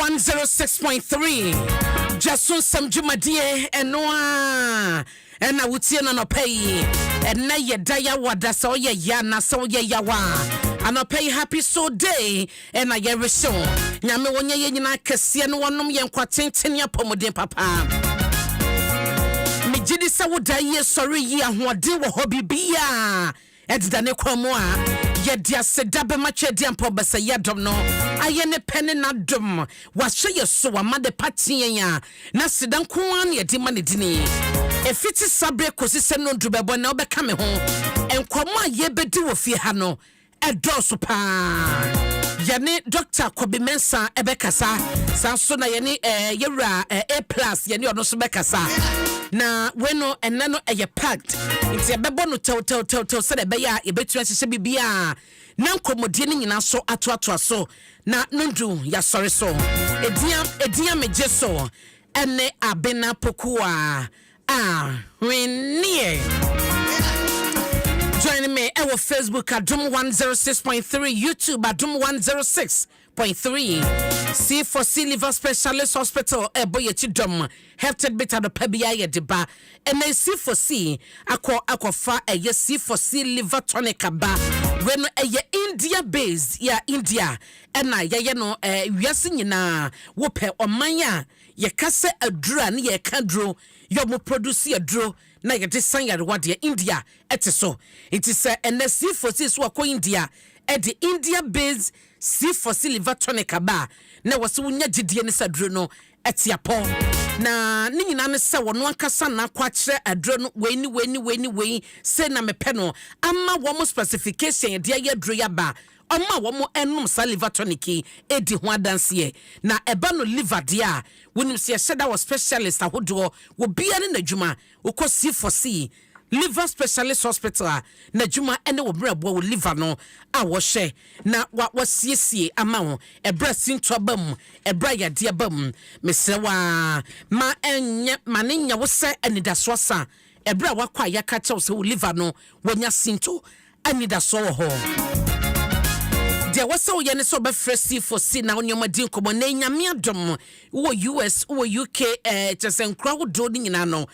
106.3 Dwaso Nsem Jumadie enoa ena wutie na no pay ena yedaya wada so ye ya na so ye yawa anopay happy so day ena ye resho nyame wonye ye nyina kese no wonom ye nkwatenten ya pomoden papa mejidi sa woda ye sorry ye ahoden wo hobibia edida ne kwamu a ye dia seda be mache dia mpobesa ye dom no aye ne pene na dom wahwe ye so amade patien ya na sedan koan ye di ma ne dini efiti sabre kosise no ndubebo na obeka me ho enkwamo a ye bedi wo fie ha no edoso pa yene Dr. Kobi Mensa ebekasa sanso na yene yewra A+ yene ono so bekasa na weno enano eye packed nti ebebo no tew se de be ya ebetu ahihye bibia na nkomodie ni nyina so ato so na nundu ya sori so edia meje so ene abena pokua wenie. Join me our Facebook Adom 106.3, YouTube Adom 106.3. C4C Liver Specialist Hospital Eboyechi Dom hefted bit at the Pebia deba and C4C aquafa a C4C Liver Tonic ba when a India based India and I no yasin na wope or maya ye kase a dran ye kadro yomo produce a draw na ye design ya what India etiso it is C4C so ko India at the India based C4C Liver Tonic ba na was wunya gidie ne sadro no etiapo na ni nyina ne se wono ankasa na kwakire adro no weni se na mepe no ama wo specification de ya dro ya ba oma wo enum sa liver tonic edi ho adanse na eba no liver dia wonim se yeda was specialist ahodo wo bia ne nadwuma ukọ C4C Liver Specialist Hospital na juma ene wo brebo wo liver no a wo hye na wo siesie ama wo ebra sinto abam ebra yade abam mesewa ma enye manenya wo se anidaso sa ebra wakwa yaka che wo se wo liver no wonya sinto anidaso wo ho de wo se wo ye ne so be fresi for C na onyoma din komo na nyame adom wo US wo UK chesenkra wo do ni nyina no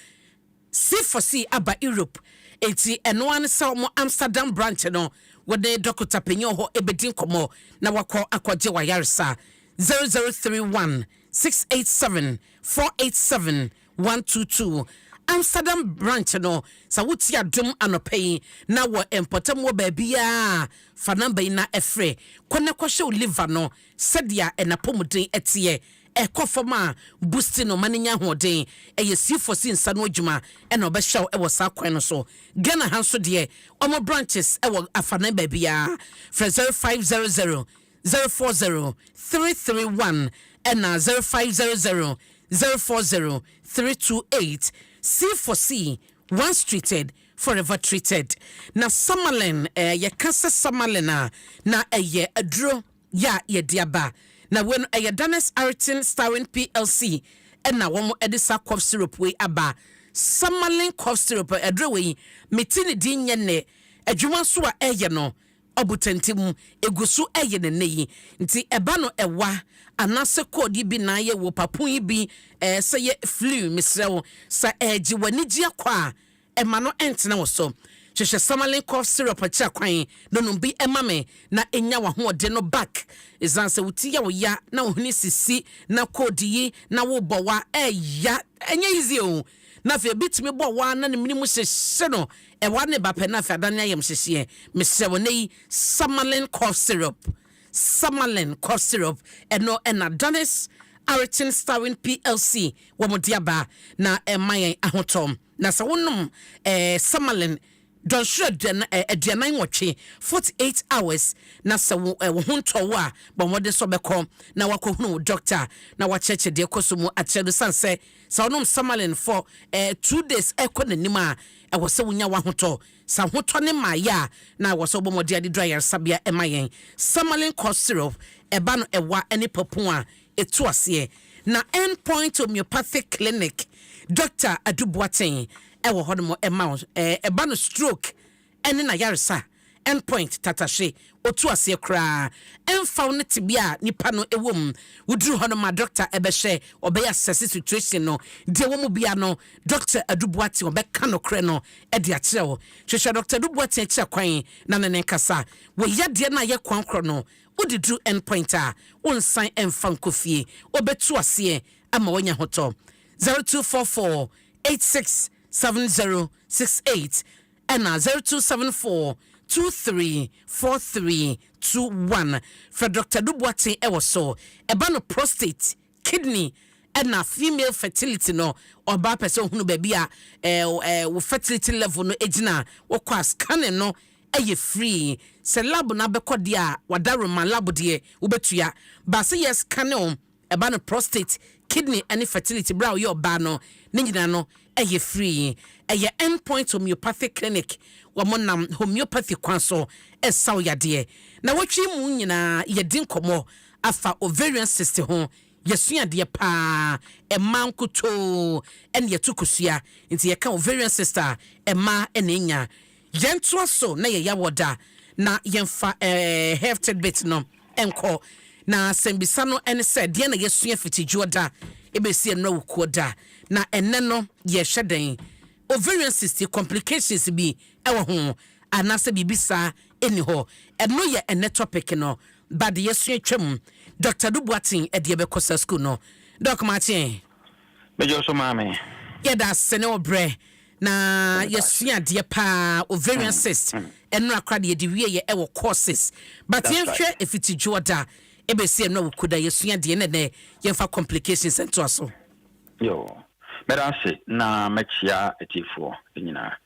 C4C aba Europe enti eno an se mo Amsterdam branch no wode Dr. Penyo ho ebedin komo na wakọ akọje wa yaresa 0031 687 487 122 Amsterdam branch no sa wuti adom anopei na wo empotam wo baabia fa number na efre kone kwhye liver no sedia enapomuden etie ekofoma boosting no maninya hoden eye C4C nsa no adwuma ena obehyew ewo sa kwan no so Ghana hanso de omo branches ewo afana baabia for 0500 040 331 ena 0500 040 328 C4C once treated forever treated na Summerlin ye cancer Summerlin na eye adro ya ye diaba na when Danes Ariton Starwin PLC and na womo edisa cough syrup we aba Summerlin cough syrup adro we metini din ne adwuma so a no obutentim egusu ne neyi nti eba no ewa anase kodi bi na ye wo papun bi se ye flu misrew sa eji wanigi akwa ema no entena wo so hwehwe Summerlin cough syrup acha kwan no bi emame na enya wa ho de no back izanse wuti ya wo ya na wo huni sisi na kodi yi na wo bowa ya enye easy o na fe bitimi bowa na ne minimu hyehyɛ no ewa ne ba pe na fe adan ayem hyehyɛ misrew nei Summerlin cough syrup eno ena Danes Ariton Starwin PLC womodiaba na emayen ahotom na sa wonum Summerlin don shred aduanan wotwe 48 hours na sa wo honto wa ba wode so beko na wakohunu doctor na wacheche de kosomu achedo sanse sa wonum Summerlin for 2 days ekonanima wo se wonya wa hoto sa hoto ne maya na wo so bomodi ade dryer sabia emayen Summerlin cough syrup eba no ewa ene popon a etu ase na Endpoint Homeopathic Clinic Dr. Adubuaten ewo hono ema eba no stroke ene na yaresa endpoint tatashe otu ase kra emfa ne tibia nipa no ewom wudru hono ma doctor ebehye obeya assess situation no de wo mu bia no doctor adubuati obeka no kre no e de akire wo hwehwe doctor adubuati akire kwan na ne nkasa wo yade na ye kwan kro no udidru endpoint a unsan emfa nkofie obetu ase ama wonya hoto 0244 867068 and 0274 234321 for Dr. Dubuati Ewoso ebano prostate kidney and female fertility no or ba person hunu baby fertility level no ejina wo kwa scanning no eye free se lab na be kodia wadaro ma lab de ubetua ba se yes scanning ebano prostate kidney and fertility bra yo ba no nyina no eye free eye endpoint homeopathic clinic wamonam homeopathy kwanso esaw yade na wotwi mu nyina ye din komo afa ovarian cyst ho yesua de pa emankuto en yetukosua nti ye ka ovarian cyst ema enenya yento so na ye yawoda na yemfa hefted bit no enko na sembisa no en said de na yesua fiti joda ebesi no wukoda na enne no ye hweden ovarian cyst complications bi ewo ho anase bibisa eni ho eno ye ene topic no but yesu atwam Dr. Dubuatin e be kosa school no Doc Martin mejo so mame ye da sene obre na yesu ade pa ovarian cyst eno akra de wie ye ewo courses but ye hwe efiti joda ebesi eno wukoda yesu ade ne yemfa complications ento aso yo merase na mechia etifo nyina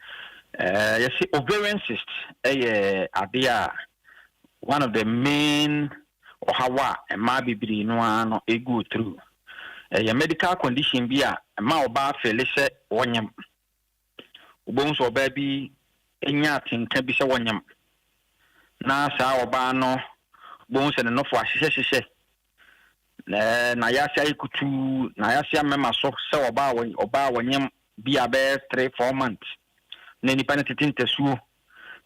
yesi ovarian cyst abia one of the main ohawa ma bibiri no ano ego through medical condition bia ma oba fele se wonyam ubon so oba bi enya tinka bi se wonyam na sa oba no bon se no fo ahyehyehye na yasia ikutu na yasia mema so se oba wonyam bia be 3-4 months na nipa ne tete suo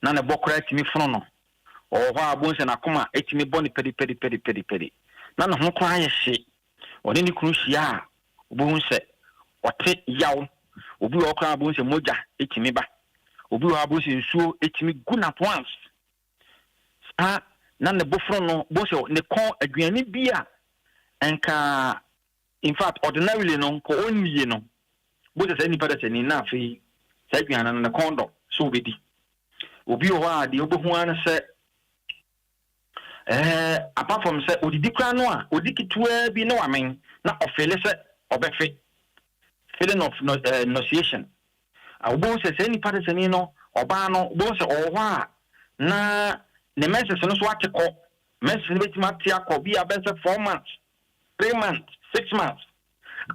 na ne bokora timi fono no o ho abonse na koma etimi boni pedi na no ho kwa yehye oni ni kunu hia obonse ote yawo obi o kwa abonse moja etimi ba obi o abonse nsuo etimi guna once na ne bofro no bonse ne kon aduane bia enka in fact ordinarily no ko onnie no bonse se nipa da se ni na afi sai piana na kondo so bedi obi o ha de obohu an se apart from se odidi kra no a odikitua bi no amen na ofele se obefe feeling of nauseation obo se ni pade se ni no oba no obo se oho a na ne message no so ateko message ni betima tia ko bi abese 4 months 3 months 6 months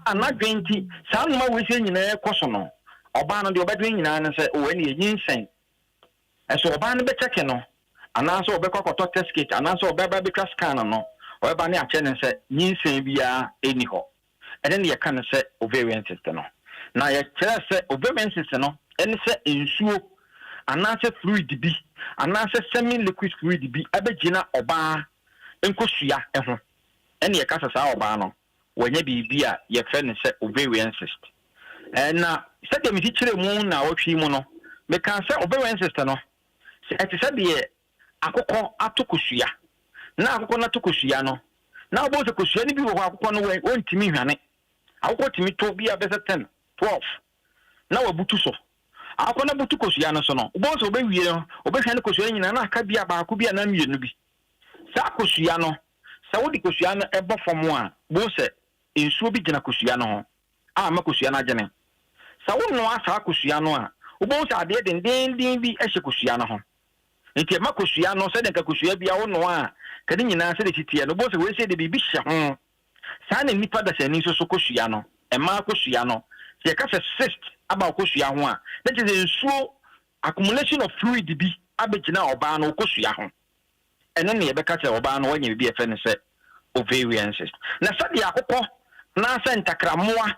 ana 20 sa no ma we se nyina ekoso no oba no de obadu nyina na se o eni yinsen eso oba no be cheke no ana so obekwa kwato test kit ana so obeba be scan no oba ne ache ne se yinsen bia eni ho ene ne yeka ne se ovarian cyst no na ye kire se ovarian cyst no ene se ensuo ana se fluid bi ana se semi liquid fluid bi abegina oba enkosua eho ene ye kasa sa oba no wanya bibia ye fe ne se ovarian cyst na se de mi kire mu na otwi mu no me kan se ovarian cyst no se eti se de akoko atokosua na akoko na tokosua no na obo se kosua ni bi wo akoko no wontimi hwane akoko timi to bi abese 10 12 na wabutu so akoko na butu kosua no so no obo se obewie no obehwane kosua nyina na aka bi abaako bi na mienu bi sa kosua no sa wodi kosua no ebo fom a bo se ensuo bi gina kosua no ho a ma kosua na agene sa wonno asa kosua no a obo se ade den bi ehye kosua no ho nti ma kosua no se de ka kosua bia wonno a kadi nyina se de titie no bo se we se de bibi hye ho sa na nipa da se ni so kosua no ma kosua no se ka se cyst aba kosua ho a that is ensuo accumulation of fluid bi abegina oba no kosua ho ene ne ye beka che oba no wanya bi efe ne se ovarian cyst na se de akokɔ na se ntakramoa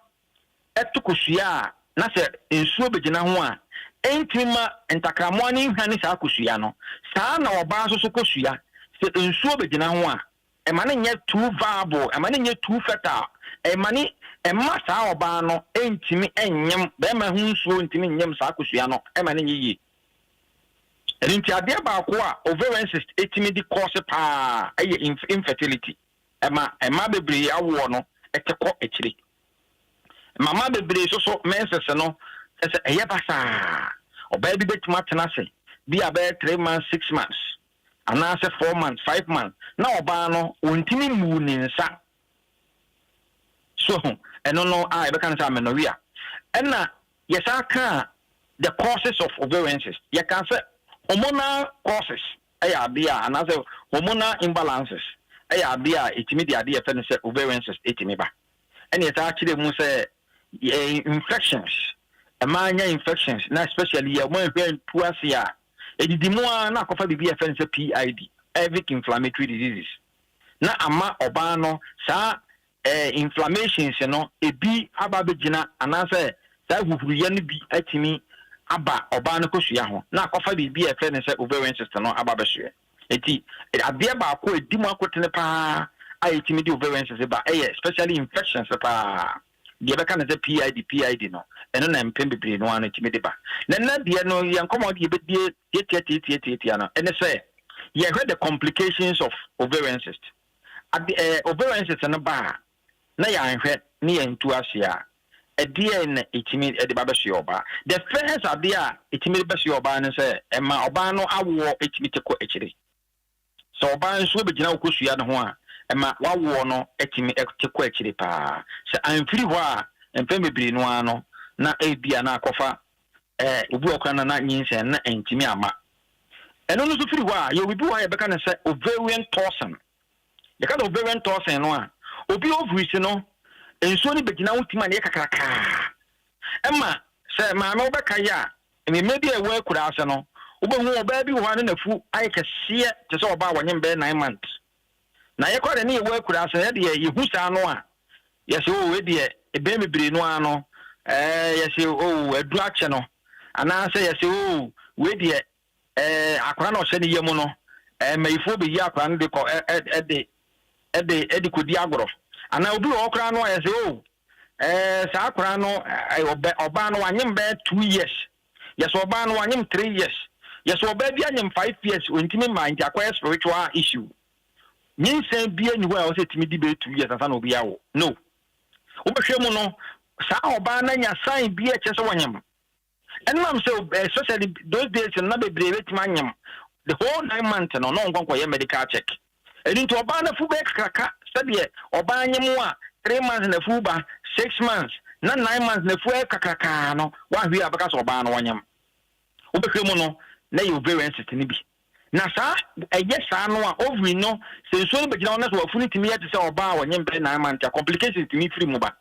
etukosua na se ensuo begina ho a entima entakramo ani hwane saa kosua no saa na oba so kosua se nsuo begina ho a ema ne nye too viable ema ne nye too fertile ema ne ema saa oba no entimi enyem be ma hu nsuo entimi nyem saa kosua no ema ne nye yi enti ade ba ko a ovarian cyst etimi di cause pa eye infertility ema bebre awo no eteko ekire mama bebre so menses no ese eye basa oba bi betuma tena se bi abe 3 months 6 months ana se 4 months 5 months na oba no ontimi mu ni nsa so eno no I be kan say amenorrhea na yesa ka the causes of ovarian cyst you can say hormonal causes aya bia ana say hormonal imbalances aya bia etimi dia dia fe no say ovarian cyst etimi ba ene yesa kire mu say infections amanya infections na especially ya mo hwen tuasia edidimu na akofa bibi ya fense PID pelvic inflammatory diseases na ama oba no sa inflammations no ebi aba begina anase sa huhuruye no bi atimi aba oba no kosua ho na akofa bibi ya fense ovarian cyst no aba behwe eti abia ba ko edimu akotene pa ayetimi di ovarian cyst ba especially infections pa die beka na PID no eno na mpembe bre no anu timi de ba na de no yankomo de be tie no ene say ye heard the complications of ovarian cyst ovarian cyst no ba na ya hwe ne yantu asia edie na etimi de ba behwe oba the first idea etimi de behwe oba no say ema oba no awo etimi teko ekire so oba nso be gina okosua ne ho a ema wawo no etimi teko ekire pa se amfiri ho a mpembe bre no anu na ebia na akofa obu okwana na nyinsen na entimi ama eno no so firi ho a ye obi ho ye beka na say ovarian torsion ye ka ovarian torsion no a obi ovaries no enso ni begina wutima na ye kakraka ema say ma me obeka ya me mebi ewe kura ase no obehu oba bi ho anu na fu aye kese te say oba wanyem be 9 months na ye kware ne ewe kura ase ye de ye hu sa no a ye se o we de ebe mebiri no ano yesi edu ache no ana se yesi we de akora na ohye ne yemu no maifo be yi akora no de ko ede kodi agoro ana obi okora no yesi sa akora no oba no wanyem be 2 years yesi oba no wanyem 3 years yesi oba bi anyem 5 years ontimi mind akwa spiritual issue nyinsen bi anyi ho a o se timi di be 2 years asa na obi awo no obehwemu no sa oba na nya sign bi e chese wanyam enam say especially those days na be brave timanyam the whole 9 months no ngonko ye medical check enti oba na fu be kaka sabe oba anyem a 3 months na fu ba 6 months na 9 months na fu kaka no wa hwi abaka so oba na wanyam obehwemu no na ye ovarian cyst ni bi na sa eye sa no a ovary no senso no begina na so afuni timi ye te se oba wanyem be 9 months complications timi free mu ba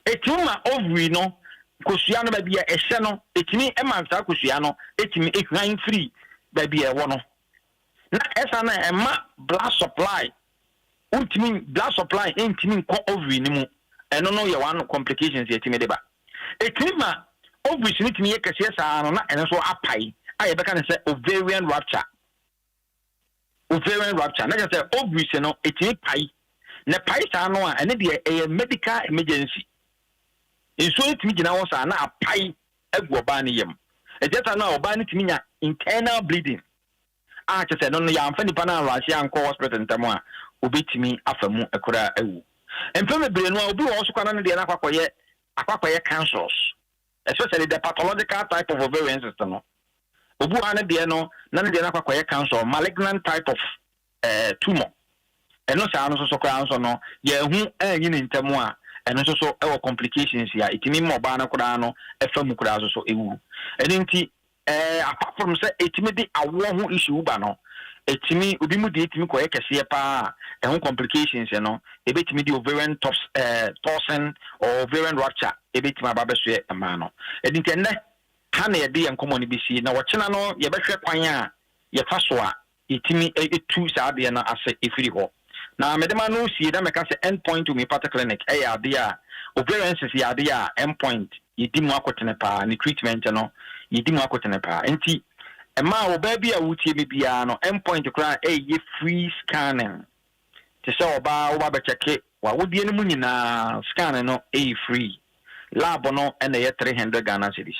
etuma ovary no kosua no ba bia ehye no etimi emansa kosua no etimi ehwan free ba bia ewo no na esa na ema blood supply ultimi blood supply entimi nko ovary ni mu eno no ye one complications etimi de ba etima ovary ni timi ye kese sa no na eno so apai aye beka na say ovarian rupture na just say ovary no etimi pai na pai sa no a ene de medical emergency enso etimi gina wo sa na apai egu oba ne yem ejeta na oba ne timi nya internal bleeding a che say no ya amfa nipa na rashi anko hospital ntamo a obetimi afamu ekura ewu empeme bere no obi wo so kwana ne de na akwakoye cancers especially the pathological type of ovarian cyst no obu ane de no na ne de na akwakoye cancer malignant type of tumor eno sa no so kwa nso no ye hu anyi ne ntamo a eno so ewo complications ya itimi mo ba na kura no efamu kura so ewu enti apart from say itimi di awo ho issue ba no etimi obi mu di etimi ko yekese pa ho complications no ebetimi di ovarian torsion or ovarian rupture ebetimi ababeso e ma no enti enne ha na ye de enkomo ne bisi na wochena no ye behwe kwan a ye fa so a itimi etu sa de na ase efiri ho na medema no si da meka se endpoint to me part clinic ya de a ovarian cyst ya de a endpoint yedi mu akotene pa ni treatment no yidi mu akotene pa enti ema wo ba bia wutie me bia no endpoint kra ye free scanning te se oba wo ba cheke wa wodie no mu nyina scan no free lab no na ye 300 Ghana cedis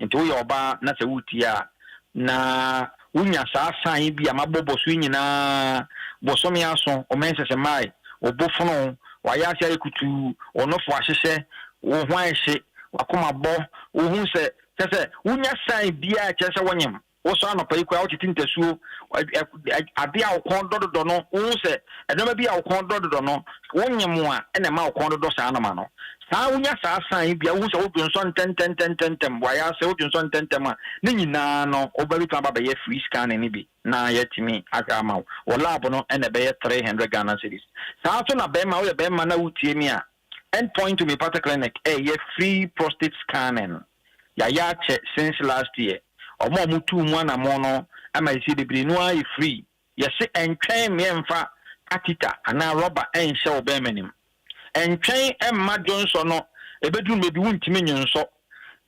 enti wo ye oba na se wutie a na unya sa san bia mabobo so nyina bosomi aso o mensese mai obofono wa ya sia ekutu onofo ahyehye wo ho ahye wakoma bo wo hu se unya san bia kyese wonyem wo so anopa ikwa wo titintesuo ade a wo kon dododo no wo se edoma bia wo kon dododo no wonyem a ena ma wo kon dododo sa anoma no sa unya sa san bia wo se wo dwonso ntenten wa ya se wo dwonso ntenten a ne nyina no obabi to aba be free scan ni bi na yetimi aka ma wo lab no ena be 300 Ghana cedis sa so na be ma wo be ma na wutie mi a endpoint to me part clinic ye free prostate scanning ya check since last year omo mutu mu na mo no ama isi de bri no ai free yes entwen me mfa atita ana rubber enhye obemanim entwen emma Johnson no ebedu mebi wuntime nyonso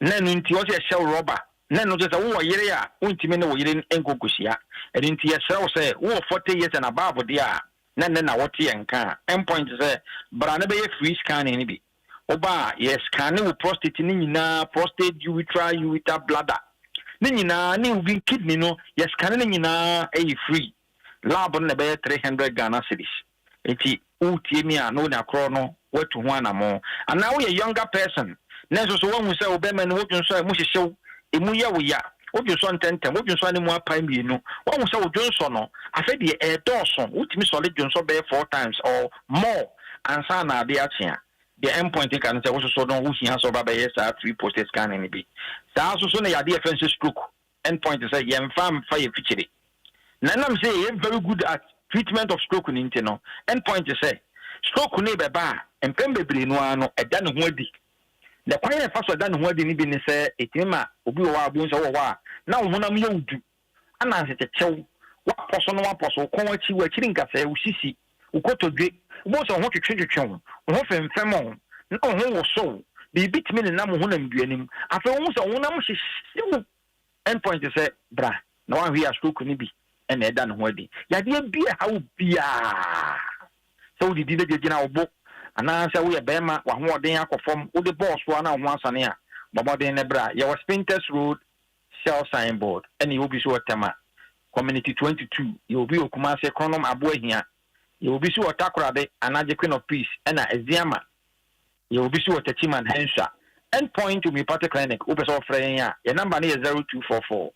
nanu nti o se hye rubber nanu je se wo yire ya wuntime ne wo yire enkokosia enti yes se wo 40 years and above dia na what yanka endpoint say brane be free scanning ni bi oba yes scanning with prostate ni nyina prostate urethra bladder ni nyina ni ubi kidney no yes scanning ni nyina free lab no be 300 Ghana cedis enti utie mi a no na kro no watu ho anamo and now we younger person na so won say obema no wodun so mu hyehyew emu ye wo ya wodun so ntentem wodun so ne mu apan mienu won say wodun so no afedi e doso utimi so le dun so be 4 times or more ansa na ade achia the endpoint can say so don wo hia so ba be yes free prostate scanning bi sa so na yade offense stroke endpoint say yemfam fa ye fichire na nam say you very good at treatment of stroke ni ntino endpoint say stroke ni be ba empem bebre no ano eda ne ho adi the kwanya fa so eda ne ho adi ni bi ni say etima obi wo wa bi so wo wa na wo honam ye udu ana se chechew wa poso kon achi wa chiri nkasa wo sisi ukotodwe wo so ho twetwetwetwe ho femfem na ho wo so bi bitimi ne nam ho nam duanim afa wo so wo nam hyehyew endpoint say bra na wa hwe a stroke ni bi ena eda ne ho adi ya de bia ha wo bia so di de gina obo ana sa wo ye bema wa ho oden akofom wo de boss wa na ho asane a boboden ne bra ya was Spinters Road Shell signboard eni obi so tema community 22 you obi okuma se kronom abo ahia you obi so otakorade anaje Queen of Peace ena eziama you obi so otachiman hensha endpoint to me party clinic obi so frɛ ya your number is 0244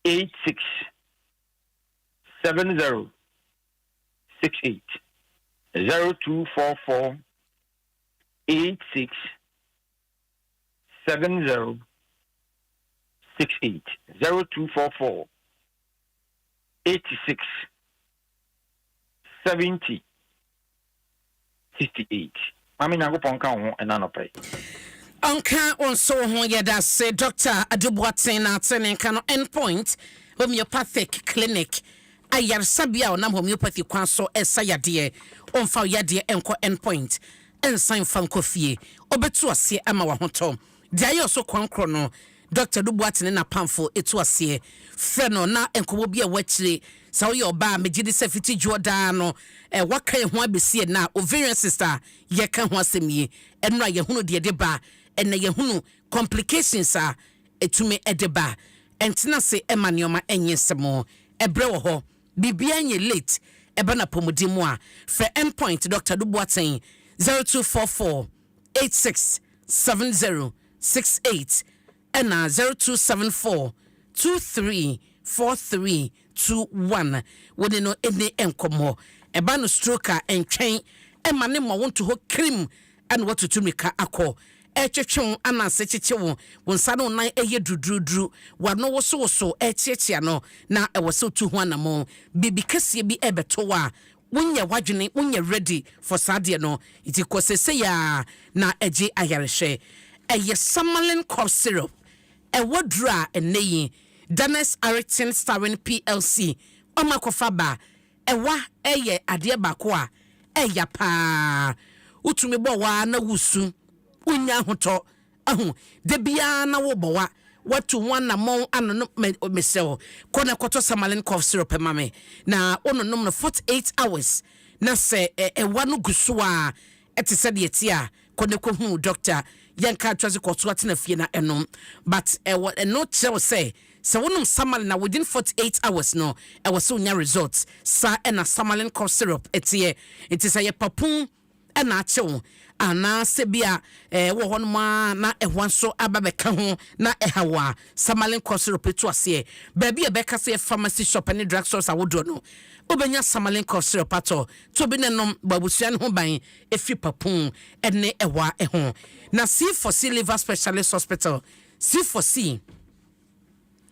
86 70 68 0244 86 70 68 0244 86 70 68 mami nango ponka ho enanopai Anka on so ho yeda say Dr. Adom 106.3 no endpoint homeopathic clinic ayar sabia onam homeopathy kwan so esa yade onfa yade enko endpoint ensan fanko fie obetu ase ama wa hoto dia yo so kwankro no Dr. Adom 106 na pamfo etu ase fre no na enko bi a wachire sa wo yo ba megidi safety joda no wakan ho abesie na ovarian sister ye kan ho asemie eno a ye hunu de de ba ena ye hunu complications a etume edeba entina se emanioma enyesemo ebre wo ho bibia nye late eba na pomodimu a for endpoint Dr. Adom 106 0244 86 70 68 ena 0274 23 4321 woni no ene enkomo eba no stroke a entwen emane mo wonto ho cream and what to mika akọ echechon ana sechechewo wonsa no nan eye dududru wano woso echechia no na ewoso tu ho anamo bibi kase bi ebeto wa wonye wadwene wonye ready for sadie no iti kosese ya na eje ayarehwe eye samalin cough syrup ewodra eneyi Danes Ariton Starring PLC omakofa ba ewa eye ade bako a eya pa utumi bo wa na wusu unya hoto de bia na wo bowa what to one among and mesel kona koto samalin cough syrup mame na ono nom no 48 hours na se wanu gusua eti said yetia kone ko hu doctor yanka twazi koto atina fie na enom but no tell say so wonum samalin na within 48 hours no was so nya results sa na samalin cough syrup etie enti say papun na achew ana sebia wo hono ma na ehwan so ababeka ho na ehawa samalin cough syrup etu ase baabi e beka se pharmacy shop and drug stores awodo no obenya samalin cough syrup ato to bi ne nom babusua ne ho ban efi papun ene ewa eho na C4C liver specialist hospital C4C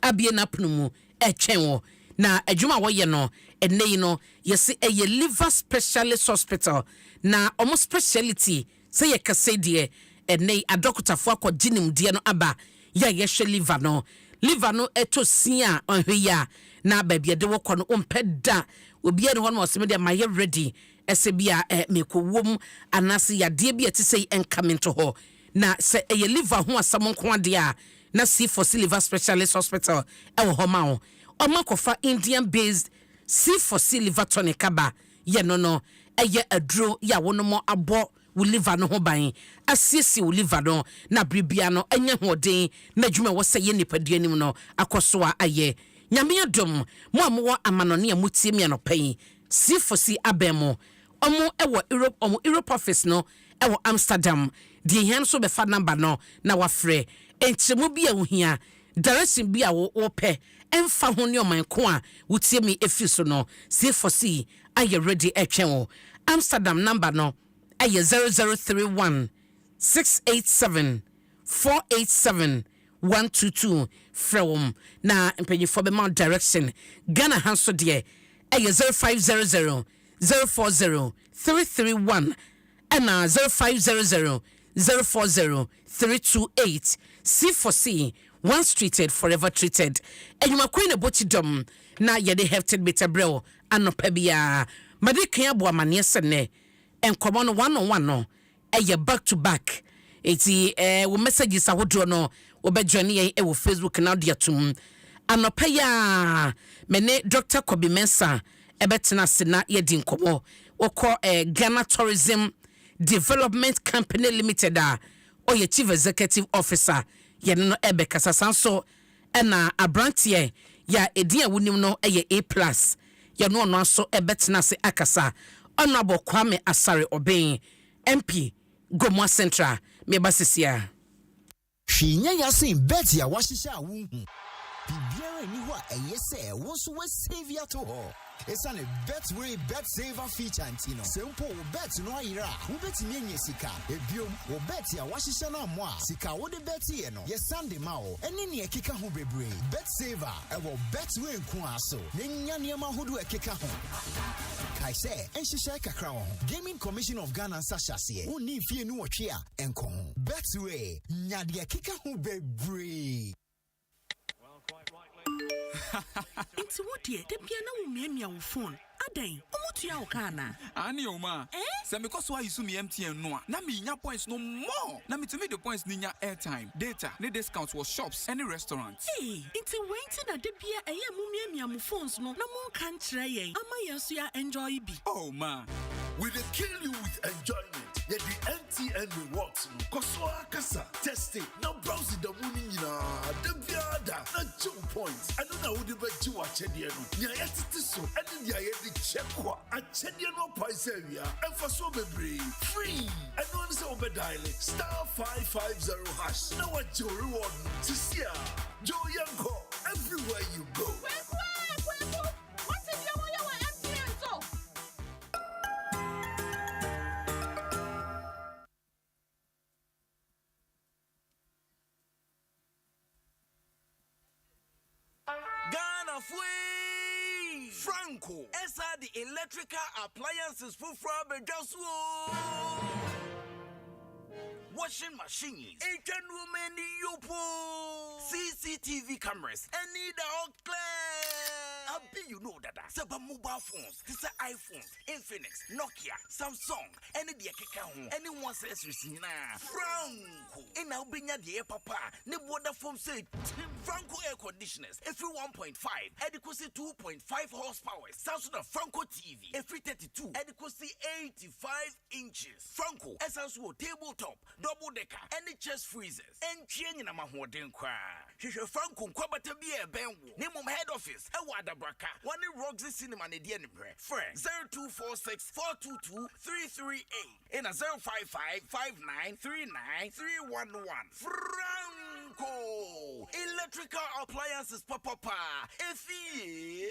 abie na pnumu etwenwo na adwuma wo ye no ene yi no yesi eye liver specialist hospital na omo speciality say ye kase de ene adokotafo akɔginim de no aba ya ye hwe liver no etosia onhwe na babia de wokɔ no ompeda obi ene hɔ no oseme de maye ready esebia mekowom anase yade bia ti sei enkamento hɔ na se eye liver ho asam nko ade a na C4C liver specialist hospital ewo hɔ ma wo omakofa Indian based C4C liver tonic aba ye no eye aduro ya wono mo abo wo liver no ho ban asiesi wo liver no na bribia no enya hoden na dwuma wo sɛ ye nipadua nim no akoso a aye nyame adom mo amwo amanone a mutie mi anopai C4C abemo omo ewo Europe office no ewo Amsterdam die hen so be fa number no na wafrɛ enchemu bia wo hia direction bia wo pɛ emfa ho ne oman ko a wutie mi efi so no C4C aye ready etwen Amsterdam number no aye 0031 687 487 122 from na empanyifo be ma direction Ghana hanso de aye 0500 040 331 and 0500 040 328 C4C once treated forever treated enyuma queen ebotidom na ye de hefted betabrel anopa bia made kan abo amane sene enkomo no one on one no eye back to back eti wo messages awodo no wo be join ye e wo Facebook na dia tum anopa ya mene Dr. Kobi Mensa ebetena sena ye di nkomo wokọ Ghana Tourism Development Company Limited oye chief executive officer ye no ebekasa sanso na abrantie ya edin a wonim no eye A+ ye no no aso ebetena se akasa honorable Kwame Asare Oben MP Gomwa Central mebasisia Hwinya yasin beti ya washisha wu bibiara ni ho a eyese wo so we save ya to ho esa ne bet saver feature antino simple bet no ayira wo betimi anya sika ebiom wo bet ya washisha na mo a sika wo de bet ye no ye sande ma wo eni ne ekeka ho bebre bet saver e wo bet we nko aso ne nya ne ma hodo ekeka ho kai se enhihye kakra wo Gaming Commission of Ghana sashase wo ni fie nu wotwe a enko ho bet we nya de ekeka ho bebre. It's what dear, the piano will me phone. Aden, omutu ya okana. Ani oma. Se because why you sue me MTN no. Na me nya points no more. Na me to me the points ninya airtime, data, ne discounts for shops, any restaurants. Hey, it's waiting at the bia eye mu phones no. Na mo kan kire yen. Ama yenso ya enjoy bi. Oh man. We dey kill you with enjoyment. Yeah, the MTN rewards. Kosoa kasa, test it. Now browse the money the biada, not 2 points. I don't know who the bet you are chediano. Nya yeti so, and then ya yeti chekwa. A chediano price area. And for so be free. And no one say over dial *550 hash. Now what your reward? Sisia, Joe Yanko, everywhere you go. Franco, esa the electrical appliances for Frabejaswo. Washing machines, woman yopo, CCTV cameras, and need all clear. You know that Saba mobile phones, this are iPhones, Infinix, Nokia, Samsung, any the Keka, anyone says you na Franco. And now bring the papa, ne water foam say Franco air conditioners, every 1.5, adequacy 2.5 horsepower, Samsung Franco TV, every 32, adequacy 85 inches. Franco, essential tabletop, double decker, any chest freezers, and chain in a mahoden cry. Franco, Kwabata be a benwo, name of head office, a wada braka, one in Roxy Cinema, the Denver, friend 0246 422 338, and a 055 5939 311. Franco, electrical appliances, papa, if he.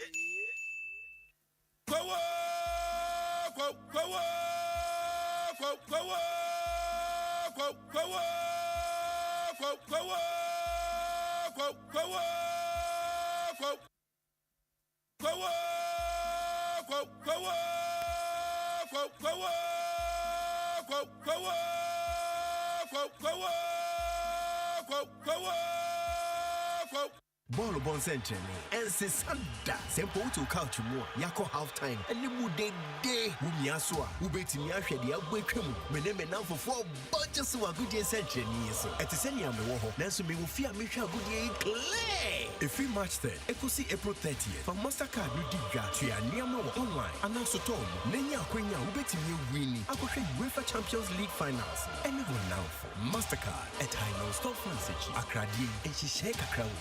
Ball bon centre and sesanda sempo to couch more yako half time and limu day umiaswa ubeti mi ahwe de abetwam meneme now for 4 budgets wa good centre ni so etisenia me wo ho nanso me wo fia me hwa good clear if we match that ekosi April 30th for Mastercard no diga to ya niam wo online announce to nenya akwanya ubeti mi wini akohwe UEFA Champions League finals and go now for Mastercard at High No Stop Fancy Akradi and she shake a crowd.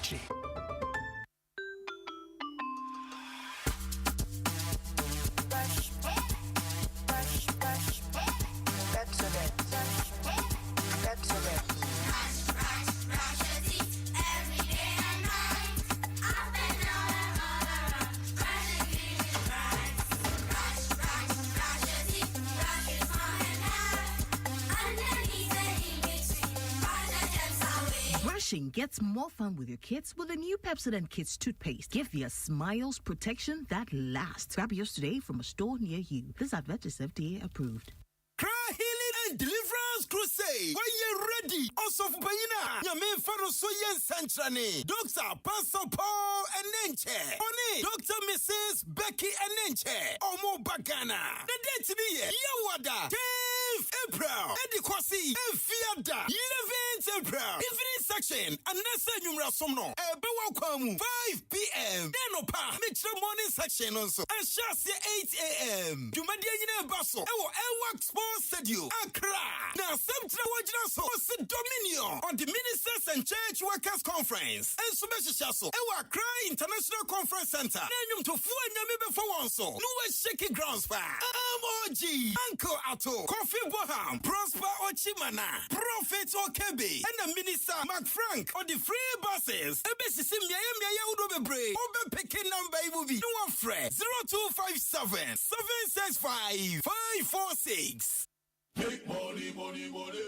Gets more fun with your kids with the new Pepsodent Kids toothpaste. Give your smiles protection that lasts. Grab yours today from a store near you. This advert is FDA approved. Cry Healing and Deliverance Crusade. Why you ready? Also for Bayina. Yamin Faro Soyen Santrani. Dr. Pastor Paul Enenche. Oni. Dr. Mrs. Becky Enenche. Omo Bagana. The date to be Yawada. 10th April. Eddie Kwasi. Fiada. 11th April. Evening section. Anessa Numra Somno. Ebewa Kwamu. 5 p.m. Then opa. Mixture morning section also. And Shasya 8 a.m. Jumadiya Basso. Ewa Sports Stadium. Accra. Now, Semtra Wajina so Dominion on the Ministers and Church Workers Conference. And Subeshaso. Ewa Accra International Conference Center. Nanyum to Fuanyami before one so. No shaky grounds for MOG. Uncle Ato. Kofi Boham. Prosper Ochimana. Prophet Okebe. And the Minister Mark Frank on the free buses. Ebesi Miaya Udobebre. Obe Pekin number movie. No one friend. 0257 765 546. Make money, money, money.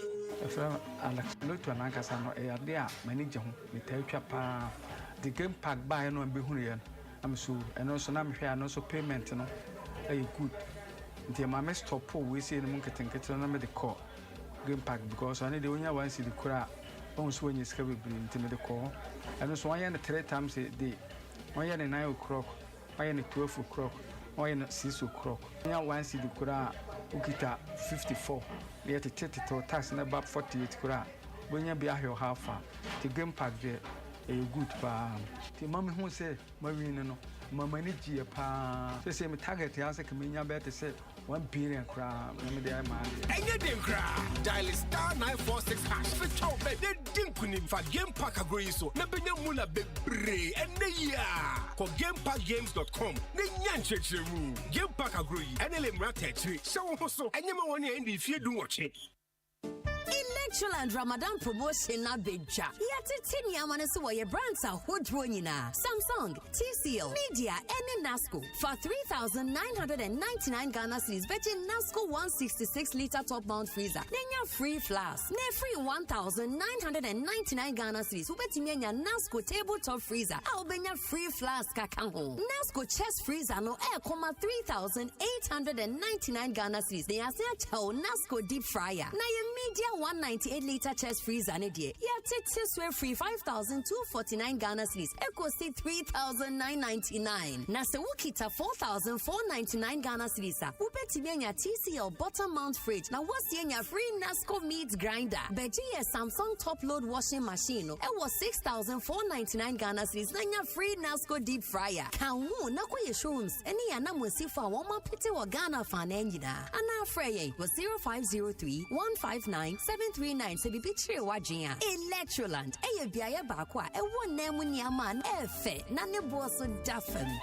Alex, look to an ankasano, a dear manager, me tell you, the game pack by no be hurry. I'm so, and also I'm here, and also payment, no, good. The mamma stop, we see the monkey think it's another the call game pack because I need the only one see the crowd. Almost when you scabby into the call, and also I am 3 times a day. 1 year and 9 o'clock, 1 year and 12 o'clock, 1 year and 6 o'clock. I want see the crowd. Ukita 54 yet the to tax in about 48 kura when you be a half far the game pack there a good pa the mommy who say marine no mama need a pa they say me target has a communion better say 1 billion kra me there man and you didn't cry dial star 946 hash for top they didn't kunim for game pack agree so na benya mula bebre and ya ko gamepackgames.com ne nyanchechemu game pack agree and ele mrata chiri so anyama woni and if you do watch it Electroland Ramadan promotion na beja. Yati tini amanesi wa ye brands a hodro nyina. Samsung, TCL, Media, and Nasco for 3,999 Ghana cedis. Betting Nasco 166-liter top-mount freezer. Nenya free flask. Ne free 1,999 Ghana cedis. Ubeti menya Nasco tabletop freezer. Au benya free flask kakango. Nasco chest freezer no air 3,899 Ghana cedis. They are saying Nasco deep fryer. Na ye Media 198-liter chest freezer ne die. Ya tete free 5,249 Ghana cedis. Equals 3,999. Na se wukita 4,499 Ghana cedis. Ubeti nya TCL bottom mount fridge. Na wasi nya free Nasco meat grinder. Beji ye Samsung top load washing machine. It was 6,499 Ghana cedis. Na nya free Nasco deep fryer. Kanwu na kwa ye showrooms. Eni ya na mwesifa wama piti wa Ghana fan enjina. Ana freye was 0503-159-739. Se bibichire wajia. Electroland. Eye biaye bakwa. Ewo nemu niyaman. Efe. Na nebo so dafen.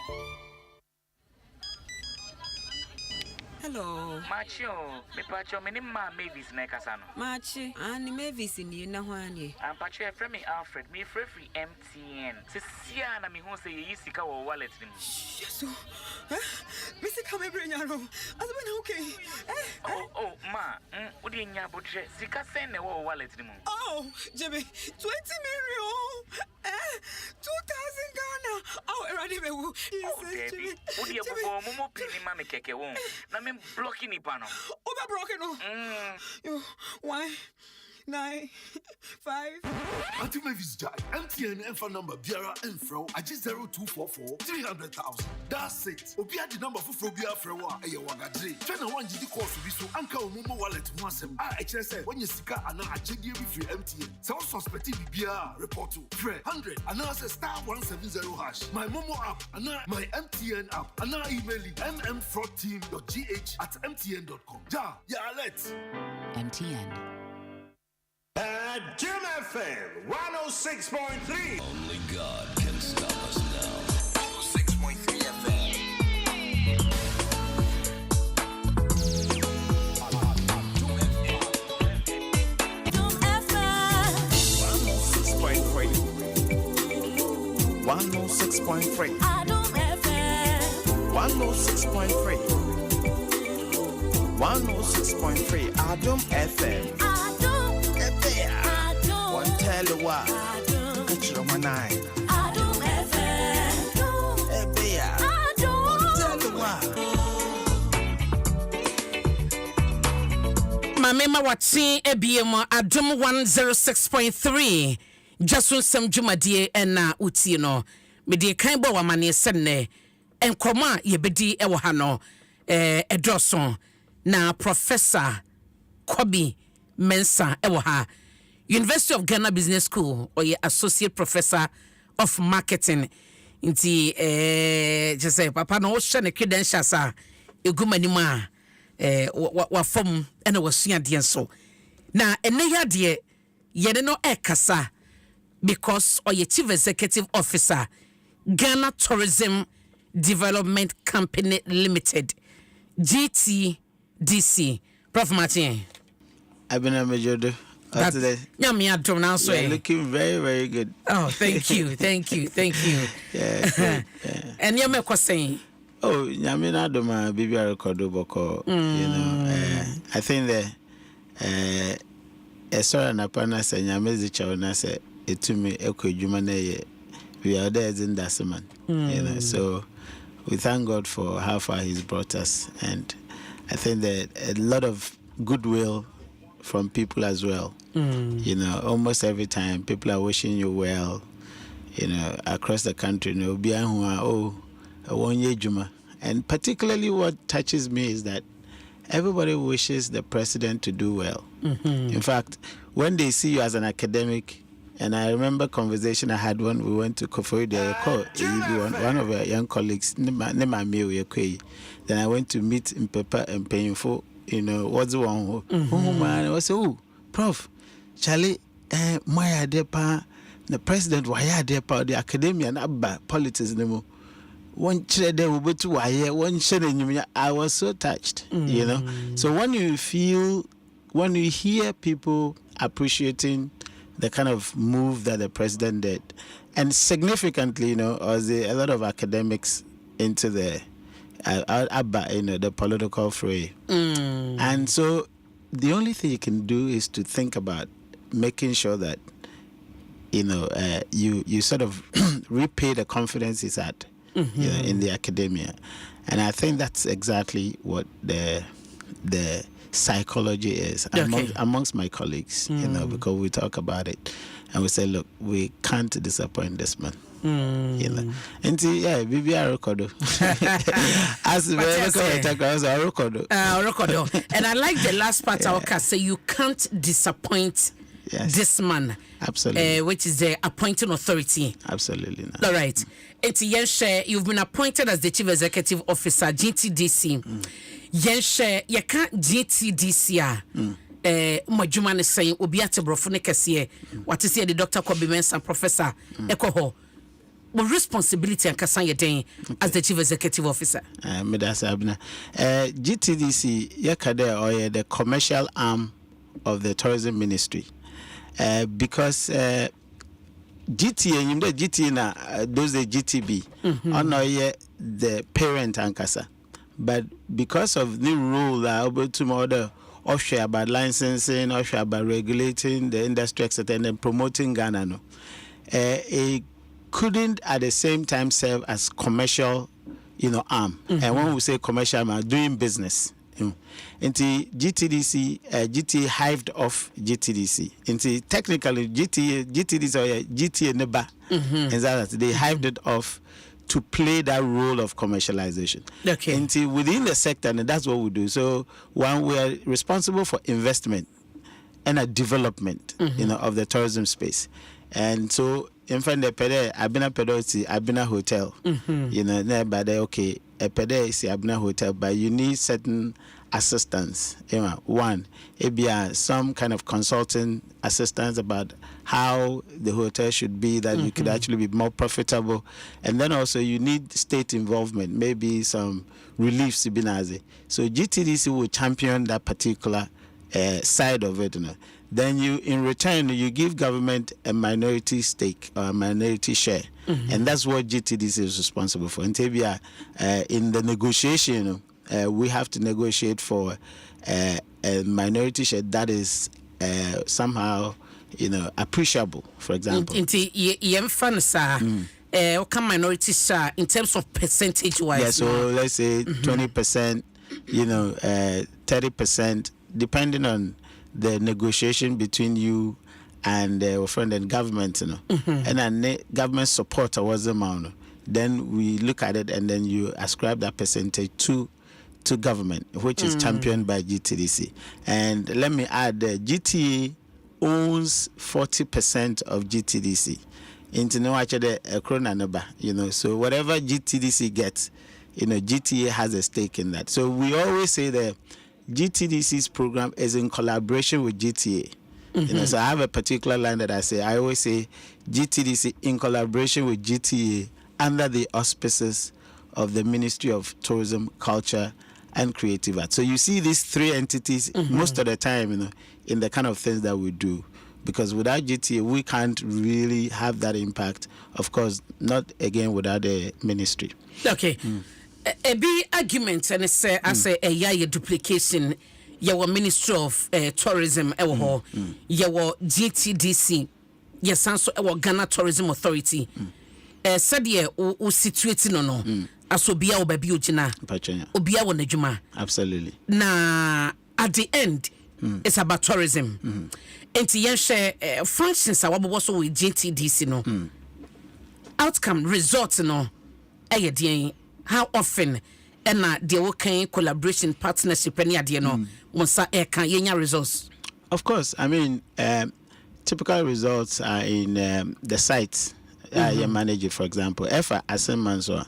Hello. Macho, me pacho me ni ma Mavis na kasano. Machi, ani Mavis ni na hwani. Pacho friend me Alfred, me free MTN. Sisia na me hu say yi sika wo wallet ni. Yeso. Me sika me brenya ro. Aso na okay. Oh, ma, odi nya botre. Sika sen na wo wallet ni mu. Oh, Jebe, 20 million. 2,000 Ghana. Oh, erade me wu. Debbie, odi ebobo momo pini ma me keke won. Na me blocking ni pano. Oba blocking no. Yo, 1 9 5. Until Mavis Jack, MTN info number Biara Infro, I just 0244 300,000. That's it. Obia the number for Biara Frewa, a Yawagadri. China 1 GD course to be so Uncle Momo wallet Nsem. HSA when you sika and a JD free MTN. So suspected Biara report to Fred 100 and now say *170 hash. My Momo app and my MTN app and now email mm fraudteam.gh@mtn.com. Ja, alert. MTN. At Jim FM 106.3. Only God can stop us now. 106.3 FM. Adom FM 106.3. Adom FM 106.3. 106.3. Adom FM. One tell you what. Catch your one eye. Adom FM One tell you what. Mamema watsi ebiem Adom 106.3. Dwaso Nsem dwumadie na utie no. Mede kan bo wamane senne. Enkoma yebedi ewo ha no. Edroson na Professor Kobi Mensa ewo ha. University of Ghana Business School or Associate Professor of Marketing. Inti just say papa no share credentials are egumanima wa form and was seen at so. Na ene de ye no ekasa because or your chief executive officer Ghana Tourism Development Company Limited GTDC. Prof Martin. I've been a major. You're looking very, very good. Oh, thank you. Yeah. And you're me saying, oh, Yamina Doma, Bibi Recordo Boko. You know, I think that a sort of Napana said, Yamizi Chowna said, it to me, Eko Jumane, we are there in Dasaman. You know, so we thank God for how far He's brought us. And I think that a lot of goodwill from people as well. You know, almost every time people are wishing you well, you know, across the country, you know, and particularly what touches me is that everybody wishes the president to do well. In fact, when they see you as an academic, and I remember a conversation I had when we went to Kofoide, one of our young colleagues, then I went to meet Mpepa and Painful, you know, what's the one? Man, I was Prof, Charlie, my depa, the president, why depa, the academia, and abba politics, no one chair there will be two, one chair, I was so touched, you know. So when you hear people appreciating the kind of move that the president did, and significantly, you know, a lot of academics into the the political fray. And so the only thing you can do is to think about making sure that, you know, you sort of repay the confidence he's had you know, in the academia. And I think that's exactly what the psychology is amongst my colleagues, you know, because we talk about it and we say, look, we can't disappoint this man. You know, and baby, I record. As the record. And I like the last part. I can say you can't disappoint this man. Absolutely. Which is the appointing authority. Absolutely. All right. You've been appointed as the Chief Executive Officer, GTDC. You can't GTDC. Majuma ne saying Obiate Brofune Kasiye. What is here the Dr. Kobe Mensah Professor Ekoho. What responsibility and Kasanya Day as the Chief Executive Officer? GTDC, yakade or the commercial arm of the tourism ministry. Because GTA, you know, GTA na those the GTB, the parent ankasa. But because of the rule that able to order offshore about licensing, offshore about regulating the industry, etc., and then promoting Ghana, no, it couldn't at the same time serve as commercial, you know, arm. And when we say commercial arm, doing business. Into GTDC, GT hived off GTDC. Into technically GTDC or GTA neba, and that they hived it off to play that role of commercialization. Okay. Into within the sector, and that's what we do. So one, we are responsible for investment and a development, you know, of the tourism space. And so in front of the I've been a pedoti, I've been a hotel, you know, but okay, a pedesi, I've been a hotel, but you need certain assistance. You know, one, it be some kind of consulting assistance about how the hotel should be, that you could actually be more profitable. And then also you need state involvement, maybe some reliefs to be nazi. So GTDC will champion that particular side of it. You know. Then you, in return, you give government a minority stake or a minority share. And that's what GTDC is responsible for. And Tebia, in the negotiation, we have to negotiate for a minority share that is somehow, you know, appreciable, for example. Minority share in terms of percentage wise. Yeah, so let's say 20%, you know, 30%, depending on the negotiation between you and friend and government, you know, and then government support towards the amount. Then we look at it, and then you ascribe that percentage to government, which is championed by GTDC. And let me add, GTA owns 40% of GTDC. Into no actually a krona number, you know. So whatever GTDC gets, you know, GTA has a stake in that. So we always say that GTDC's program is in collaboration with GTA. You know, so I have a particular line that I say. I always say GTDC in collaboration with GTA under the auspices of the Ministry of Tourism, Culture, and Creative Arts. So you see these three entities most of the time, you know, in the kind of things that we do. Because without GTA, we can't really have that impact. Of course, not again without the ministry. Okay. A big argument and say as a duplication, your Ministry of Tourism, your GTDC, yes, also our Ghana Tourism Authority. Said ye o situating no as obia o baby ojina obia wo najuma. Absolutely. Na at the end it's about tourism. Enti yen share functions awabo so with GTDC no. Outcome results no how often and the working collaboration partnership any idea no once can yenya results. Of course, I mean typical results are in the sites you manage it. For example, EFA Asemansoa,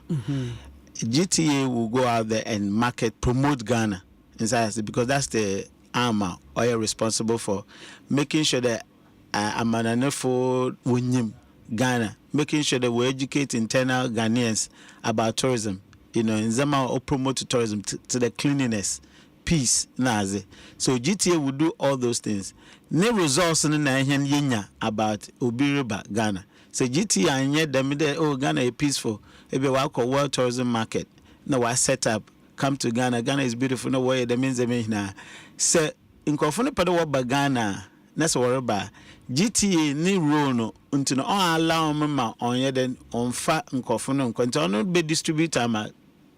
GTA will go out there and market, promote Ghana inside, because that's the armor or you're responsible for making sure that Amananefo Winyim Ghana, making sure that we educate internal Ghanaians about tourism, you know, in Zama or promote tourism to the cleanliness, peace, nazi. So GTA will do all those things. No results in the about Ubiriba Ghana. So GTA and yet them Ghana is peaceful. If you walk a world tourism market, no, I set up, come to Ghana. Ghana is beautiful. No way that means now. So in Kofuna Padawa Ghana, that's what about GTA ni role no until all allow mama on yet then on fat and Kofuna continue be distributor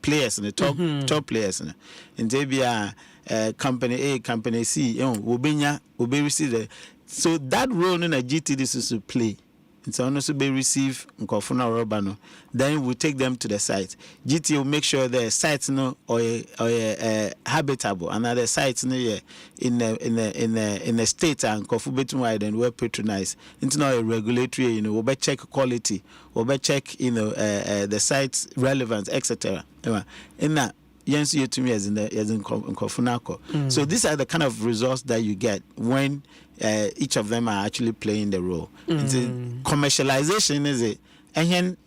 players and the top players in Zambia company A, company C, will be receive the. So that role in a GTD is to play. It's also be receive nkofuna robano. Then we take them to the site. GT will make sure the sites or habitable. Another sites in a state and kofu between wide and well patronized. It's not a regulatory. We be check quality. We be check the site's relevance, etc. In that. Yes, you to me as in Kofunako. So these are the kind of results that you get when each of them are actually playing the role. It's a commercialization, is it? And then,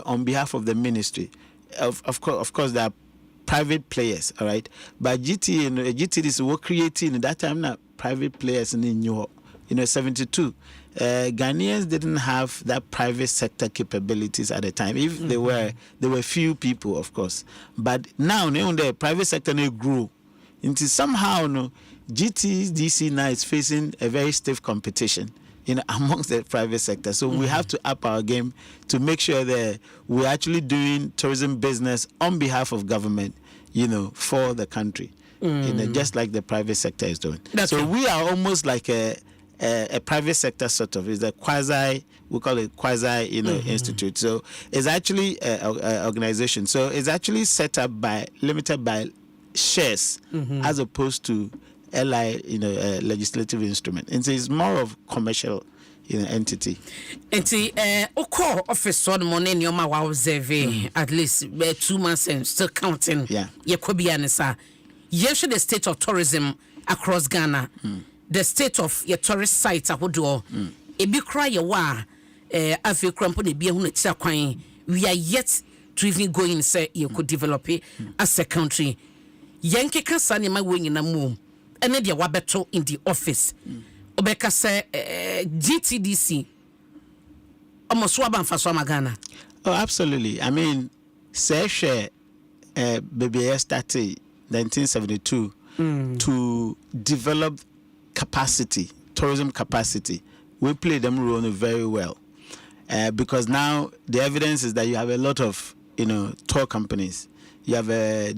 on behalf of the ministry, of course, there are private players, all right. But GT is what creating that time not private players in New 72. Ghanaians didn't have that private sector capabilities at the time. If there were few people, of course. But now, the private sector grew. Into somehow, GTDC now is facing a very stiff competition, amongst the private sector. So we have to up our game to make sure that we're actually doing tourism business on behalf of government, for the country, just like the private sector is doing. We are almost like a private sector sort of is a we call it quasi institute. So it's actually an organization. So it's actually set up limited by shares as opposed to LI legislative instrument. And so it's more of commercial entity. Oko office one morning your ma observe at least 2 months and still counting. Yeah. Yekobianisa. Yes, the state of tourism across Ghana. The state of your tourist sites ahodo ebi kra ye wa afi krampo ne bia hu na tira kwan we are yet to even go in say you could develop it as a country yanke kasa ne ma wonyina mu ene de wabeto in the office obeka say GTDC almost waba so Ghana. Oh, absolutely. I mean, say share BBS started 1972 to develop tourism capacity. We play them role very well because now the evidence is that you have a lot of tour companies. You have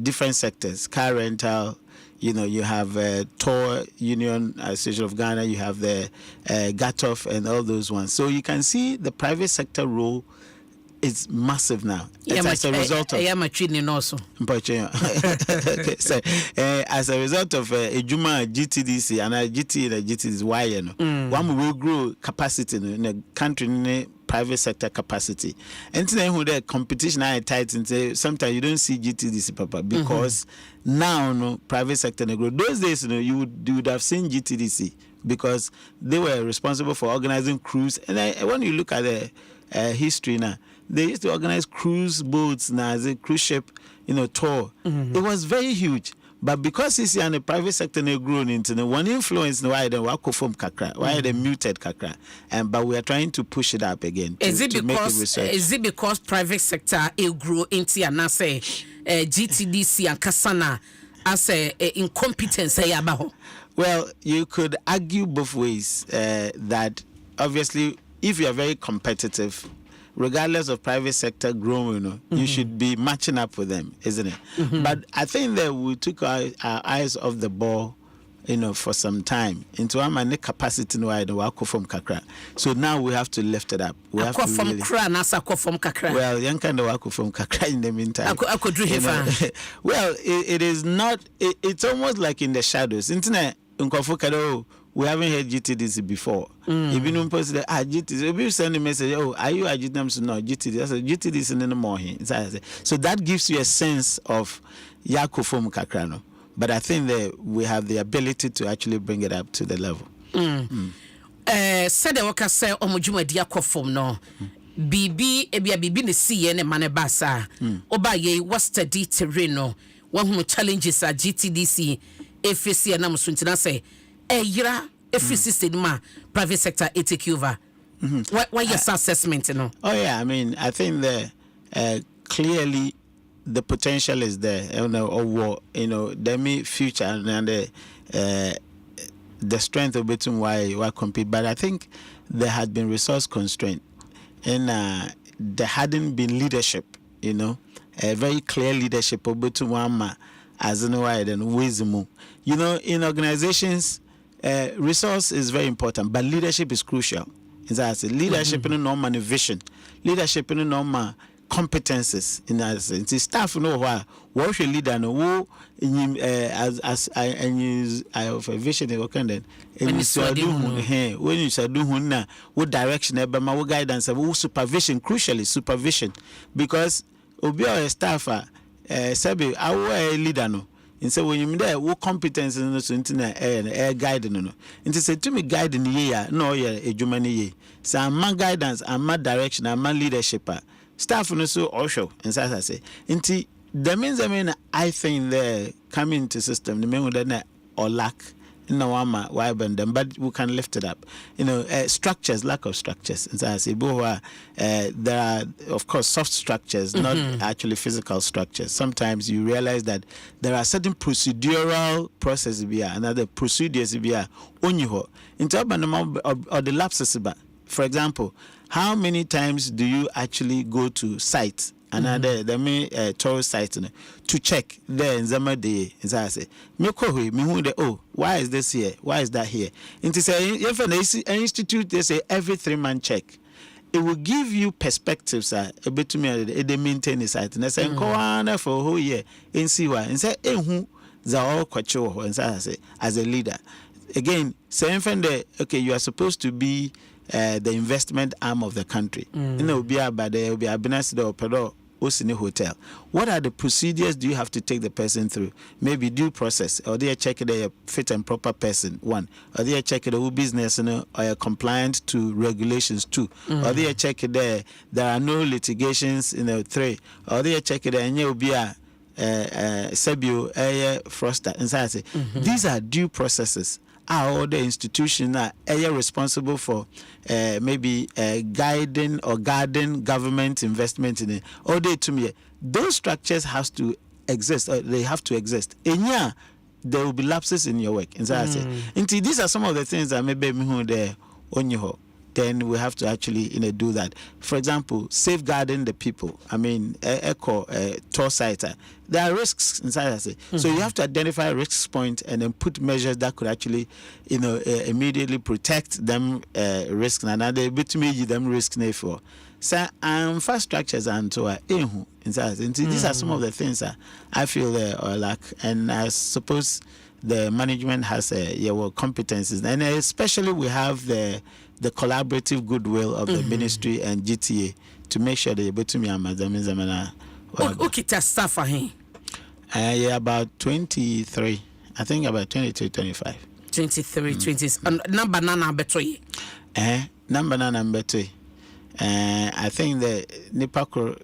different sectors, car rental. You have Tour Union Association of Ghana. You have the GATOF and all those ones. So you can see the private sector role is massive now. As a result of also. Okay, so as a result of Ejuma GTDC and GT is why one will grow capacity in the country in the private sector capacity. And then who the competition are tight and say sometimes you don't see GTDC papa because now private sector grow. Those days you would have seen GTDC because they were responsible for organizing cruise. And when you look at the history now. They used to organize cruise boats now as a cruise ship, tour. It was very huge. But because it's in the private sector they grown into the one influence why they wako from kakra, why they muted kakra. But we are trying to push it up again. Is it because private sector it grew into and say GTDC and Kasana as a incompetence? Well, you could argue both ways that obviously if you are very competitive, regardless of private sector growing, you should be matching up with them, isn't it? But I think that we took our eyes off the ball, for some time into our money capacity wide from Kakra. So now we have to lift it up. We have to from Kakra. Well, young kind of work from Kakra in the meantime. Well, it is not. It's almost like in the shadows. Internet. We haven't heard GTDC before. If you don't post the GTDC, if you send a message, are you a GTDC? No, GTDC. I said GTDC in the morning. So that gives you a sense of Yako from Kakrano. But I think that we have the ability to actually bring it up to the level. Said the worker say omujuma diako form no. Bibi ebia bibi ne see ne mane basa. Oba ye was steady terreno. One who challenges a GTDC FCC and Namusuntina say yira FCC cinema private sector take over. Why your assessment Oh yeah, I mean I think that clearly the potential is there, the future and the strength of between why compete. But I think there had been resource constraint and there hadn't been leadership, a very clear leadership of between one as no wide and wisdom. You know, in organizations, resource is very important, but leadership is crucial. Leadership in normal vision, leadership in normal competences in that sense. Staff know why what should leader know who as I have a vision in Wakanda. When you say do na what direction what guidance what supervision, crucially supervision, because obi or staff sabi our leader no. And so when you there, what competence in the air guide no. And say to me guide in the year, no a Germany ye. So I'm my guidance, I'm my direction, I'm my leadership. Staff no so also and so I say. Inti the means I think they come into system the mean that or lack no why bend them, but we can lift it up. You know, structures, lack of structures. And so I say, there are of course soft structures, not actually physical structures. Sometimes you realize that there are certain procedural processes another procedures onyiho. Into or the lapses. For example, how many times do you actually go to sites? Another the main tourist site to check there in Zama day. As I say, why is this here? Why is that here? And to say if an institute they say every 3 month check, it will give you perspectives a bit to me they maintain the site. And I say for a whole year and see why and say who the all kwacho and I say as a leader. Again, saying okay, you are supposed to be the investment arm of the country. You know, be about there will be a business or pedo hotel. What are the procedures do you have to take the person through? Maybe due process, or they check the fit and proper person, one, or they check the whole business, or compliant to regulations, two, or they check there are no litigations, three, or they check the and you'll be a Sebio, Froster, and so I say these are due processes. Are the institutions that are responsible for maybe guiding or guarding government investment in it. All day to me, those structures have to exist. They have to exist. And yeah, there will be lapses in your work. And so I say, these are some of the things that maybe me there on your. Then we have to actually do that. For example, safeguarding the people. I mean, tour site. There are risks inside. I say. So you have to identify risks point and then put measures that could actually, immediately protect them risk and another bit me them risk for. So infrastructures and so inside. These are some of the things that I feel there or lack, and I suppose the management has competencies, and especially we have the collaborative goodwill of the ministry and GTA to make sure they able to me Zamana. Okay, staff for him. About 23. I think about 23, 25. 23, 20. Number nana betray. Number nana betray. I think the Nipako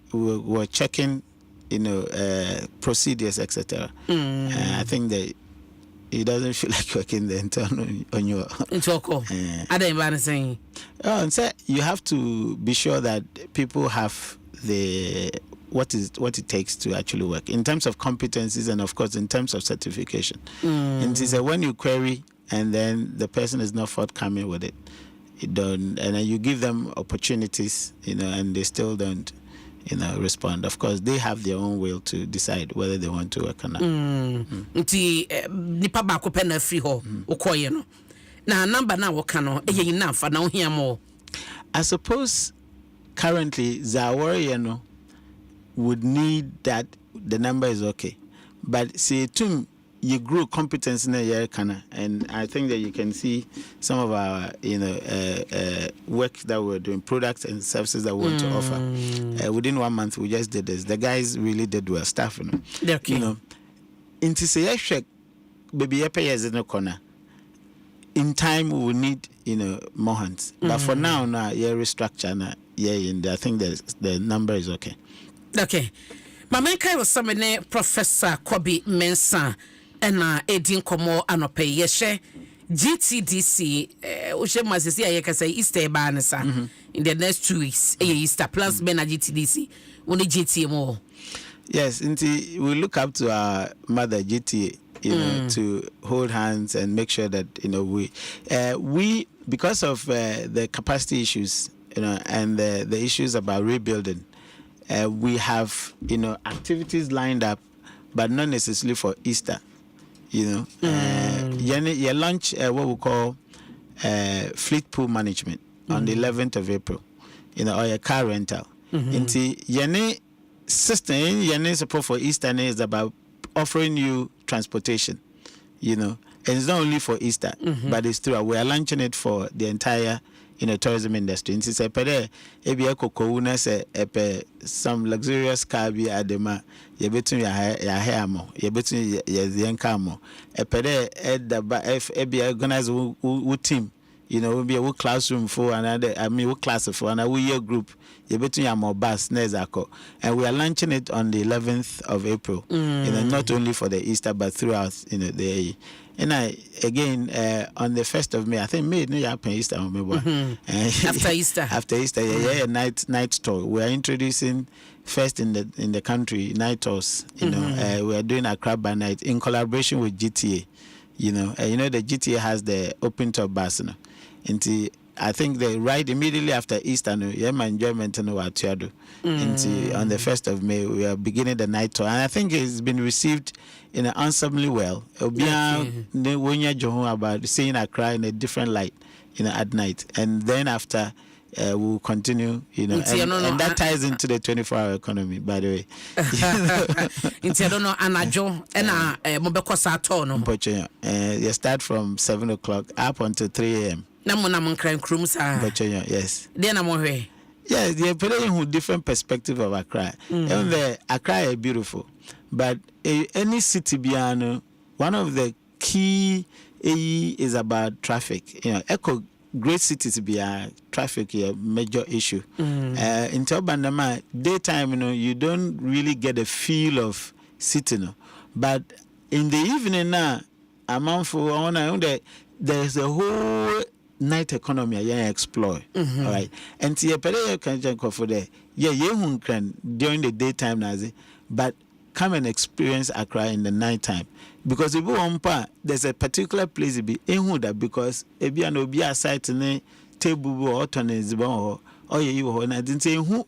were checking, procedures, etc. I think that he doesn't feel like working the internal on your saying. Oh, and so you have to be sure that people have what it takes to actually work in terms of competencies and of course in terms of certification. And so when you query and then the person is not forthcoming with it, and then you give them opportunities, and they still don't respond. Of course, they have their own will to decide whether they want to work or not. Nipa ba ko pe na free ho ukoye no. Na number na wo ka no eye enough na wo hia mo. I suppose currently Zawari would need that the number is okay. But say you grew competence in a year and I think that you can see some of our work that we're doing, products and services that we want to offer. Within 1 month we just did this. The guys really did well, staff into say baby years in the corner. In time we will need more hands. But for now restructure and I think the number is okay. Okay. Mama kai was some Professor Kobi Mensah and Edin Komo Anope Yeshe GTDC Ushe Masisi Ayakasa Easter Banasa in the next 2 weeks. Easter plus Bena GTDC only GTMO. Yes, we look up to our mother GTA, to hold hands and make sure that we because of the capacity issues, and the issues about rebuilding, we have activities lined up but not necessarily for Easter. You know, you launch what we call fleet pool management on the 11th of April. You know, or a car rental. Into yene system, yene support for Easter is about offering you transportation. You know, and it's not only for Easter, but it's true. We are launching it for the entire, you know, tourism industry. And it's a pede, ebi ekokouna se epe some luxurious car be adema. Ye betun ya hair mo, ye betun ya zenka mo. A pede ebi organize who team. You know, we'll be a classroom for another, we class for another year group. You between your more bus, and we are launching it on the 11th of April. You know, not only for the Easter, but throughout, you know, the year. And again, on the 1st of May, I think May, no, you happen Easter, after Easter. After Easter, night tour. We are introducing first in the country night tours. You know, we are doing a crab by night in collaboration with GTA. You know, the GTA has the open top bus. I think they ride immediately after Easter. My enjoyment on the 1st of May, we are beginning the night tour, and I think it's been received handsomely well. About seeing Accra in a different light, you know, at night, and then after. We'll continue, you know, and that ties into the 24-hour economy, by the way. I don't know, Anajo, and you start from 7 o'clock up until 3 a.m. Yes. Yes, they're playing with different perspective of Accra. And Accra is beautiful, but any city beyond, one of the key is about traffic. You know, great cities be a traffic a major issue. In Tobandama, daytime, you know, you don't really get a feel of city, no. But in the evening now, there's a whole night economy I explore. All right. And see a can for there. During the daytime, Nazi, but come and experience Accra in the nighttime. Because if you want, there's a particular place to be in Huda because if you know be a site in a table or you I didn't say who,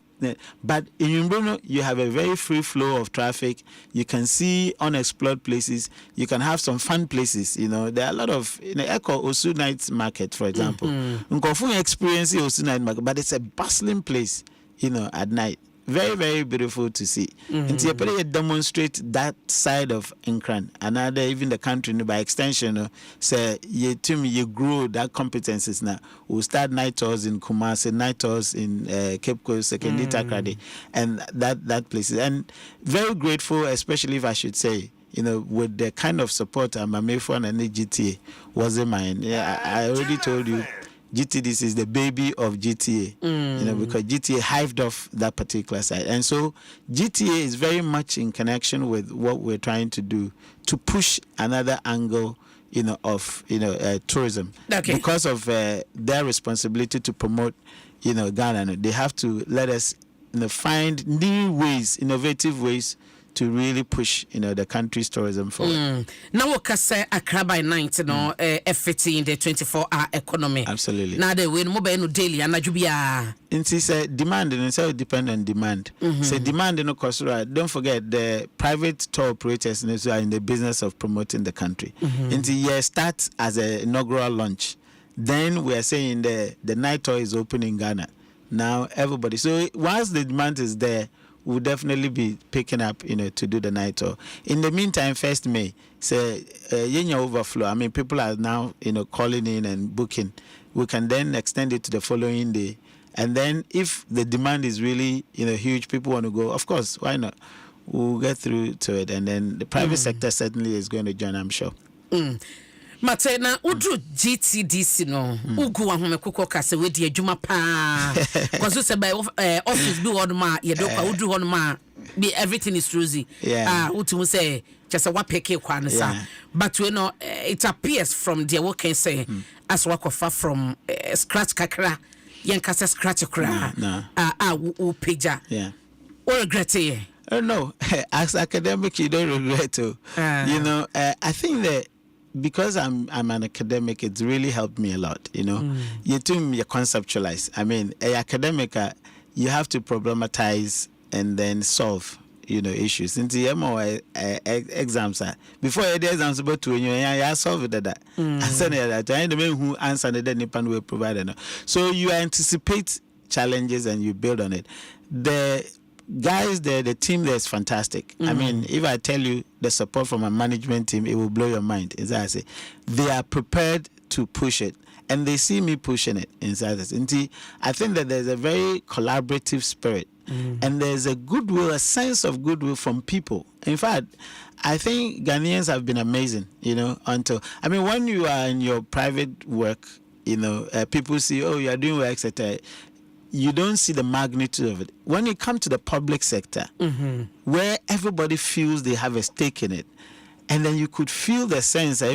but in Bruno you have a very free flow of traffic. You can see unexplored places. You can have some fun places. You know, there are a lot of Echo Osu Night Market, for example. Experience Osu Night Market, but it's a bustling place. You know, at night. Very, very beautiful to see. And to demonstrate that side of Nkran, another even the country by extension, say you grow that competencies now. We'll start night tours in Kumasi, night tours in Cape Coast, Secondary Takrady, and that places. And very grateful, especially if I should say, you know, with the kind of support Mamefon and GTA wasn't mine. Yeah, I already told you. GTDC is the baby of GTA, you know, because GTA hived off that particular side. And so GTA is very much in connection with what we're trying to do to push another angle, you know, of, you know, tourism. Okay. Because of their responsibility to promote, you know, Ghana. They have to let us, you know, find new ways, innovative ways to really push, you know, the country's tourism forward. Now we can say Accra by night, you know, fitting the 24-hour economy. Absolutely. Now they win mobile daily and Najubia. It's a demand, and so it depends on demand. So demand in Okosura. Don't forget the private tour operators are in the business of promoting the country. And the year starts as an inaugural launch. Then we are saying the night tour is open in Ghana. Now everybody. So once the demand is there, we'll definitely be picking up, you know, to do the night tour. In the meantime, 1st May, say, overflow. I mean, people are now, you know, calling in and booking. We can then extend it to the following day. And then if the demand is really, you know, huge, people want to go, of course, why not? We'll get through to it. And then the private sector certainly is going to join, I'm sure. Matena udru GTDC no ugu wa homekuko kase wedi adwuma pa kwazo se by office bi won ma ye do kwa udru hon ma be everything is rosy utu say just a wapeke kwa nsa but we know it appears from the what can say as work of from scratch kakra yen kase scratch kra u peja or regret it no as academic you don't regret to you know I think that because I'm an academic, it's really helped me a lot, you know. You conceptualize. I mean, an academic, you have to problematize and then solve, issues. Into exams before the exams about to you solve that. I said that I the man who answer the Nipan will provide. So you anticipate challenges and you build on it. The guys there, the team there is fantastic. I mean, if I tell you the support from a management team, it will blow your mind. As I say, they are prepared to push it, and they see me pushing it inside this. And I think that there's a very collaborative spirit, and there's a goodwill, a sense of goodwill from people. In fact, I think Ghanaians have been amazing, when you are in your private work, people see, oh, you are doing well, etc. You don't see the magnitude of it. When you come to the public sector, where everybody feels they have a stake in it, and then you could feel the sense that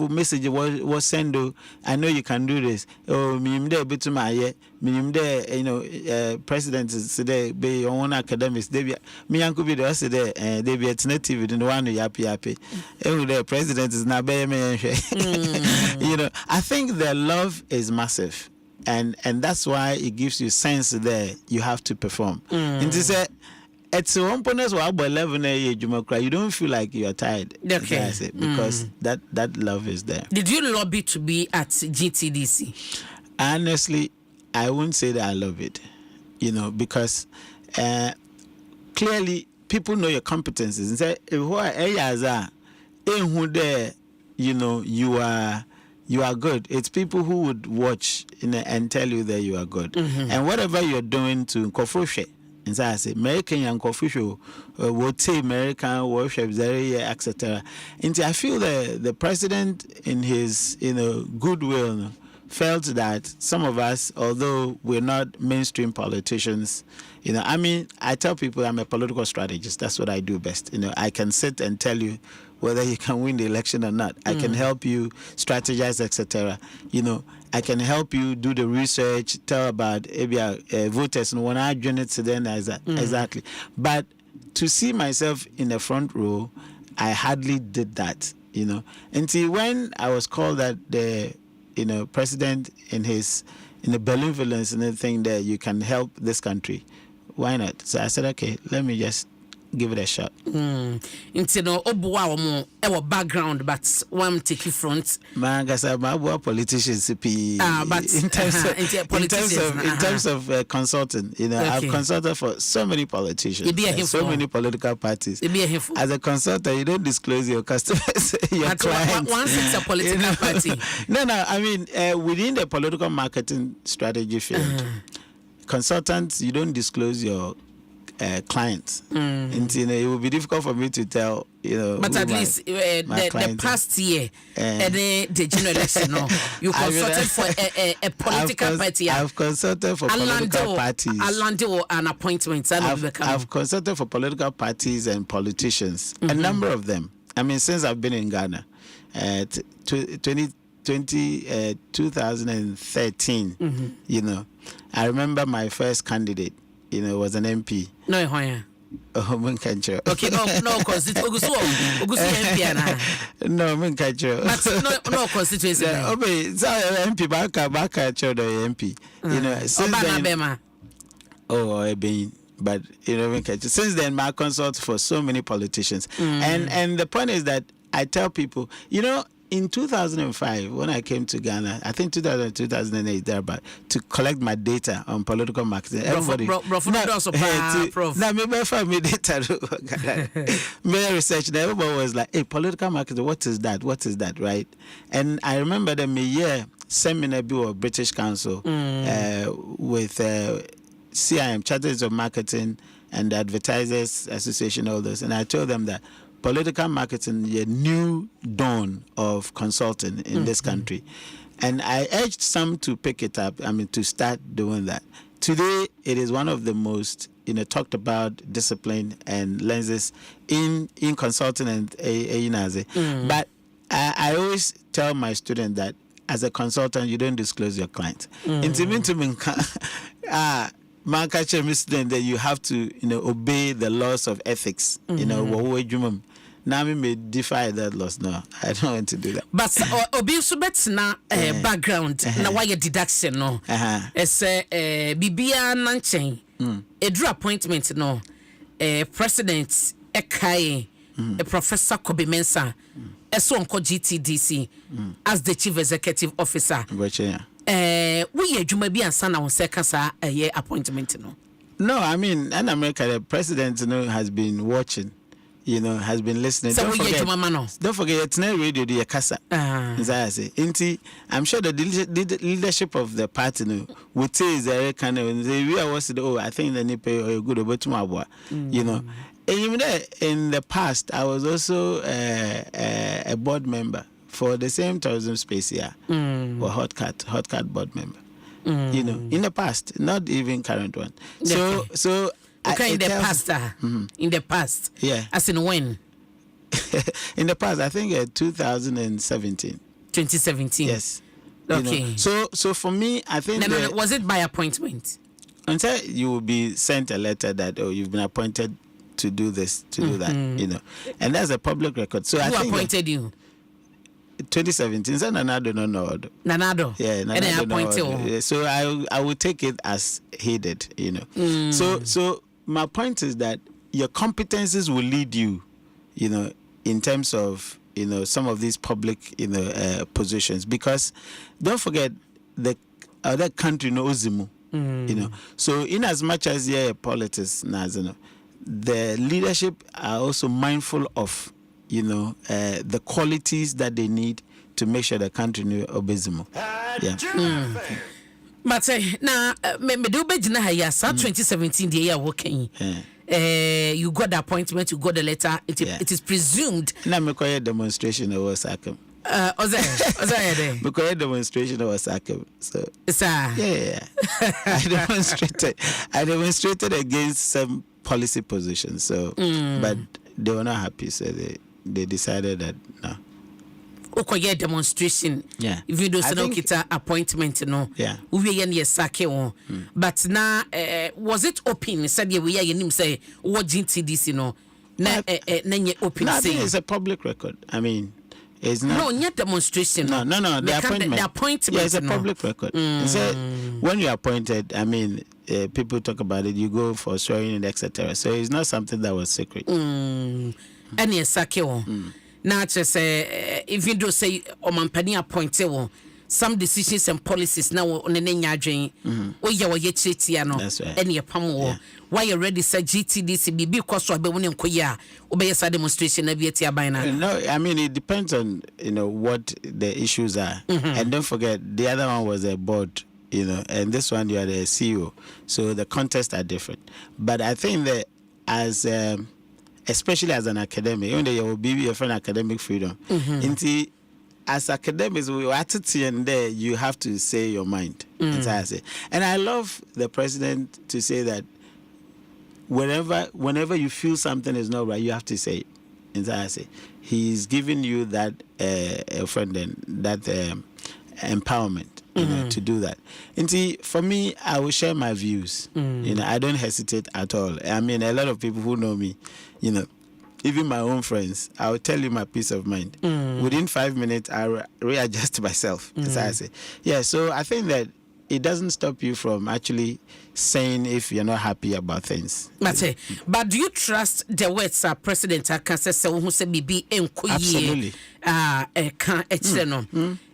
message was sent. I know you can do this. Oh, president is today be your own academics. They be me uncle be the today. They be at native in one yappy. The president is not be me. I think their love is massive. And that's why it gives you sense there you have to perform. And to say it's one point where 11 you don't feel like you're tired. Okay. Because that love is there. Did you lobby to be at GTDC? Honestly, I wouldn't say that I love it. Because clearly people know your competencies and say you are good. It's people who would watch and tell you that you are good. And whatever you're doing to Nkofushe, and I say American and Nkofushe would say American worship, etc. And I feel that the president, in his goodwill, felt that some of us, although we're not mainstream politicians, I tell people I'm a political strategist. That's what I do best. I can sit and tell you whether you can win the election or not. I can help you strategize, etc. I can help you do the research, tell about voters and when I join it to them exactly. But to see myself in the front row, I hardly did that. Until when I was called that the president in the benevolence and everything that you can help this country, why not? So I said, okay, let me just give it a shot. Our background, but one take you front. Man, I'm politicians. But in terms of consulting, I've consulted for so many politicians, so many political parties. As a consultant, you don't disclose your customers, your clients. Once it's a political party. No. Within the political marketing strategy field, consultants, you don't disclose your clients. And it will be difficult for me to tell, but at least the past year, the general election, you consulted for a political party. I've consulted for political parties. An appointment. I've consulted for political parties and politicians, a number of them. Since I've been in Ghana, 2013, I remember my first candidate, was an MP. No, why? Oh, Munkancho. Okay, no constituency. No, Munkancho. No constituency. Okay, so MP Baka Chodo MP. Since then. Oh, I've been. But since then, I consult for so many politicians, and the point is that I tell people, in 2005, when I came to Ghana, I think 2008, thereabout, to collect my data on political marketing. Everybody, research. Everybody was like, "Hey, political marketing, what is that? What is that?" Right? And I remember the year seminar of British Council with CIM, Charters of Marketing, and the Advertisers Association, all those, and I told them that political marketing is a new dawn of consulting in this country. And I urged some to pick it up, to start doing that. Today, it is one of the most, talked about discipline and lenses in consulting and But I always tell my students that as a consultant, you don't disclose your clients. Man catch a student that you have to, obey the laws of ethics. Now we may defy that laws. No, I don't want to do that. But obviously, that's na background. Na why deduction no? It's Bibia Nanchen. a drew appointment no president Ekai Professor Kobe Mensah so on GTDC as the chief executive officer. We adwuma bi ansa na won se kasa appointment no. No, I mean, in America, the president, has been watching, has been listening. So don't forget, it's not radio, the Casa. I'm sure the leadership of the party would say, we are I think the Nipe or good about tomorrow, And even there, in the past, I was also a board member for the same tourism space here, or hot cat board member. In the past, not even current one. So okay, in the past, yeah. As in when? In the past, I think 2017. 2017. Yes. Okay. So for me, I think no, was it by appointment? Until you will be sent a letter that you've been appointed to do this, to do that, and that's a public record. So who appointed you? 2017, so Nanado no. Yeah, Nanado. So I will take it as he did, So my point is that your competences will lead you, in terms of some of these public positions, because don't forget the other country knows him, So in as much as politics, the leadership are also mindful of the qualities that they need to make sure the country obeys them. Yeah. But now, me do be jina haya 2017 the year working. You got the appointment, you got the letter. It is presumed. Na me koye demonstration o Sakem. Oza there. Me koye demonstration o Sakem. So. Sir. Yeah. I demonstrated against some policy positions. So, but they were not happy. So they decided that no. Okay, demonstration. Yeah. If you do so kita appointment, Yeah. We But now, was it open? Said we are say what GTDC Na open. I think it's a public record. I mean, it's not. No, not demonstration. No. The appointment. Yeah, it's a public record. So when you're appointed, I mean, people talk about it. You go for swearing and etc. So it's not something that was secret. And yes, now just say if you do say omampani appointed some decisions and policies now on the nyadwen o ye wo ye chetia no ene pam why you ready say GTDC bibi kwaso abewone nkoya obeyesa demonstration na bieti abana. No, I mean it depends on what the issues are. And don't forget the other one was a board, and this one you are the CEO, so the contexts are different. But I think that as especially as an academic, even though you will be an academic freedom, as academics, we and there you have to say your mind. And I love the president to say that whenever you feel something is not right, you have to say it. He's giving you that empowerment to do that. And see, for me, I will share my views. I don't hesitate at all. I mean, a lot of people who know me, even my own friends, I will tell you my peace of mind. Within 5 minutes, I readjust myself. So I think that it doesn't stop you from actually saying if you're not happy about things. But do you trust the words President Akansese who say bibi enkoye? Absolutely.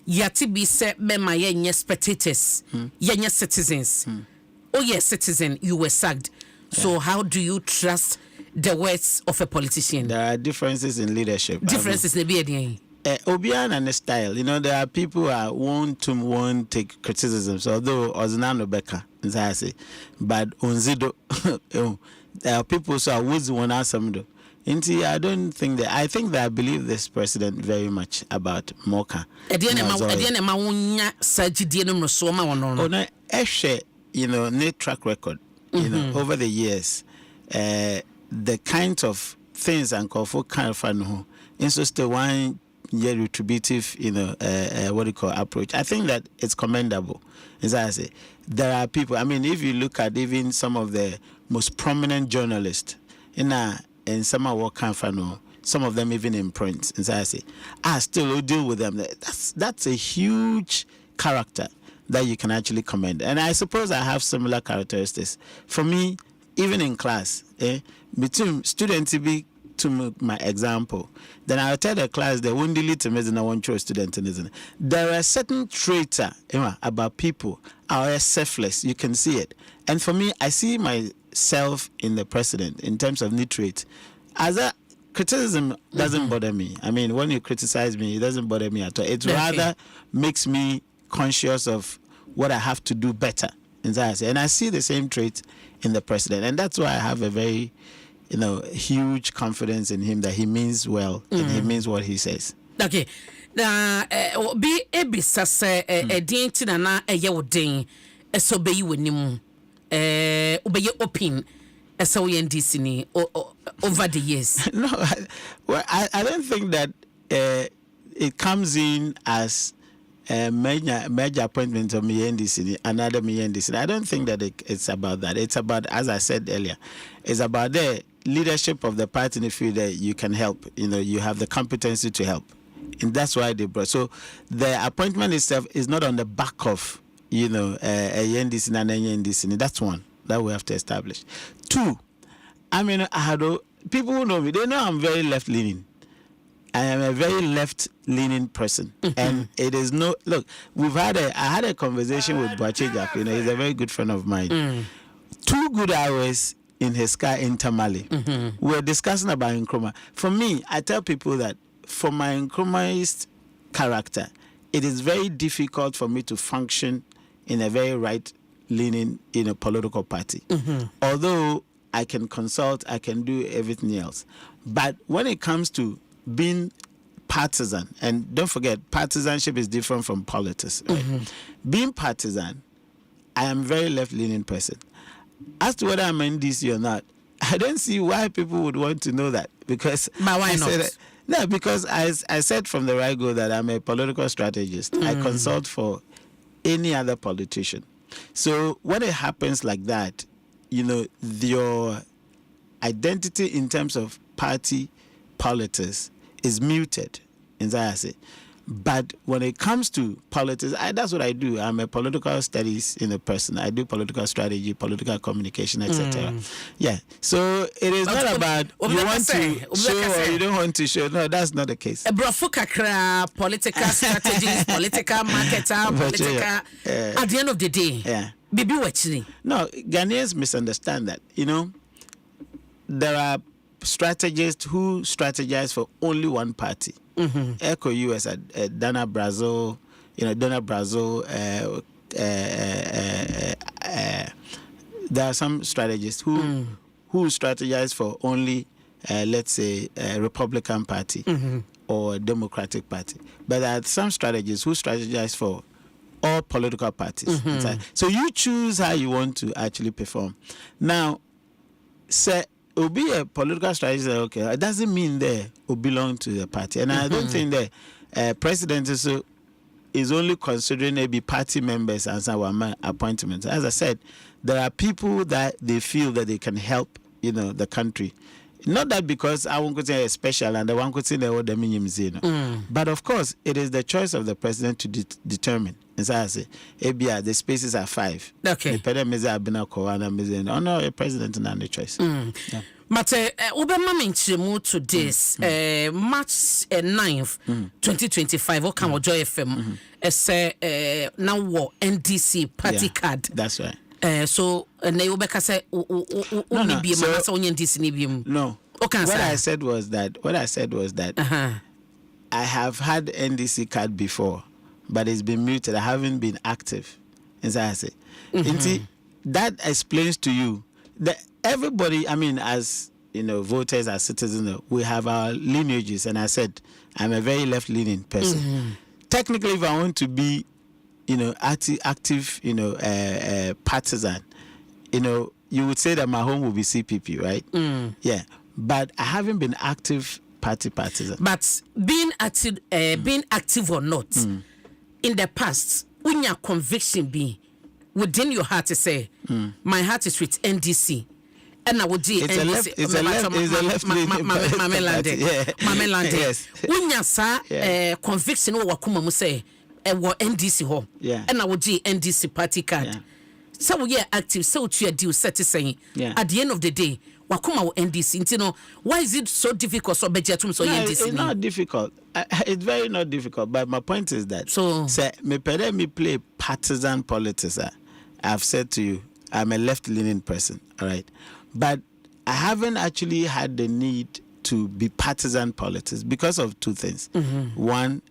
Yati bi se mema yenye spectators, yenye citizens. Oh yes, citizen, you were sacked. So how do you trust the words of a politician? There are differences in leadership. Differences in the Obian and the style. There are people who won't take criticisms, although Oznano Becca, but Unzido, there are people who are woods one asamdo. I don't think that. I think that I believe this president very much about Moka. Net track record, over the years, the kinds of things and for kind of fun, still one year retributive, approach. I think that it's commendable. As I say, there are people. I mean, if you look at even some of the most prominent journalists in some of what kind of fun, some of them even in print. As I say, I still deal with them. That's a huge character that you can actually commend. And I suppose I have similar characteristics. For me, even in class, between students be to my example, then I'll tell the class they won't delete me and I won't choose student. There are certain traits about people are selfless. You can see it. And for me, I see myself in the president in terms of need traits. As a criticism doesn't bother me. I mean, when you criticize me, it doesn't bother me at all. It rather makes me conscious of what I have to do better. And I see the same trait in the president. And that's why I have a very, huge confidence in him that he means well and he means what he says. Okay. Be ebisa se edin na na eye wodin so be yi wonimu obeye open so we NDC ni over the years. No, I don't think that it comes in as a major appointment of me NDC, another me NDC. I don't think that it's about that. It's about, as I said earlier, it's about the leadership of the party in the field that you can help. You have the competency to help. And that's why they brought. So the appointment itself is not on the back of, a NDC and a NDC. That's one that we have to establish. Two, I mean, people who know me, they know I'm very left-leaning. I am a very left-leaning person. And it is look, I had a conversation with Boache Jack, he's a very good friend of mine. 2 good hours in his car in Tamale. We were discussing about Nkrumah. For me, I tell people that for my Nkrumahist character, it is very difficult for me to function in a very right-leaning political party. Although I can consult, I can do everything else. But when it comes to being partisan, and don't forget, partisanship is different from politics. Right? Being partisan, I am a very left-leaning person. As to whether I'm NDC or not, I don't see why people would want to know that. Because but why not? No, because I said from the right go that I'm a political strategist. I consult for any other politician. So when it happens like that, your identity in terms of party politics is muted, as I say. But when it comes to politics, that's what I do. I'm a political studies person. I do political strategy, political communication, etc. Yeah. So it is not about you want to show or you don't want to show. No, that's not the case. Political strategies, political marketer, political. At the end of the day, baby, watching. No, Ghanaians misunderstand that. There are strategists who strategize for only one party. Echo US at Dana Brazil, Dana Brazil. There are some strategists who strategize for only, let's say, a Republican Party or a Democratic Party. But there are some strategists who strategize for all political parties. So you choose how you want to actually perform. Now, say, will be a political strategist. Okay, it doesn't mean they will belong to the party, and I don't think the president is only considering maybe party members as our appointments. As I said, there are people that they feel that they can help, the country. Not that because I won't say special and I won't say the minimum, but of course it is the choice of the president to determine. As I say, the spaces are 5. Okay. The president and the choice. Yeah. But Obama move to this March 9th, 2025. What can Joy FM? Now what NDC party card? That's right. So na you beka say no. What I said was that I have had NDC card before, but it's been muted. I haven't been active, as I say. That explains to you that everybody, I mean, as voters, as citizens, we have our lineages. And I said I'm a very left-leaning person. Technically, if I want to be active, partisan, you would say that my home will be CPP, right? Yeah. But I haven't been active partisan. But being active or not, in the past, when your conviction be within your heart to say, my heart is with NDC. And I would do NDC. It's a left-leaning Yes. When you say conviction, what come say? ɛwɔ NDC hɔ Yeah. ɛna wogye NDC party card so we are active so to a deal set saying at the end of the day wakoma wo NDC nti no why is it so difficult so bejetum so NDC it's not difficult. It's very not difficult, but my point is that say me play partisan politics. I've said to you I'm a left-leaning person, all right, but I haven't actually had the need to be partisan politics because of two things. One,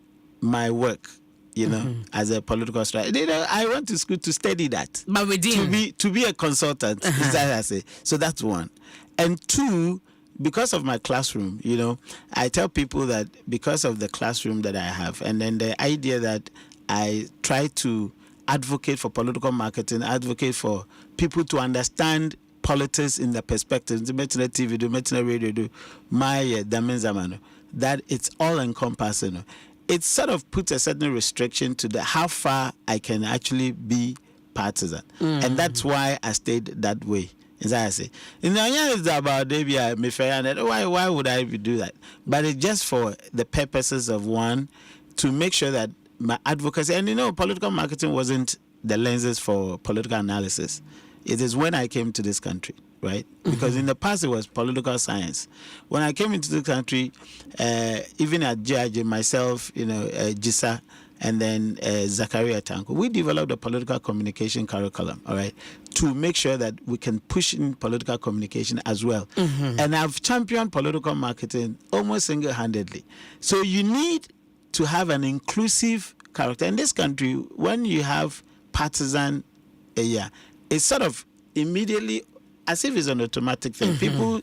my work, you know, as a political strategist. You know, I went to school to study that. But to be a consultant, is that I say. So that's one. And two, because of my classroom, you know, I tell people that because of the classroom that I have, and then the idea that I try to advocate for political marketing, advocate for people to understand politics in the perspective, TV, radio, that it's all encompassing. It sort of puts a certain restriction to the how far I can actually be partisan. And that's why I stayed that way. As I say, in the end, it's about why would I do that? But it's just for the purposes of one, to make sure that my advocacy, and you know, political marketing wasn't the lenses for political analysis. It is when I came to this country, right? Because in the past it was political science. When I came into the country, even at GIJ, myself, you know, Jisa, and then Zakaria Tanko, we developed a political communication curriculum, all right, to make sure that we can push in political communication as well. And I've championed political marketing almost single-handedly. So you need to have an inclusive character. In this country, when you have partisan, it's sort of immediately as if it's an automatic thing. People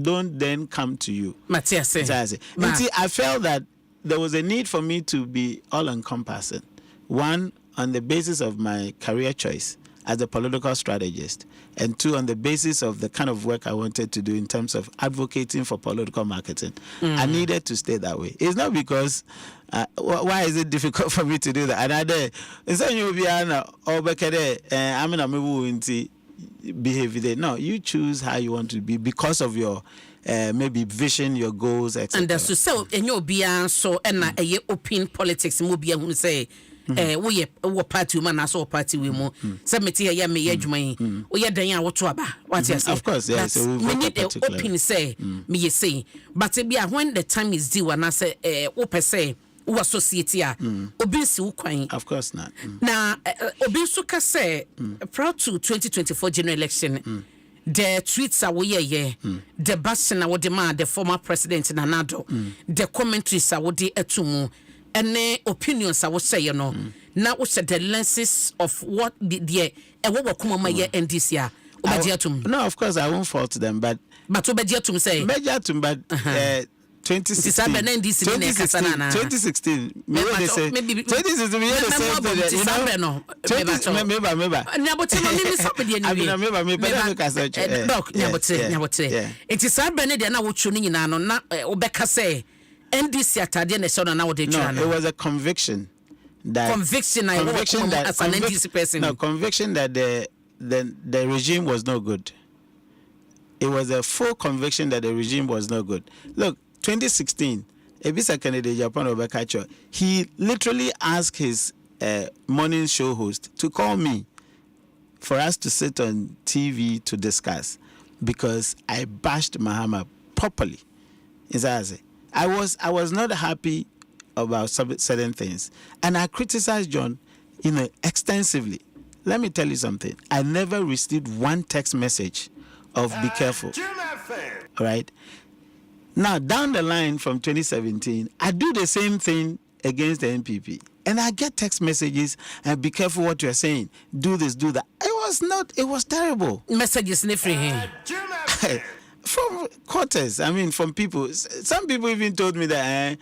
don't then come to you. Matthias, I felt that there was a need for me to be all-encompassing. One, on the basis of my career choice as a political strategist, and two, on the basis of the kind of work I wanted to do in terms of advocating for political marketing. I needed to stay that way. It's not because, why is it difficult for me to do that? Behavior. No, you choose how you want to be because of your maybe vision, your goals, etc. And that's so in your beyond so and a open politics mo bia hu say we party man aso party we mo submit here me adwuma we dan ya woto aba what you say. Of course, yes. So we need open say me you say but bia when the time is due and I say say wa society a obi si ukwan. Of course not. Na obi so ka say proud to 2024 general election the tweets are we the bastion are the former president Nanado the commentaries are the etumu and the opinions I would say you know now we said the lenses of what the what kuma NDC are. No, of course I won't fault them, but obediatum say 2016 me they say 2016 me they say it is abene de na wo twu nyina no na obeka say NDC atade na so na wo de twa no. It was a conviction that as an NDC person. No, conviction that the regime was no good. It was a full conviction that the regime was no good. Look, 2016, Ebisa candidate Japan Obekacho, he literally asked his morning show host to call me for us to sit on TV to discuss because I bashed Mahama properly. I was not happy about certain things, and I criticized John, extensively. Let me tell you something. I never received one text message of be careful. All right. Now, down the line from 2017, I do the same thing against the NPP. And I get text messages and be careful what you're saying. Do this, do that. It was terrible. Messages from quarters, from people. Some people even told me that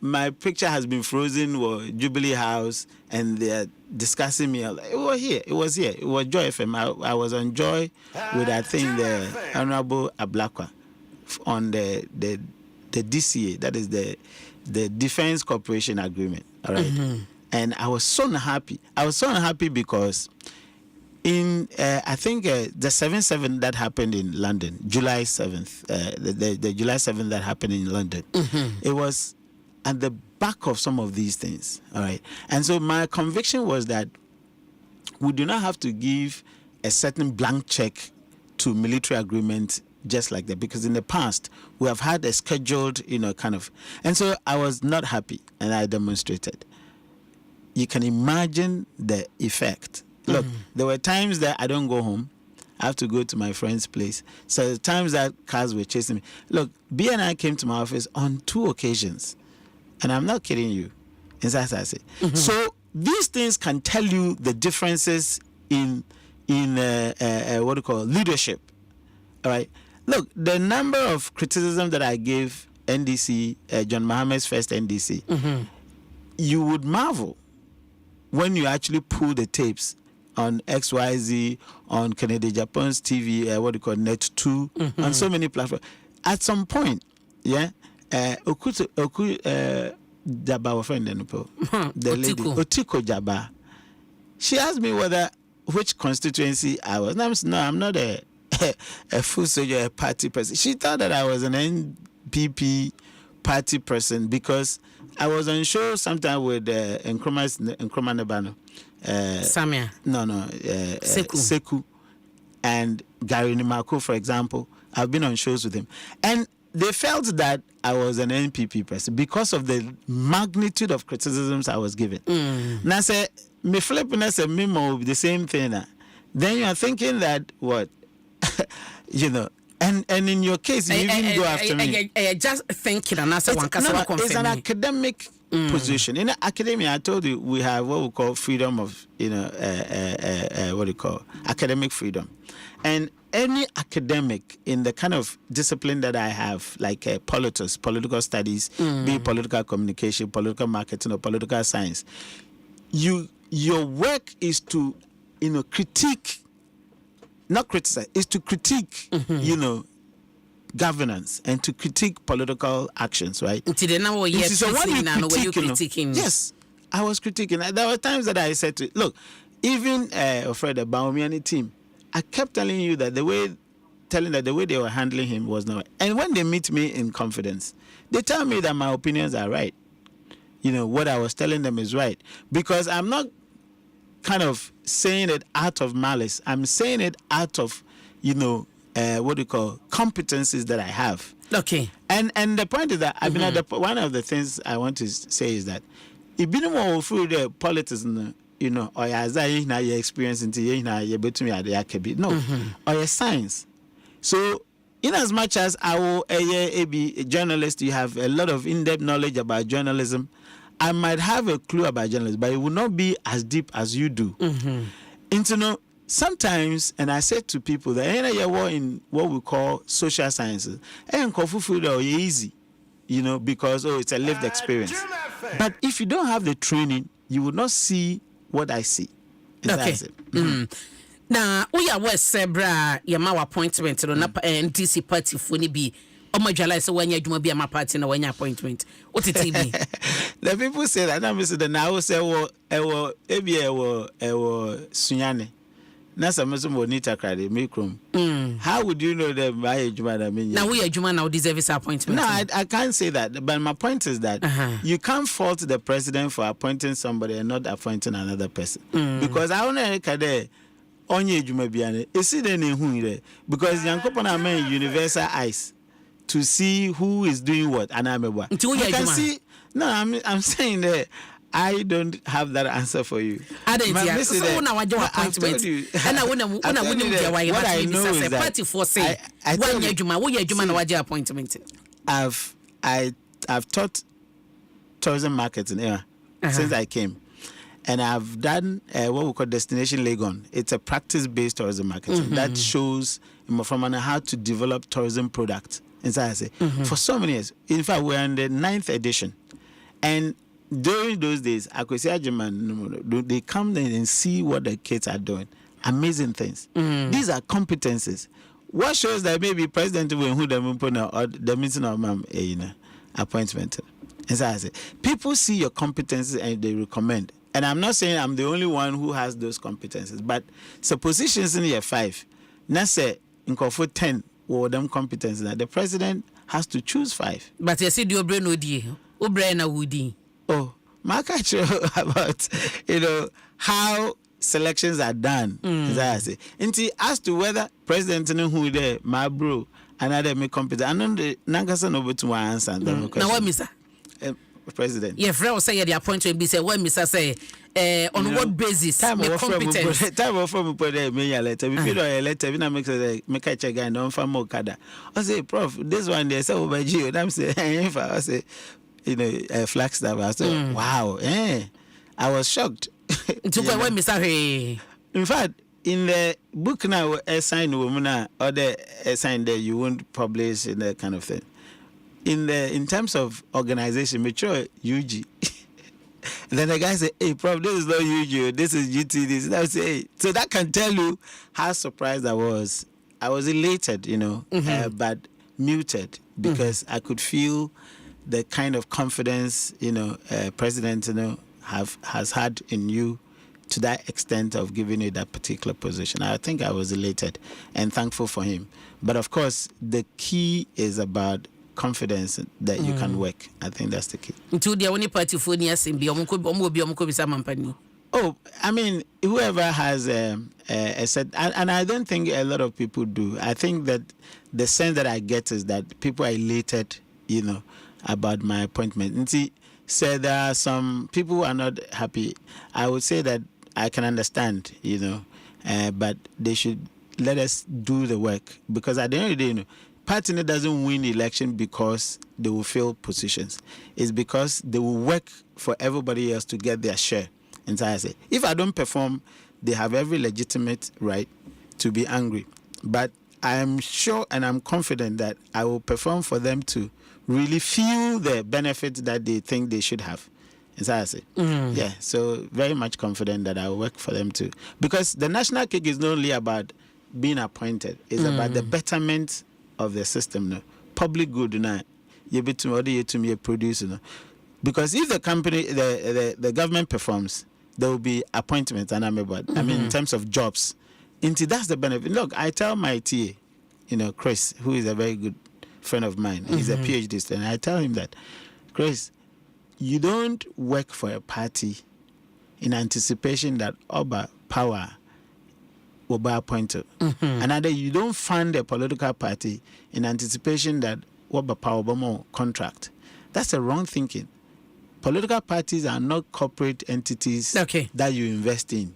my picture has been frozen or Jubilee House and they're discussing me. It was here. It was Joy FM. I was on Joy with, I think, the Honorable Ablakwa on the DCA, that is the Defense Cooperation Agreement. All right. And I was so unhappy. Because in I think the 7/7 that happened in London, July 7th, the July 7th that happened in London, it was at the back of some of these things. All right. And so my conviction was that we do not have to give a certain blank check to military agreement just like that, because in the past we have had a scheduled, kind of. And so I was not happy, and I demonstrated. You can imagine the effect. Look, there were times that I don't go home. I have to go to my friend's place. So the times that cars were chasing me. Look, B and I came to my office on 2 occasions. And I'm not kidding you. So these things can tell you the differences in what do you call leadership. All right. Look, the number of criticism that I gave NDC, John Mohammed's first NDC, you would marvel when you actually pull the tapes on XYZ, on Kennedy Japan's TV, what do you call Net 2, on so many platforms. At some point, Jaba, friend, the lady, Otiko Jaba, she asked me which constituency I was. No, I'm not a full soldier, a party person. She thought that I was an NPP party person because I was on show sometime with Nkrumah Nebano. Samia. Seku. And Gary Nimako, for example. I've been on shows with him. And they felt that I was an NPP person because of the magnitude of criticisms I was given. Now, say, me flipping as a memo, the same thing. Then you are thinking that, what? And in your case, you even go after me. Just thinking, and that's it's an academic position. In academia, I told you we have what we call freedom of, academic freedom. And any academic in the kind of discipline that I have, like political studies, be it political communication, political marketing, or political science, your work is to, critique. Not criticize, is to critique, governance and to critique political actions, right? So when you critiquing? Yes, I was critiquing. There were times that I said look, even Fred Baumiani team, I kept telling you that the way they were handling him was not right. And when they meet me in confidence, they tell me that my opinions are right. What I was telling them is right. Because I'm not kind of saying it out of malice. I'm saying it out of, competencies that I have. Okay. And the point is that one of the things I want to say is that if you don't through the politics, or your experience into or your science. So in as much as I will be a journalist, you have a lot of in-depth knowledge about journalism. I might have a clue about journalism, but it will not be as deep as you do. And sometimes, and I said to people that in what we call social sciences, easy, because it's a lived experience. But if you don't have the training, you will not see what I see. And that's it. Now, we are West Sebra, Yamawa appointment, NDC party for be. When you be my party and when your appointment. What it be? The people say that I say the now say Sunyane. Nasa Muslim Nita Kradi, Mikrum. How would you know that by Juma? Now we are Juma now deserve his appointment. No, I can't say that. But my point is that you can't fault the president for appointing somebody and not appointing another person. Because I want to onye Juma Biane. Is it any who because Yankopana mean universal eyes to see who is doing what, and you can see. No, I'm saying that I don't have that answer for you. I told you. And I what I know is that party for say when you appointment. I've taught tourism marketing since I came, and I've done what we call destination Legon. It's a practice-based tourism marketing that shows from how to develop tourism products. And so I say, for so many years, in fact, we're in the 9th edition. And during those days, I could say, they come in and see what the kids are doing. Amazing things. These are competencies. What shows that maybe President will who the meeting of appointment. And so I say, people see your competencies and they recommend. And I'm not saying I'm the only one who has those competencies, but suppositions in year 5, now say in 10. Or them competencies that the president has to choose 5. But you see, your brain would ye, brain would ye. Oh, my catch about how selections are done. As I say, as to whether President who there, my bro, another me competent. I know the Nankasa over to my answer. Now what, Mister President? Yeah, Fred was saying the appointment be say what Mister say. On what basis? Time me competence. Time of from put me a letter. If you don't a letter, we not make a check and don't find more kada. I say, Prof, this one they say over you. And I'm saying, if I say, Flagstaff, I say, wow, I was shocked. What Mister In fact, in the book now, a sign woman or the sign that you won't publish in that kind of thing. In terms of organization, mature UG. And then the guy said, hey, Prof, this is not UG, this is GT, this. And I say, hey. So that can tell you how surprised I was. I was elated, but muted because I could feel the kind of confidence, President, has had in you to that extent of giving you that particular position. I think I was elated and thankful for him. But of course, the key is about confidence that you can work. I think that's the key. Oh, I mean, whoever has a set, and I don't think a lot of people do. I think that the sense that I get is that people are elated, about my appointment. And see, so there are some people who are not happy. I would say that I can understand, but they should let us do the work, because at the end of the day, party doesn't win the election because they will fill positions. It's because they will work for everybody else to get their share. And so I say, if I don't perform, they have every legitimate right to be angry. But I am sure and I'm confident that I will perform for them to really feel the benefits that they think they should have. And so I say, yeah, so very much confident that I will work for them too. Because the national cake is not only about being appointed, it's about the betterment of the system. No? Public good, you be to me a producer. Because if the company, the government performs, there will be appointments, and I mean, in terms of jobs. That's the benefit. Look, I tell my TA, Chris, who is a very good friend of mine, he's a PhD student, I tell him that, Chris, you don't work for a party in anticipation that Oba power will be appointed. Another, you don't fund a political party in anticipation that Oba power will more contract. That's a wrong thinking. Political parties are not corporate entities that you invest in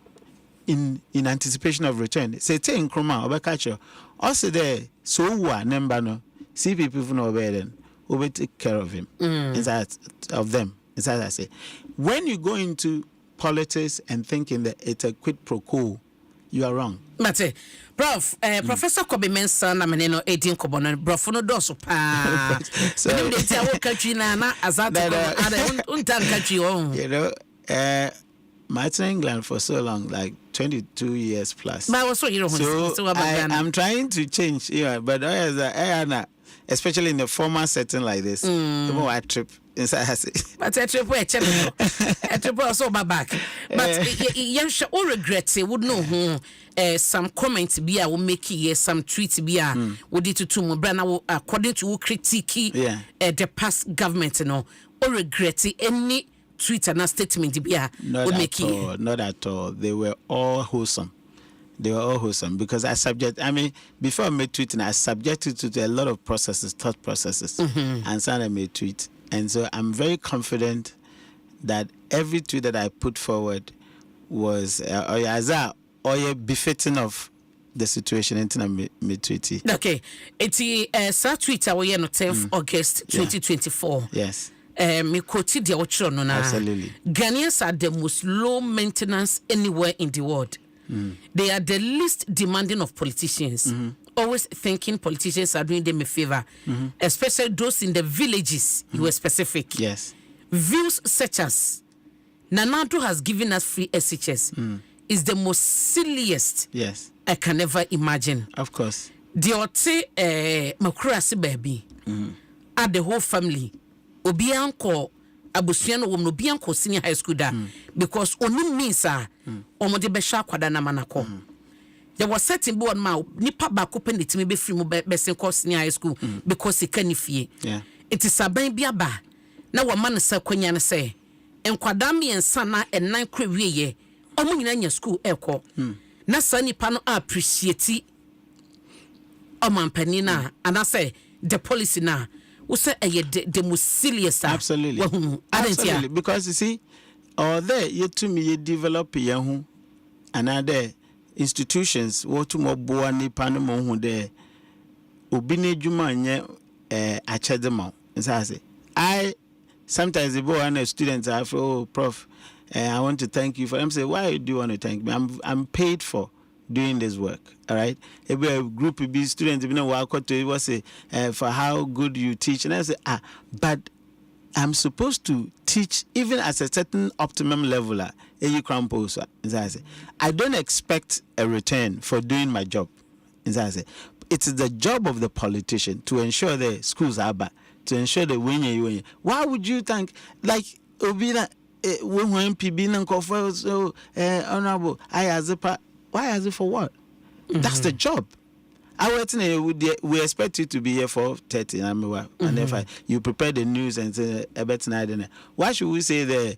anticipation of return. Say, in Kroma, Obakacho, also there, so number no, see people no then, we take care of him, inside of them. Inside I say, when you go into politics and thinking that it's a quid pro quo, you are wrong. Mate, Prof, Professor Kobe Mensa na meneno 18 kobono Prof no do so pa. So they tell country na azata untan country on. My in England for so long, like 22 years plus. But I was so I'm trying to change, but especially in a formal setting like this, the more I trip inside. But I trip also my back. But you all regret it would know some comments be I will make here, some tweets be would it to Brana according to critique the past government, or regret any tweet and a statement be not at all. They were all wholesome. Because before I made tweet, I subjected to a lot of thought processes, and so I made tweet. And so I'm very confident that every tweet that I put forward was befitting of the situation into my tweet. Okay, it's a tweet our year 10th August 2024. Yes. Me quoted the outro no na. Absolutely. Ghanaians are the most low maintenance anywhere in the world. They are the least demanding of politicians. Always thinking politicians are doing them a favor, especially those in the villages. You were specific. Yes. Views such as Nanado has given us free SHS is the most silliest I can ever imagine. Of course. The Ote Makurasi baby at the whole family. Obianko abusuano wo no bianko senior high school da because oni means omode be sha kwada na manako there was certain board ma nipa ba ko penitimi be free mu be sen senior high school because he can fie it is aban bia ba na wo man sa kwanya ne say enkwada miensa na enan kre wieye omo nyina nya school ekọ na sa nipa no appreciate omampani na anase the policy na we say the most serious. Absolutely. Absolutely. Because you see, or there you to me you develop yahu another institutions what to more boa nipa no mo hu there obi na adwuma nye achedemo. I sometimes the boy and the students I feel, oh, prof, I want to thank you for them. Say, why do you want to thank me? I'm paid for doing this work. All right. If a group of students, you know, was say for how good you teach, and I say, but I'm supposed to teach even at a certain optimum level. I don't expect a return for doing my job. It is the job of the politician to ensure the schools are back, to ensure the win. Why would you think like Obina when PB and so honorable why is it for what? That's the job. We expect you to be here for 30 and if you prepare the news and say why should we say the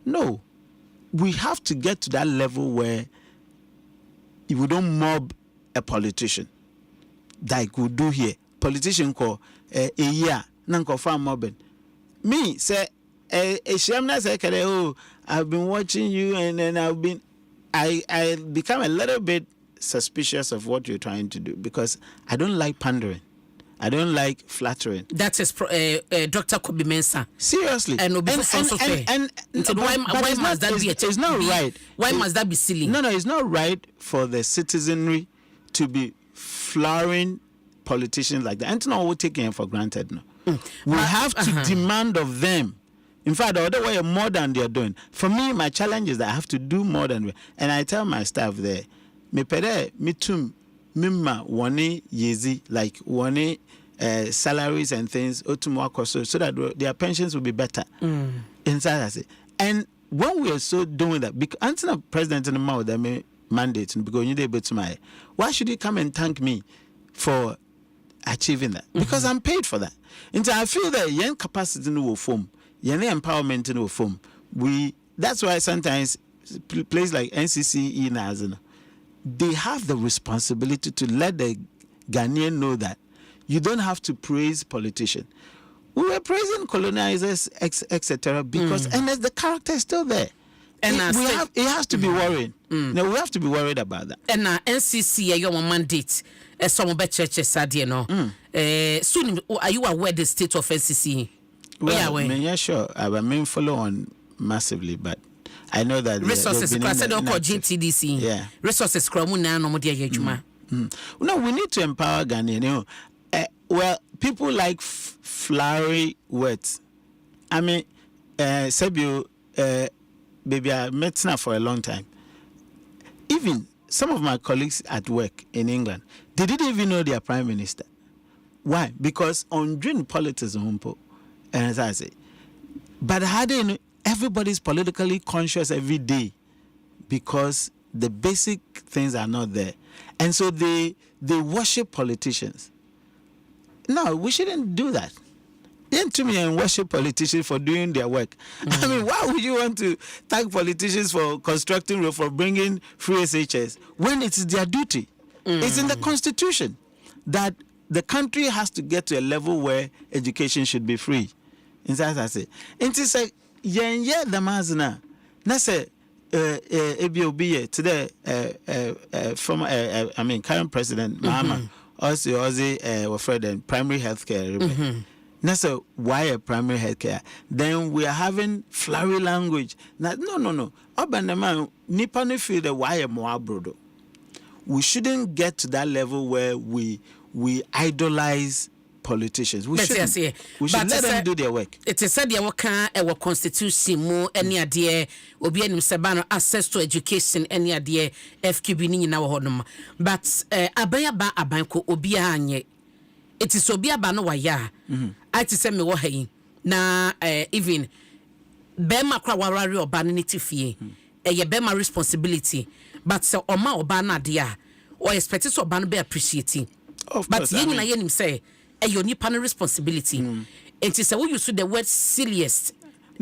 no, we have to get to that level where if we don't mob a politician like we do here. Politician call a year nanko farm mobbing. Me say a shamna say oh, I've been watching you and then I become a little bit suspicious of what you're trying to do because I don't like pandering. I don't like flattering. That is Dr. Kobe Mensah. Seriously. And why must that be? It's not right. Why must that be silly? No, it's not right for the citizenry to be flowering politicians like that. And no, we're taking it for granted. No, we have to demand of them. In fact, the other way more than they're doing. For me, my challenge is that I have to do more than. And I tell my staff there, me pere me tum mimma wani yezi like wani salaries and things so that their pensions will be better. Inside I say, and when we are so doing that, because until the president in the mouth that may mandate because you did to my, why should he come and thank me for achieving that? Because I'm paid for that. And so I feel that young capacity no form, young empowerment no form. That's why sometimes places like NCCE Nazano, they have the responsibility to let the Ghanaian know that you don't have to praise politicians. We were praising colonizers, etc. because and the character is still there. And it has to be worrying. No, we have to be worried about that. And NCC, your mandate, some better churches said, you know. Soon, are you aware the state of NCC? Well, yeah, sure. I mean, follow on massively, but I know that resources. I said, GTDC. Yeah, resources. No, we need to empower Ghanaian. You know, well, people like flowery words. I mean, Sebio, baby, I met her for a long time. Even some of my colleagues at work in England, they didn't even know their prime minister. Why? Because on during politics, and as I say, but how do you know? Everybody's politically conscious every day because the basic things are not there. And so they worship politicians. No, we shouldn't do that. Then to me and worship politicians for doing their work. I mean, why would you want to thank politicians for constructing road, for bringing free SHS when it's their duty? It's in the Constitution that the country has to get to a level where education should be free. Inside I say, it's like yeah, the mazna. Na say ABOB today former I mean current president Mahama also Fred and primary healthcare. Na say why a primary healthcare? Then we are having flowery language. No. Obanama nipa no feel the why more brodo. We shouldn't get to that level where we idolize politicians. We should let them do their work. It is said there our constitution more any idea obi anim sebano access to education any idea FQB ni na hodom. But abayaba abanko obi anye. It is obi aba no waya. I to say me wo hayin na even bema kwa warari oba ni tifie. Ye bema responsibility. But so oma oba na dia or expect so oba no be appreciating. But yen na yen say your nipa responsibility. It is a way you use the word silliest.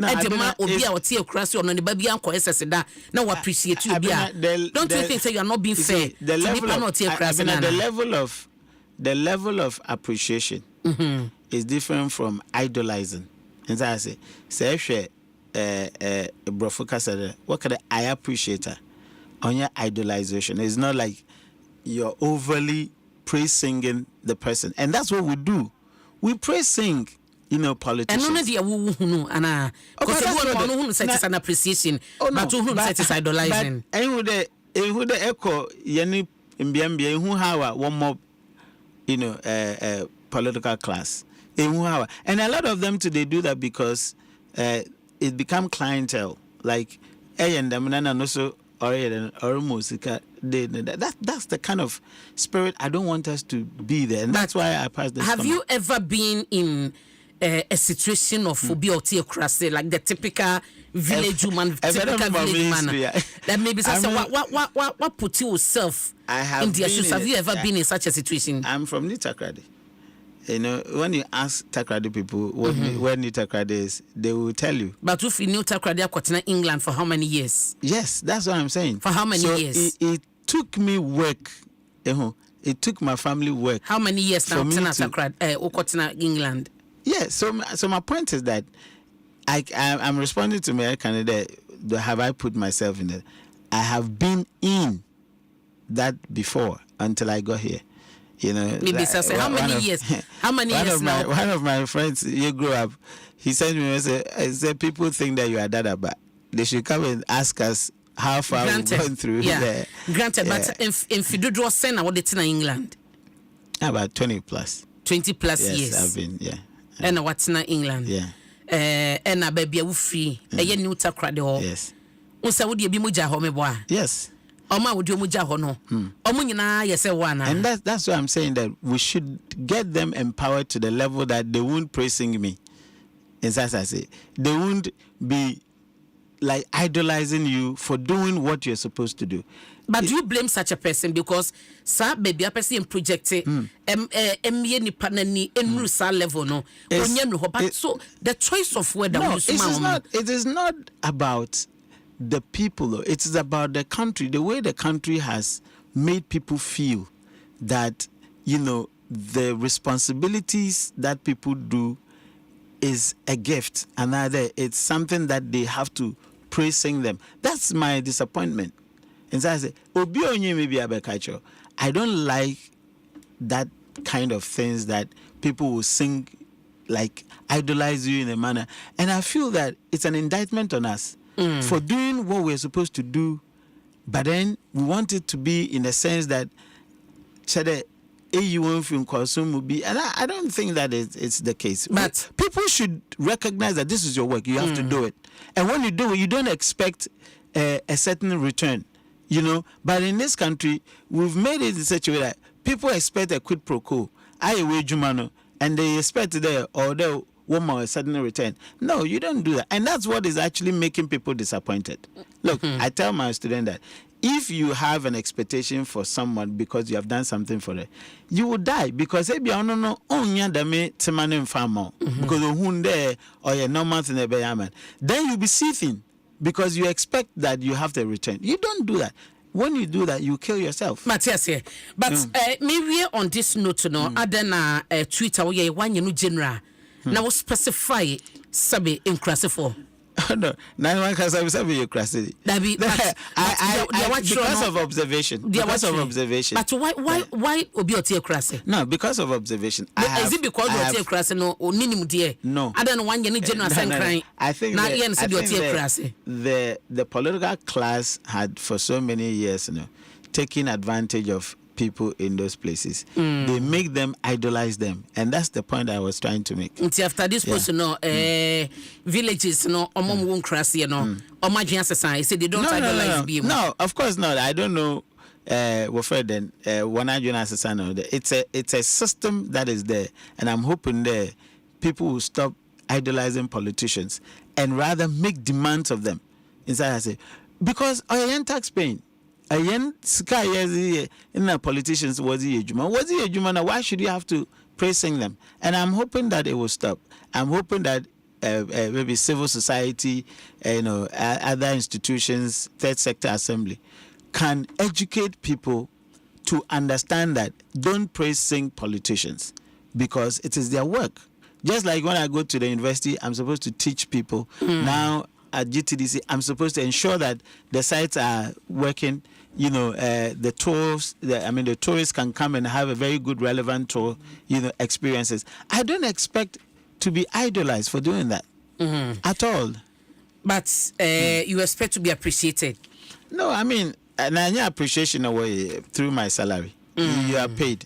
edema obi a otie krasi ono ne ba bia nko SS da na we appreciate you bia. Don't you think say you are not being fair? The level of appreciation is different from idolizing. And so I say Brofoka said, what can I appreciate her on your idolization? It's not like you're overly praise singing the person, and that's what we do. We praise sing, politicians. And no, Anna, because who says an appreciation, but who says idolizing. And who the echo Yenny Mbiambia who have one more, political class. And a lot of them today do that because it become clientele, like and also or music. That's the kind of spirit I don't want us to be there, and that's why I passed this. Have you ever been in a situation of phobia or theocracy, like the typical village woman, typical village man? That maybe what put yourself in the shoes? Have you ever been in such a situation? I'm from Nitakrade. When you ask Takrade people where Nitakrade is, they will tell you. But if you knew Takrade, I in England for how many years? Yes, that's what I'm saying. For how many years? It took me work. It took my family work. How many years now? Takrade, England. Yes. So my point is that I'm responding to my candidate. Have I put myself in it? I have been in that before until I got here. Maybe say how many years? How many years now? One of my friends, you grew up. He sent me and said, people think that you are dada, but they should come and ask us how far we've gone through. Yeah. Granted, but if you do send what it's in England, about 20 plus. 20 plus yes, years. I've been, yeah. And what's in England? Yeah. And a baby free. A new Takrade. Yes. Unsa would you be muja home boy? Yes. Oma would you muja hono? Omunyina yes one. And that's why I'm saying that we should get them empowered to the level that they won't praising me. As I say, they won't be like idolizing you for doing what you're supposed to do. But do you blame such a person because sa baby a person projected ni panani enru level no but so the choice of word it is not about the people, it is about the country, the way the country has made people feel that the responsibilities that people do is a gift, and either it's something that they have to praise sing them. That's my disappointment. And so I say, I don't like that kind of things that people will sing, like idolize you in a manner. And I feel that it's an indictment on us for doing what we're supposed to do, but then we want it to be in a sense that and I don't think that it's the case. But people should recognize that this is your work. You have to do it. And when you do it, you don't expect a certain return. But in this country, we've made it in such a way that people expect a quid pro quo, and they expect a certain return. No, you don't do that. And that's what is actually making people disappointed. Look, I tell my student that if you have an expectation for someone because you have done something for them, you will die because because or your normal thing, then you'll be seething because you expect that you have the return. You don't do that. When you do that, you kill yourself. Matthias here. But maybe on this note, other than Twitter, we are one general. Now specify sabi in for. No, one can say you crazy. Because of observation. Because of observation. But why obi crazy? No, because of observation. Is it because you crazy no or minimum dear? No. I don't know one general crying. I think the political class had for so many years, taken advantage of people in those places. They make them idolize them, and that's the point I was trying to make. Until after this person, villages, won't crash, society. Say they don't idolize people. No, of course not. I don't know. It's a system that is there, and I'm hoping there people will stop idolizing politicians and rather make demands of them. Inside I say, because I am taxpaying. Sky in the politicians was he why should you have to praising them? And I'm hoping that it will stop. I'm hoping that maybe civil society, other institutions, third sector assembly, can educate people to understand that don't praise sing politicians because it is their work. Just like when I go to the university, I'm supposed to teach people. Now at GTDC, I'm supposed to ensure that the sites are working. The tours, the tourists can come and have a very good, relevant tour, experiences. I don't expect to be idolized for doing that at all. But you expect to be appreciated? No, I mean, and I need appreciation away through my salary. You are paid,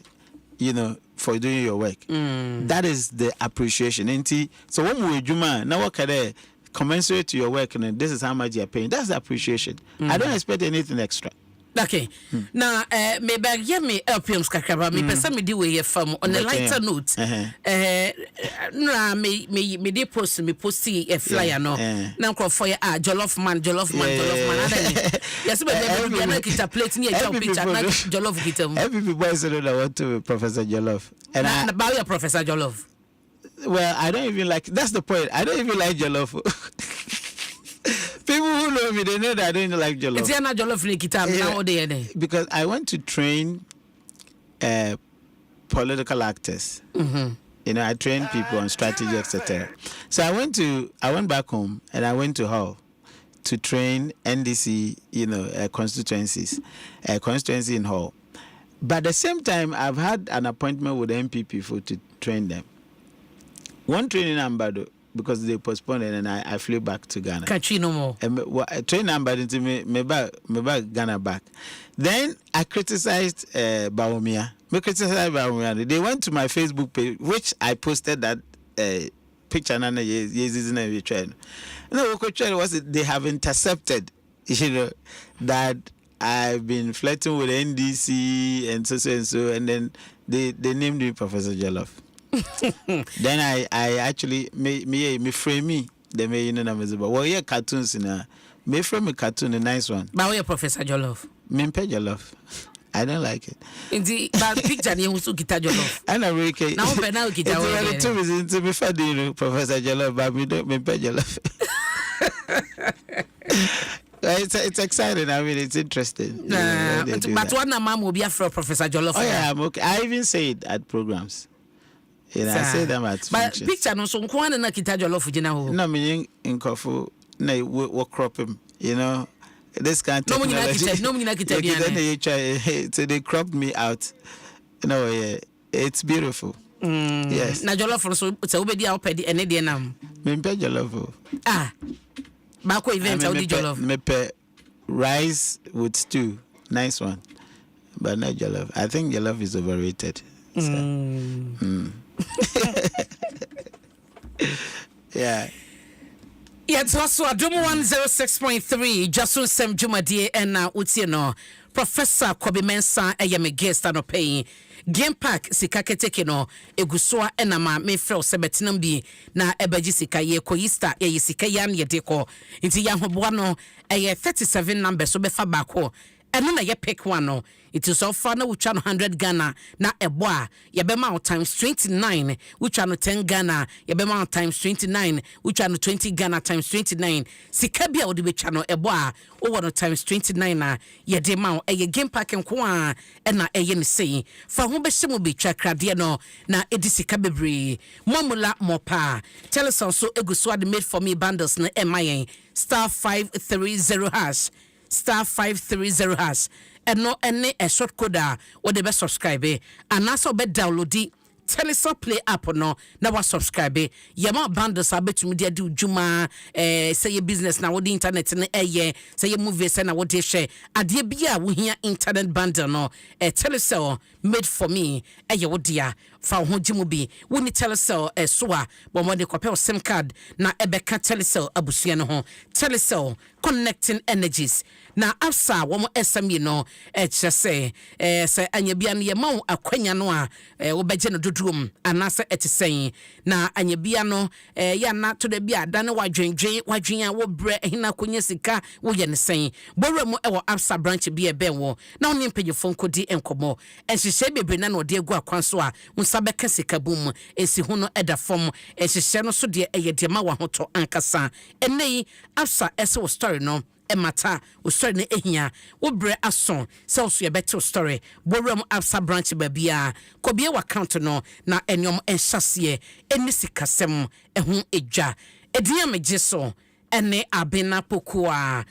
for doing your work. That is the appreciation. So when we do now what can I commensurate to your work and this is how much you're paying. That's the appreciation. I don't expect anything extra. Okay. Now, maybe give me LPMs kakraba. Me person me di we from on a lighter note. Me dey post a flyer no. Now call for jollof man. Yes, baby, we na kita plate ni a job picture na jollof kita. Every people say that I want to be Professor Jollof. And about your Professor Jollof. Well, I don't even like. That's the point. I don't even like jollof. People who know me, they know that I don't like jollof. It's not jollof because I want to train political actors. I train people on strategy, etc. So I went back home and I went to Hull to train NDC, constituency in Hull. But at the same time, I've had an appointment with MPP to train them. One training number because they postponed it and I flew back to Ghana. Can't you no more? Train number into me back Ghana back. Then I criticized Baumia. They went to my Facebook page, which I posted that picture. No, was they have intercepted, that I've been flirting with NDC and so, and then they named me Professor Jollof. Then I actually me frame me the me cartoons in me frame a cartoon a nice one. But where Professor Jollof? Me Jollof. I don't like it. Indeed, but picture you also guitar Jollof. I know really. Now guitar. It's two reasons to be fair, Professor Jollof, but me don't me Jollof. It's exciting. I mean, it's interesting. But one mom will be after Professor Jollof. Oh yeah, I'm okay. I even say it at programs. I say them at functions. But picture no so nkwana na kita Jollof jina ho. No me in kofu na we crop him, This kind of technology. No me na kita so they cropped me out. It's beautiful. Yes. Na Jollof so obedi a opedi ene de nam. Me Jollof. Bako event how did Jollof? Me rice with stew. Nice one. But not Jollof. I think Jollof is overrated. So. Yeah. It's also Adom 106.3 Dwaso Nsem Jumadie and now Professor Kobe Mensah me guest and paying Game Park sikaketeke no egusua enama me frɛ sebetinam bi na ebaji sika ye koyista ye sika yan ye deko nti ya hoboa no 37 numbers so befa back ho eno na ye pick one no it is so far na wucha no 100 Ghana na ebo a ye bema times 29 wucha no 10 Ghana ye bema times 29 wucha no 20 Ghana times 29 sika bia odi becha no ebo a over no times 29 na ye de ma ye game pack nko a na ye ne sei fa ho be hye mo be twa krade no na edi sika bebre momula mopa tell us also eguso the made for me bundles na emayen *530# *530# no any a short code or the best subscribe and also be download Telesop Play app no na wa subscribe yama bundles abetumi dia do juma say your business na what the internet na say your movies na what they share ade bia wo hia internet bundle no Telesop made for me what dia fa ho jimu bi woni Telesop so a bo mo de kopel sim card na ebeka Telesop abusua no ho Telecel Connecting Energies. Na Absa womo SME no chese se anyabia no yema akwanya no a wobeje no dodrom anase etisen na anyabia no ya na to da bia da ne wadwenwen a wo bre hina konya sika wo ye ne sen borwa mu ewo Absa branch bia ebe wo na oni mpanyefo nkodi enkomo enhyehyɛ bebre na ode egu akwanso a unsa beka sika bum esi hu no eda fom enhyehyɛ no so de eyede ma wa hoto ankasa enei Absa ese wo story no emata o story na ehia wo bre ason se o so ye better story borem Absa branch babia kobie wa account no na enyom enhyase eni sikasem ehun edwa ediya megye so ene abena pokua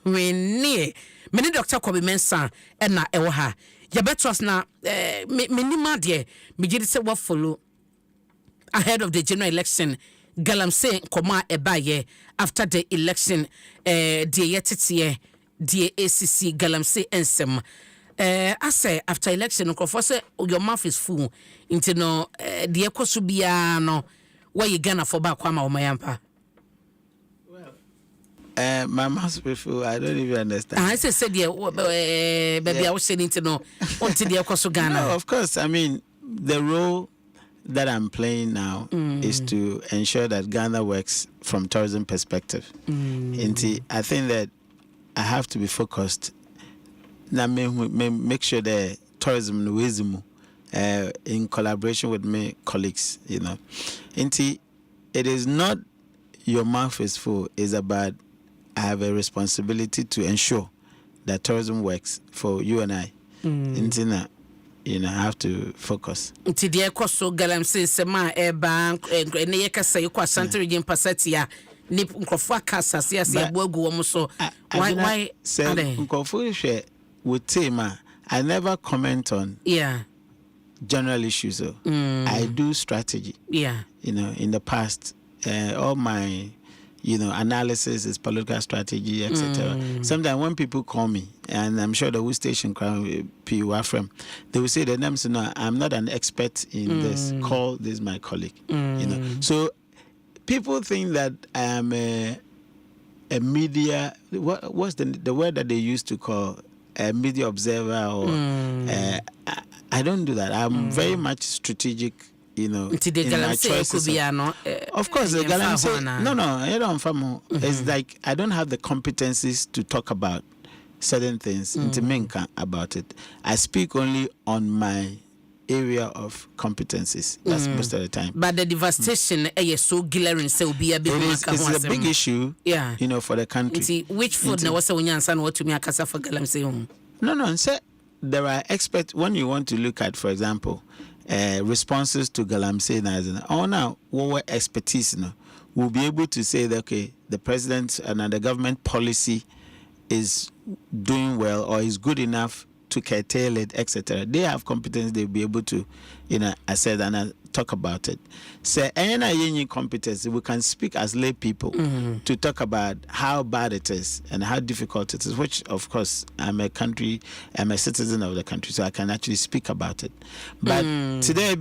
wenie meni Dr. Kobe Mensa ena ewo ha ye better na minima de megye se wo follow ahead of the general election Galamsey koma ebaye after the election the yetete the ACC Galamsey Nsem I say after election ko say your mouth is full into no the ekoso bia no where you Ghana for back kwama o mayampa. My mouth is full. I don't even understand. I said baby I was saying into no until the ekoso Ghana. No, of course. I mean the role that I'm playing now is to ensure that Ghana works from tourism perspective. And I think that I have to be focused. Now, make sure that tourism wisdom in collaboration with my colleagues, you know. And it is not your mouth is full. It's about I have a responsibility to ensure that tourism works for you and I. You know, I have to focus. Nti de ekoso Galamsey sema bank ne yekasa yekwa Asante Region Pasatia ni nkofo akasa sia boagu wo so why say nkofo hwe with tema I never comment on general issues. I do strategy. You know, in the past all my analysis is political strategy, etc. Sometimes when people call me, and I'm sure the Who Station PUR from, they will say that I'm not an expert in this. Call this my colleague. You know, so people think that I am a media. What's the word that they used to call a media observer? Or I don't do that. I'm very much strategic. You know, in my choices. Of course, the Galamsey. No, I don't famo. It's like I don't have the competencies to talk about certain things, to make about it. I speak only on my area of competencies. That's most of the time. But the devastation is so glaring. So be a big. It's a big issue. You know, for the country. Which food now was a winyan what to me a casa for Galamsey? No. And say there are experts when you want to look at, for example. Responses to Galamsey now what expertise will be able to say that okay, the president and the government policy is doing well or is good enough to curtail it, etc. They have competence, they'll be able to assess and talk about it. So any competence, we can speak as lay people to talk about how bad it is and how difficult it is, which of course I'm a citizen of the country, so I can actually speak about it. But today,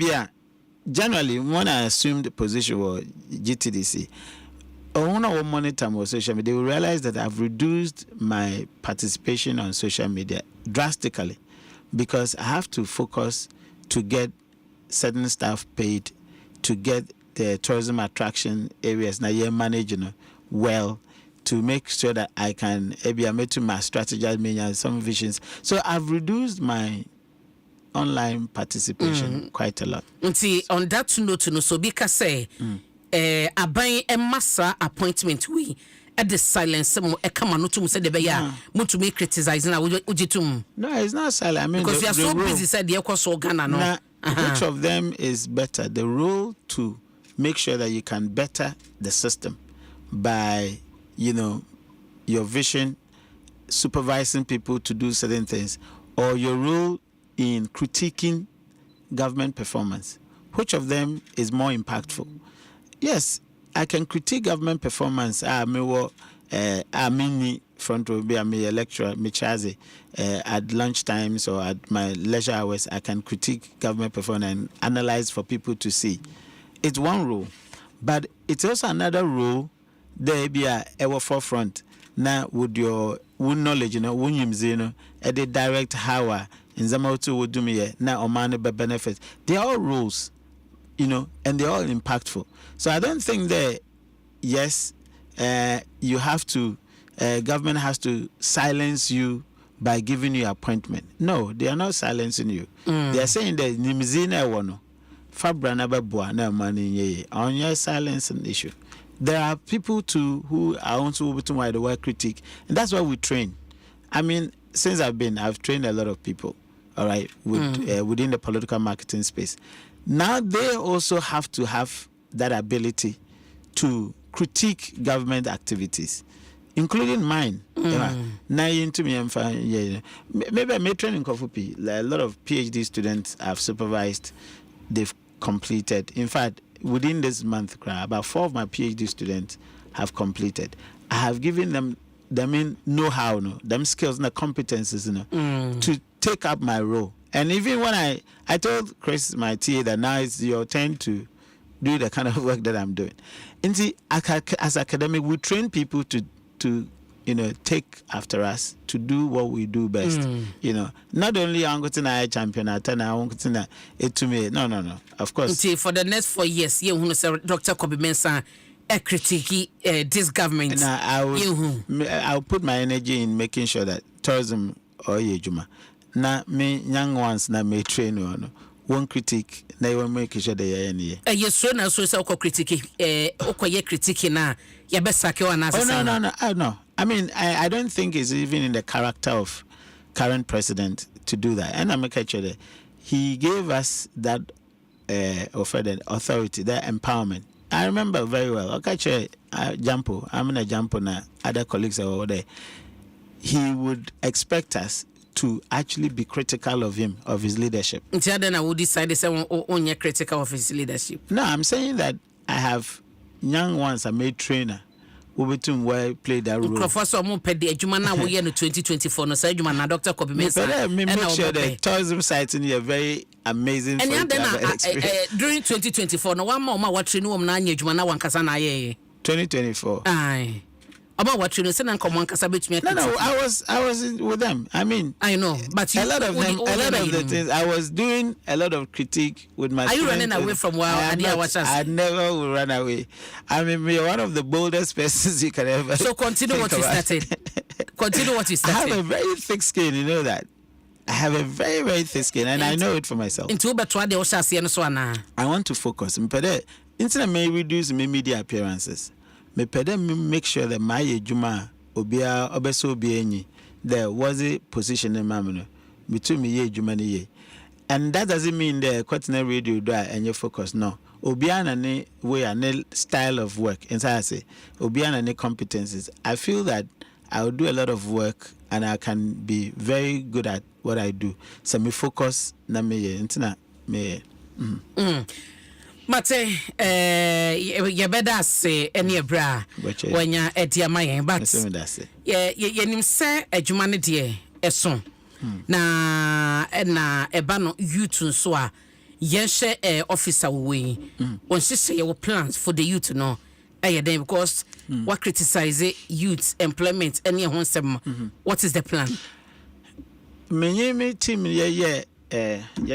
generally, when I assumed the position was GTDC, when I monitor my social media, they will realize that I've reduced my participation on social media drastically because I have to focus to get certain staff paid, to get the tourism attraction areas now you're managing well, to make sure that I can make to my strategize some visions. So I've reduced my online participation quite a lot. See, on that note, so because say aban massa appointment we at the silence mo e come no to say the be to me criticizing na ujitum. No, it's not silent. I mean, because you are so busy said the ekoso Ghana no. Which of them is better? The role to make sure that you can better the system by, your vision, supervising people to do certain things, or your role in critiquing government performance. Which of them is more impactful? Yes, I can critique government performance. Front row be a lecturer, Michaze, at lunch times or at my leisure hours, I can critique government performance and analyze for people to see. It's one role, but it's also another role there be a ever forefront now with your own knowledge, you know, when you at the direct how in Zamautu would do me now or man benefits. They're all rules, you know, and they're all impactful. So I don't think that yes, you have to government has to silence you by giving you appointment. No, they are not silencing you. They are saying that nimzina wono fabra na babua na money on your silencing issue. There are people too who are also wide the word critique, and that's why we train. I mean, since I've trained a lot of people, all right, within the political marketing space. Now they also have to have that ability to critique government activities, including mine. Now into me, maybe I may train in Kofupi. A lot of PhD students I've supervised, they've completed. In fact, within this month, about 4 of my PhD students have completed. I have given them know-how, them skills and the competencies, to take up my role. And even when I told Chris, my TA, that now it's your turn to do the kind of work that I'm doing. And see, as academic, we train people to take after us, to do what we do best. Not only I'm going to champion, I'm going to it to me. No. Of course. See, for the next 4 years, you want to say Dr. Kobe Mensah critique this government. I'll put my energy in making sure that tourism or yejuma. Na me young ones na me train no one critique na you make sure they are any. Yes, so na so say critique critique na ya best ke wana say. No. I mean, I don't think it's even in the character of current president to do that. And I'm sure that he gave us that authority, that empowerment. I remember very well. Okay, Jampo, I'm in a Jampo na other colleagues over there. He would expect us to actually be critical of him, of his leadership. Then I would decide to say only critical of his leadership. No, I'm saying that I have young ones, I made trainer who play that role. First of all, we in 2024. No, say Dr. Kobe Mensah. Make sure the tourism sites in here very amazing. And then during 2024, no one more watching no na Jumana one kasana ye. 2024. Aye. About what you say, and come on, Kasabit. No, I was with them. I mean, I know, but a lot of the things I was doing a lot of critique with my. Are you running away from where I never will run away. I mean, you're one of the boldest persons you can ever. So continue what you started. Continue what you started. I have a very thick skin, you know that. I have a very, very thick skin, and I know it for myself. I want to focus. Instead of may reduce my media appearances. Me pede make sure that my juma obia obeso obienyi there was a position in mamno between me ye juma ni ye, and that doesn't mean the continental radio do and you focus. No, obia na ne way and style of work inside say obia na ne competencies. I feel that I will do a lot of work and I can be very good at what I do. So me focus na me ye intina me. Mate, you better say any bra when you're at your mind, but you say a humanity a song. Na ebano youth so a yes officer we when she say your plans for the youth no because what criticize youth employment any what is the plan? Me team yeah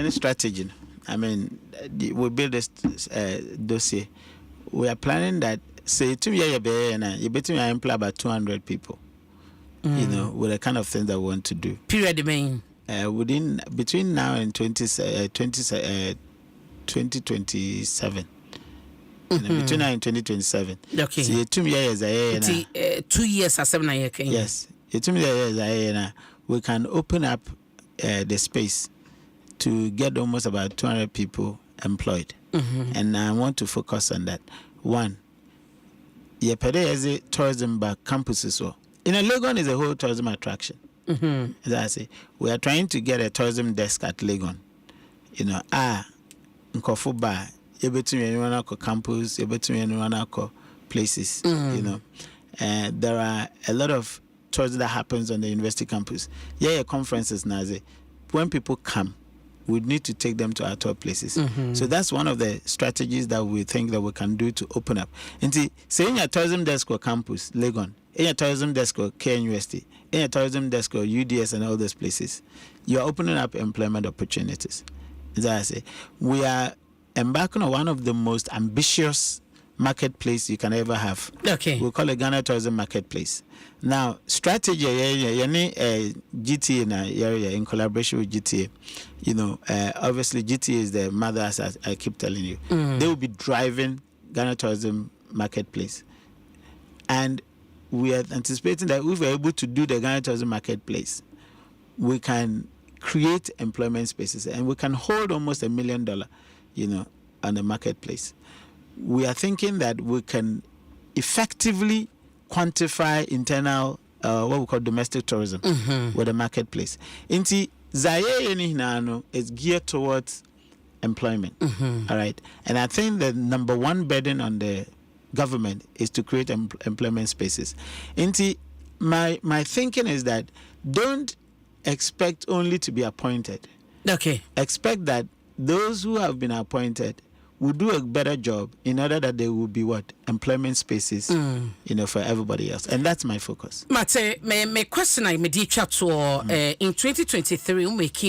strategy. I mean, we build this dossier. We are planning that, say, 2 years you better employ about 200 people, with the kind of things that we want to do. Period, main. Between now and 2027. Between now and 2027. Okay. So, 2 years 2 years or 7 years. Yes. 2 years we can open up the space to get almost about 200 people employed. And I want to focus on that. One, as a tourism back campuses. In Legon is a whole tourism attraction. As I say, we are trying to get a tourism desk at Legon. Nkofu ba, ebetumi anyone ako campus, ebetumi anyone ako places. And there are a lot of tourism that happens on the university campus. Conferences now. When people come, we need to take them to our top places. So that's one of the strategies that we think that we can do to open up. And say in your tourism desk or campus, Legon, in your tourism desk or KNUST, in your tourism desk or UDS and all those places, you're opening up employment opportunities. As I say, we are embarking on one of the most ambitious marketplace you can ever have. Okay. We call it Ghana Tourism Marketplace. Now, strategy, GTA in collaboration with GTA, obviously GTA is the mother, as I keep telling you. They will be driving Ghana Tourism Marketplace. And we are anticipating that if we're able to do the Ghana Tourism Marketplace, we can create employment spaces and we can hold almost $1 million, on the marketplace. We are thinking that we can effectively quantify internal, what we call domestic tourism with the marketplace. Inti Zaire is geared towards employment. All right. And I think the number one burden on the government is to create employment spaces. Inti, my thinking is that don't expect only to be appointed. Okay. Expect that those who have been appointed will do a better job in order that there will be employment spaces, for everybody else, and that's my focus. Mate, my question I made to in 2023, we make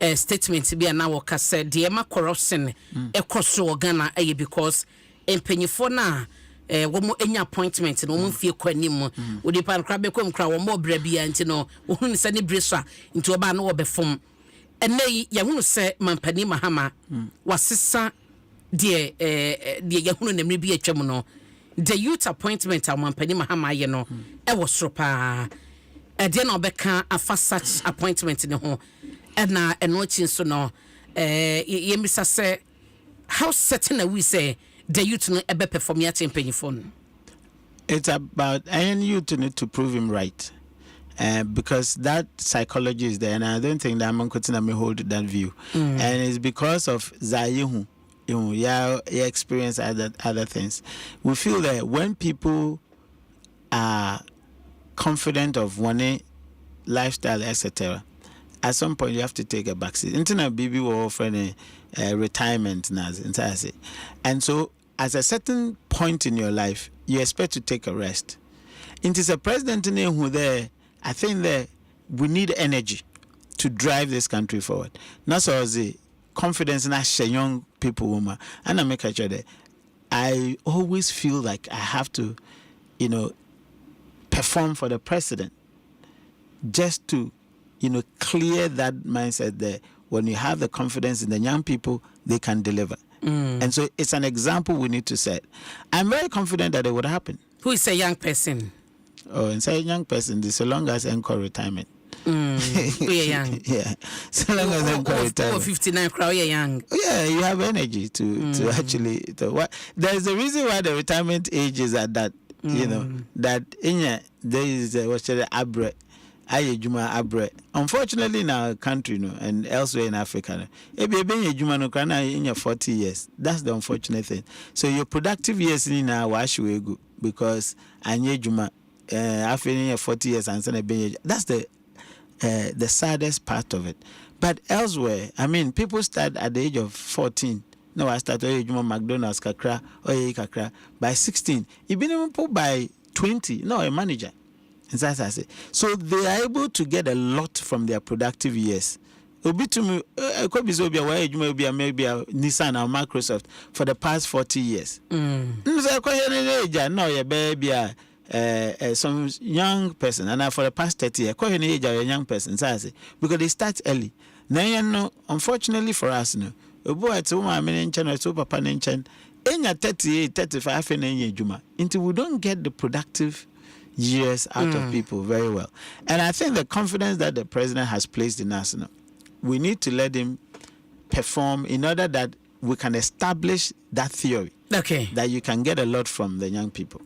a statement be an hour said the corruption across Ghana because in Penifona. One more any appointment and one fear quenim would the parabe come crowd more brebi and who send a brisa into a ban or before. And nay, Yahu say Mampani Mahama was sister. Dear Yahoo and maybe a chamono. The youth appointment at Mampani Mahama, I was sopa. I did not become a fast such appointment in the home. And now, and watching so no, Yemisa say, how certain are we say the youth no ever perform yet in Pennyphone? It's about any youth to prove him right. Because that psychology is there, and I don't think that Amankotina may hold that view. And it's because of Zayihu. You experience other things. We feel that when people are confident of one lifestyle, etc., at some point you have to take a backseat. Internet BB will offer a retirement, and so at a certain point in your life, you expect to take a rest. It is a president who there. I think that we need energy to drive this country forward. Not so as a confidence in young people, woman, and I make sure that I always feel like I have to, perform for the president, just to, clear that mindset there. When you have the confidence in the young people, they can deliver. And so it's an example we need to set. I'm very confident that it would happen. Who is a young person? Oh, and say young person, this so long as encore retirement. We are young. Yeah. So long as encore retirement. 59 crowd, you're young. Yeah, you have energy to actually there's a reason why the retirement age is at that, that in there is what's the abre. Unfortunately in our country, and elsewhere in Africa, in your 40 years. That's the unfortunate thing. So your productive years in our wash go because Juma after 40 years and that's the saddest part of it. But elsewhere, I mean, people start at the age of 14. No, I started McDonald's kakra or kakra by 16. You been even put by 20. No, a manager. So they are able to get a lot from their productive years. Obi to me, could be so be away, you may be maybe a Nissan or Microsoft for the past 40 years. No, your baby, some young person, and for the past 30 years, quite an age of a young person, because they start early. Now, unfortunately for us, a boy at home, I'm in China, so papa in China, in your 38, 35, and in your Juma, until we don't get the productive years out of people very well. And I think the confidence that the president has placed in us, we need to let him perform in order that we can establish that theory. Okay. That you can get a lot from the young people.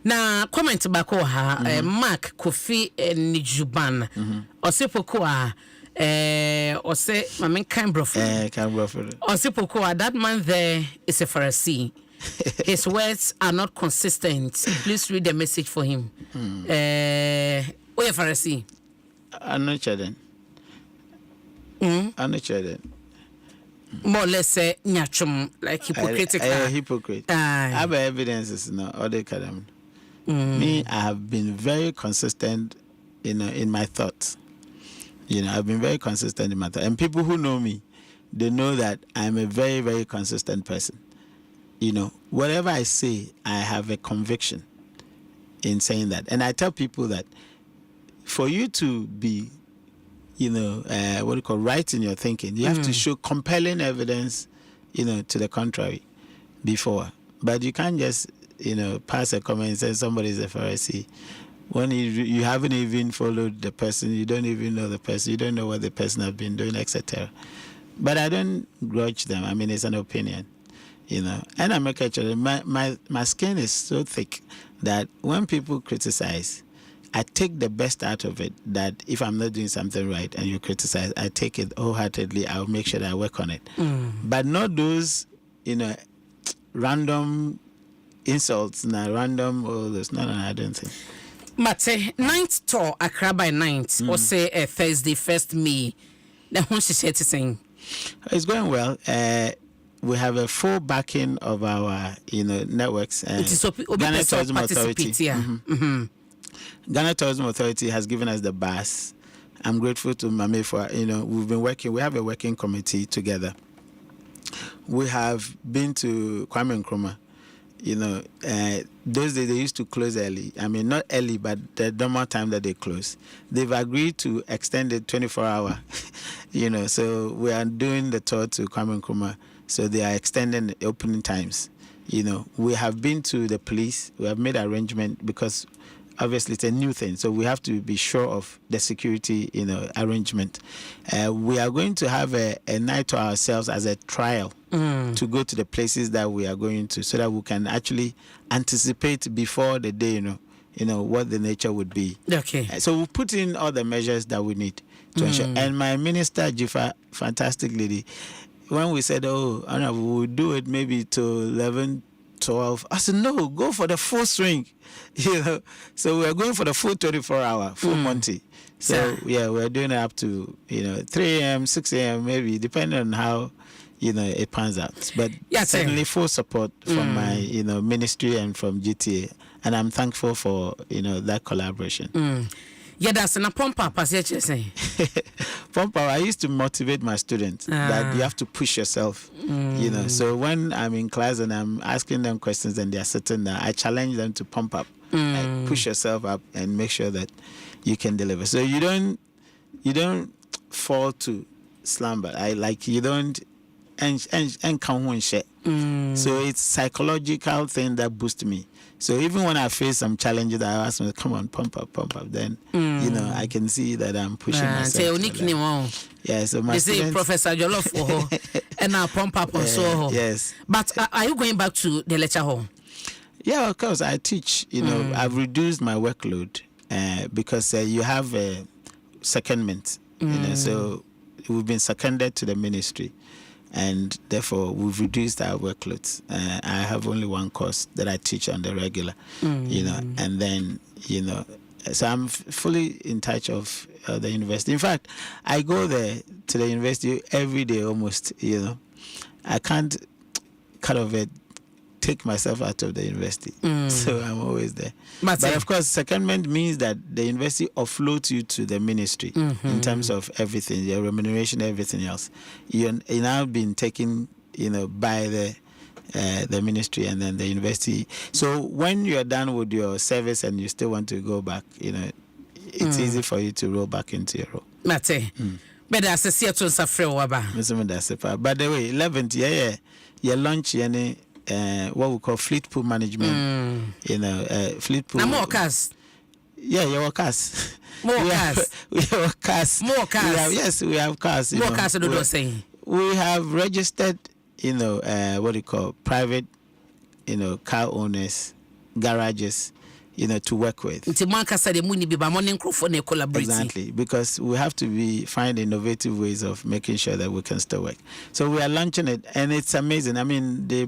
Now, comment back Mark Kofi Nijuban. Osipokoa say Mamin Canberra. Osipokoa, that man there is a Pharisee. His words are not consistent. Please read the message for him. Where Pharisee? I'm not sure then. I'm not sure that. More or less say nyachum like hypocritical. Hypocrite. I have evidences no other kadam. Me, I have been very consistent, in my thoughts. I've been very consistent in my thoughts. And people who know me, they know that I'm a very, very consistent person. Whatever I say, I have a conviction in saying that. And I tell people that for you to be, right in your thinking, you have to show compelling evidence, to the contrary before. But you can't just, pass a comment and say somebody's a Pharisee. When you haven't even followed the person, you don't even know the person, you don't know what the person has been doing, etc. But I don't grudge them. I mean, it's an opinion, And I'm a catcher. My skin is so thick that when people criticize, I take the best out of it. That if I'm not doing something right and you criticize, I take it wholeheartedly. I'll make sure that I work on it. But not those, random insults, random all this. No, I don't think. Mate, 9th tour, Accra by 9th, or say Thursday, 1st May. Then when she said to sing. It's going well. We have a full backing of our, networks. Ghana Tourism Authority. Ghana Tourism Authority has given us the bus. I'm grateful to Mame for, we've been working. We have a working committee together. We have been to Kwame Nkrumah. Those days they used to close early. I mean, not early, but the normal time that they close. They've agreed to extend it 24 hours. So we are doing the tour to Kwame Nkrumah. So they are extending the opening times. We have been to the police. We have made arrangement because obviously it's a new thing. So we have to be sure of the security, arrangement. We are going to have a night to ourselves as a trial to go to the places that we are going to so that we can actually anticipate before the day, what the nature would be. Okay. So we put in all the measures that we need to ensure. And my minister, Jifa, fantastic lady, when we said, Anna, we will do it maybe to 11, 12. I said, no, go for the full swing. So we're going for the full 24-hour, full Monty. So, we're doing it up to, 3 a.m., 6 a.m., maybe, depending on how, it pans out. But certainly full support from my, ministry and from GTA. And I'm thankful for, that collaboration. Yeah, that's a pump up, as you say. Pump up, I used to motivate my students that you have to push yourself. So when I'm in class and I'm asking them questions and they're sitting there, I challenge them to pump up, like push yourself up and make sure that you can deliver. So you don't fall to slumber. You don't and come home shit. So it's psychological thing that boosts me. So even when I face some challenges, I ask me, come on, pump up. Then, I can see that I'm pushing myself. Yeah, so my students... say Professor Jollof and now pump up also. Yes. But are you going back to the lecture hall? Yeah, of course. I teach. I've reduced my workload because you have a secondment. So we've been seconded to the ministry. And therefore, we've reduced our workloads. I have only one course that I teach on the regular, and then, so I'm fully in touch of the university. In fact, I go there to the university every day almost, I can't kind of take myself out of the university. So I'm always there. But of course, secondment means that the university offloads you to the ministry in terms of everything, your remuneration, everything else. You're now being taken, by the ministry and then the university. So when you're done with your service and you still want to go back, it's easy for you to roll back into your role. But that's a theater By the way, 11th, your lunch, what we call fleet pool management. Fleet pool. More cars. Yeah, your cars. More cars. We have cars. More cars. Yes, we have cars. More cars. We have registered, what you call private, car owners, garages, to work with. Exactly, because we have to find innovative ways of making sure that we can still work. So we are launching it, and it's amazing. I mean, the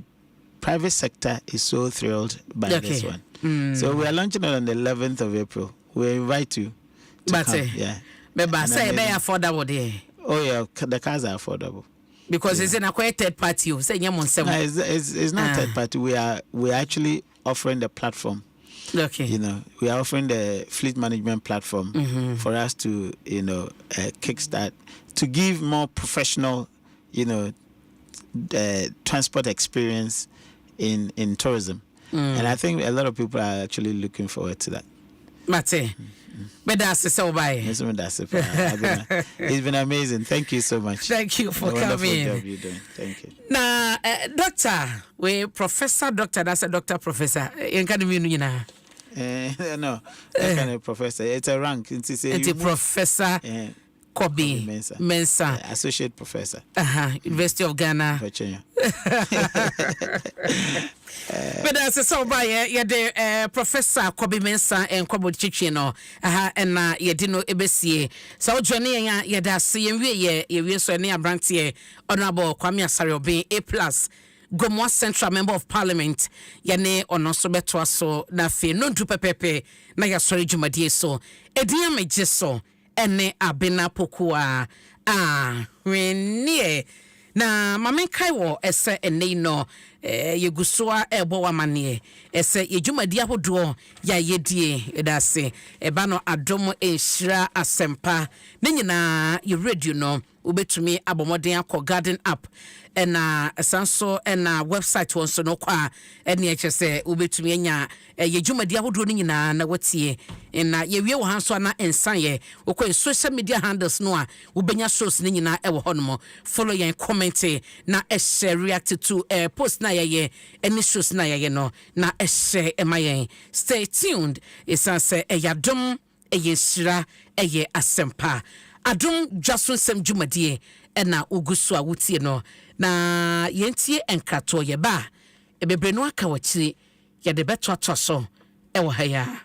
private sector is so thrilled by this one. So we are launching it on the 11th of April. We invite you to come. Yeah. But say affordable there. Oh yeah, the cars are affordable. Because it's in a quite third party. You say Adom 107. No, it's not third party. We're actually offering the platform. Okay. You know, we are offering the fleet management platform for us to, kickstart, to give more professional, transport experience in tourism. And I think a lot of people are actually looking forward to that. Mate. But that's so bye. It's been amazing. Thank you so much. Thank you for wonderful coming. Job you're doing. Thank you. Now, doctor, we professor, doctor, that's a doctor, professor. In academy, no, that kind of professor. It's a rank. It's a professor. Kobe Mensa. Associate Professor. University of Ghana. But as a so by the Professor Kobe Mensa and Kobo Chichino, and Yedino Ebesie. So Johnny Yada CMV, ye so near Brantier, Honorable Kwame Asare being A+. Gomo Central Member of Parliament, Yane Onosobeto so na fe no du pepepe na ya sori jumadie so. Edia mejeso. Ene abena pokua renie na mame kaiwo ese ene no yegusua ebo wa mane ese yejumadi ahodo ya yedie edase eba no Adom enhira asempa ne nyina ye radio no ubetumi abomoden akọ garden app ena sanso ena website won so no kwa ene echese ubetumi enya yejumadi ahodo ne nyina na watie ena yewie wo hanso na ensan ye okọ social media handles no a ubenya shows ne nyina e wo hono follow yen comment na share react to post na ye any shows na ye no na share ema yen stay tuned isanse Adom eyesira eye asempa Adom Dwaso Nsem jumadie ena ugusu a wutie no na yentie enkrato ye ba ebebre no aka wachiri ye de beto so e wo haya.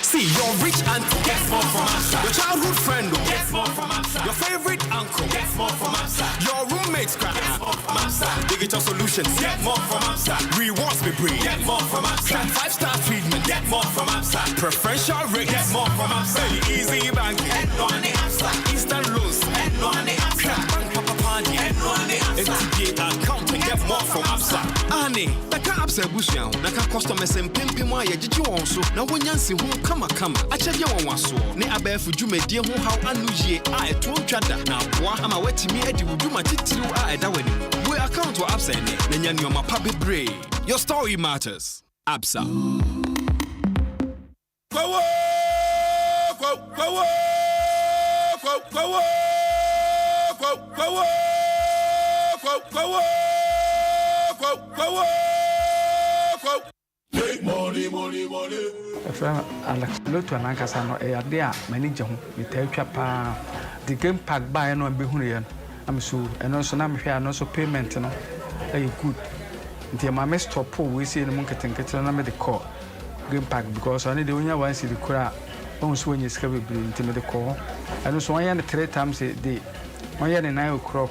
See, you're rich and get more from us. Your childhood friend get more from us. Your favorite uncle get more from us. Your roommates get more from us. Digital solutions get more from us. Rewards we bring get more from us. 5-star treatment get more from us. Preferential rate get more from us. Easy bank get no money. Instant loans get no money. Bank papa party get no money. STP account get more from us. Annie, the apps are bushing. The customers and pimping ya jiji wonso. Na wonyansi hu kama achede won waso ne abafu dwumadi hu haw anuye a eto ntwada na aboa ama watimi adi wuduma titiru a eda wani we account wa absa ne na nya nyoma pa bebre. Your story matters. Absa. Go money. Efra lotu anankasa no ade a manager ho metawtwa pa the game park buy no be hunu ye am so eno so na mehwe no so payment no good nti ma me stop we see no nketenkete na me de call game park because I need the onya one city kura on so onye ska bebre nti me de call eno so one 3 times a day one 9 o'clock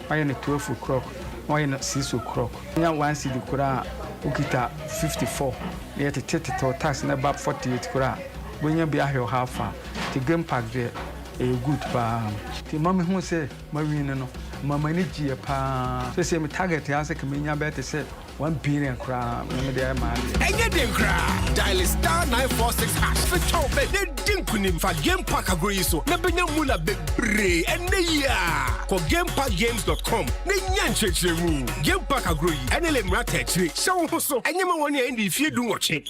one 12 o'clock one 6 o'clock onya one city kura ukita 54 yet the tax na about 48 kura when you be a half the game park there a good pa the mommy who say marine no mama ni ji pa so say me target ya say kemenya bet say 1 billion kra me dey man enye dem kra dial *946# for chop be din kunim fa game park agree so na benya mula bebre ene ya ko gameparkgames.com na nya nchechemu game park agree ene le mra techri so so enye ma woni e fie du woche.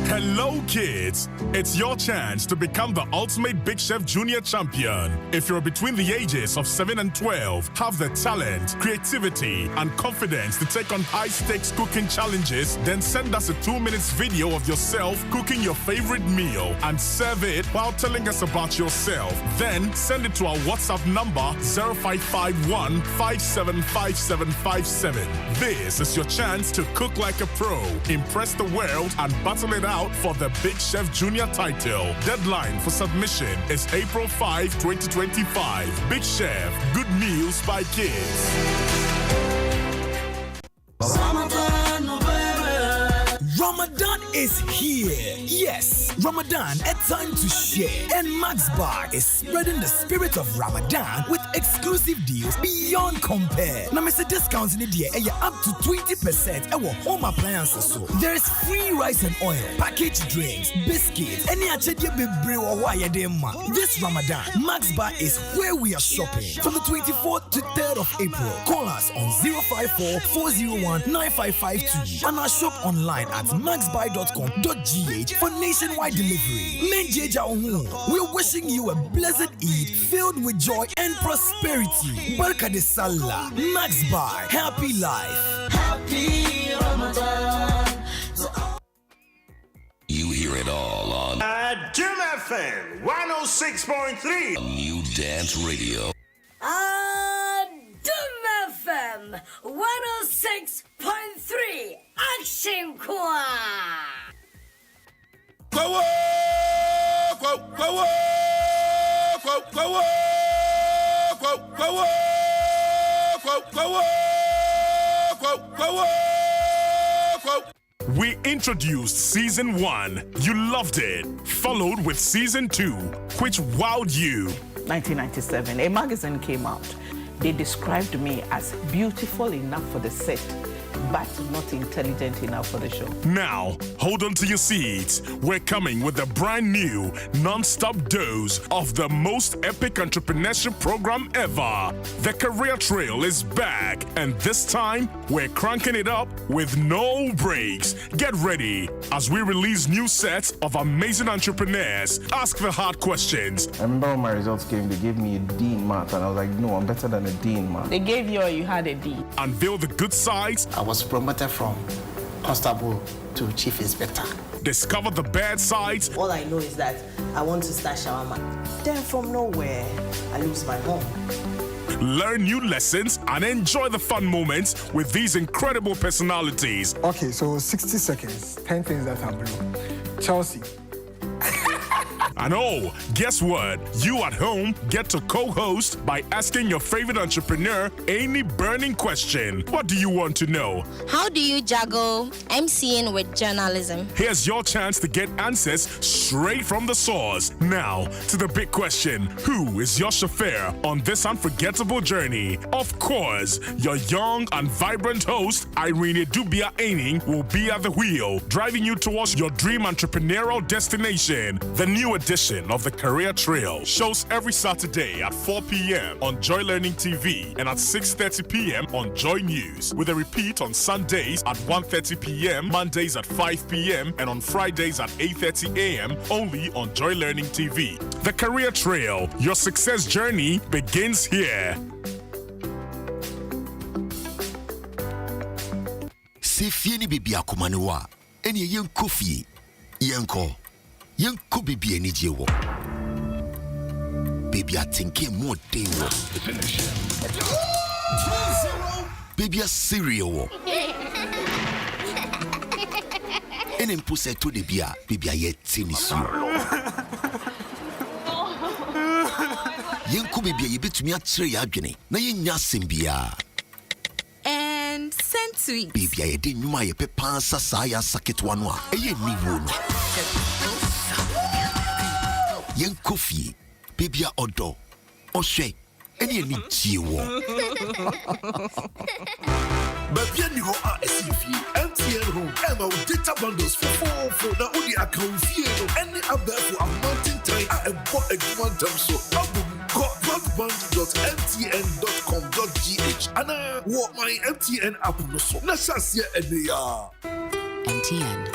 Hello, kids. It's your chance to become the ultimate Big Chef Junior champion. If you're between the ages of 7 and 12, have the talent, creativity, and confidence to take on high-stakes cooking challenges, then send us a 2-minute video of yourself cooking your favorite meal and serve it while telling us about yourself. Then send it to our WhatsApp number 0551 575757. This is your chance to cook like a pro, impress the world, and battle it out for the Big Chef Junior title. Deadline for submission is April 5, 2025. Big Chef, good meals by kids. Ramadan is here. Yes, Ramadan, a time to share. And Max Bar is spreading the spirit of Ramadan with exclusive deals beyond compare. Now, Mr. Discounts in the day, up to 20% our home appliances. So there is free rice and oil, packaged drinks, biscuits, any achedia bebre or wire dema. This Ramadan, Max Bar is where we are shopping. From the 24th to 3rd of April, call us on 054-401-9552 and our shop online at maxbuy.com.gh for nationwide delivery. We're wishing you a blessed Eid filled with joy and prosperity. Barka de Salah. Max Buy. Happy life. Happy Ramadan. You hear it all on Adom FM 106.3. a new dance radio. Adom FM 106.3 Action Kwa. Go, go, go, go, go, go, go, We introduced season 1. You loved it. Followed with season 2, which wowed you. 1997, a magazine came out. They described me as beautiful enough for the set, but not intelligent enough for the show. Now, hold on to your seats. We're coming with a brand new, non-stop dose of the most epic entrepreneurship program ever. The Career Trail is back, and this time, we're cranking it up with no breaks. Get ready as we release new sets of amazing entrepreneurs. Ask the hard questions. I remember when my results came, they gave me a D in math, and I was like, no, I'm better than a D in math. They gave you or you had a D. Unveil the good sides. I was promoted from constable to chief inspector. Discover the bad sides. All I know is that I want to start shawarma. Then from nowhere, I lose my home. Learn new lessons and enjoy the fun moments with these incredible personalities. Okay, so 60 seconds, 10 things that are blue. Chelsea. And oh, guess what? You at home get to co-host by asking your favorite entrepreneur any burning question. What do you want to know? How do you juggle MCing with journalism? Here's your chance to get answers straight from the source. Now, to the big question. Who is your chauffeur on this unforgettable journey? Of course, your young and vibrant host, Irene Dubia Aining, will be at the wheel, driving you towards your dream entrepreneurial destination. The new edition of the Career Trail shows every Saturday at 4 p.m. on Joy Learning TV and at 6:30 p.m. on Joy News, with a repeat on Sundays at 1:30 p.m., Mondays at 5 p.m., and on Fridays at 8:30 a.m. only on Joy Learning TV. The Career Trail, your success journey begins here. Se fie ni bibi akoma ne wa ene yenko fie yenko bibi ani je wo bibi atinke mo den wo bibi a cereal wo ene mpose to de bia bibi a yeti ni su yenko bibi a yebetumi a kire ya adwene na yenya sembia And send sweet. Baby, I didn't know my pepa sasaya sakit wanwa. Eye ni wono. Yen kofi, baby a odo. Oshe, any ni jiwo. Baby ni ho a SCF, MTN home, Emma data bundles for 4 na only account fee no any other for a mountain time a bought a quantum so broadband.mtn.com.gh and what my MTN app no so na shasia edia MTN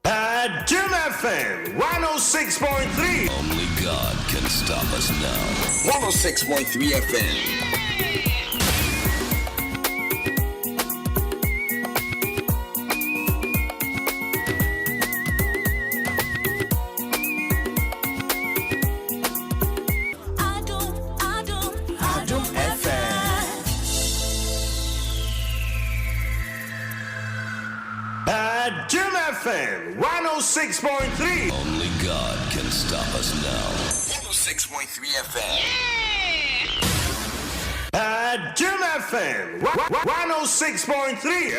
Adom FM 106.3. Only God can stop us now. 106.3 FM. Adom FM 106.3. Only God can stop us now. 106.3 FM. Adom FM 106.3.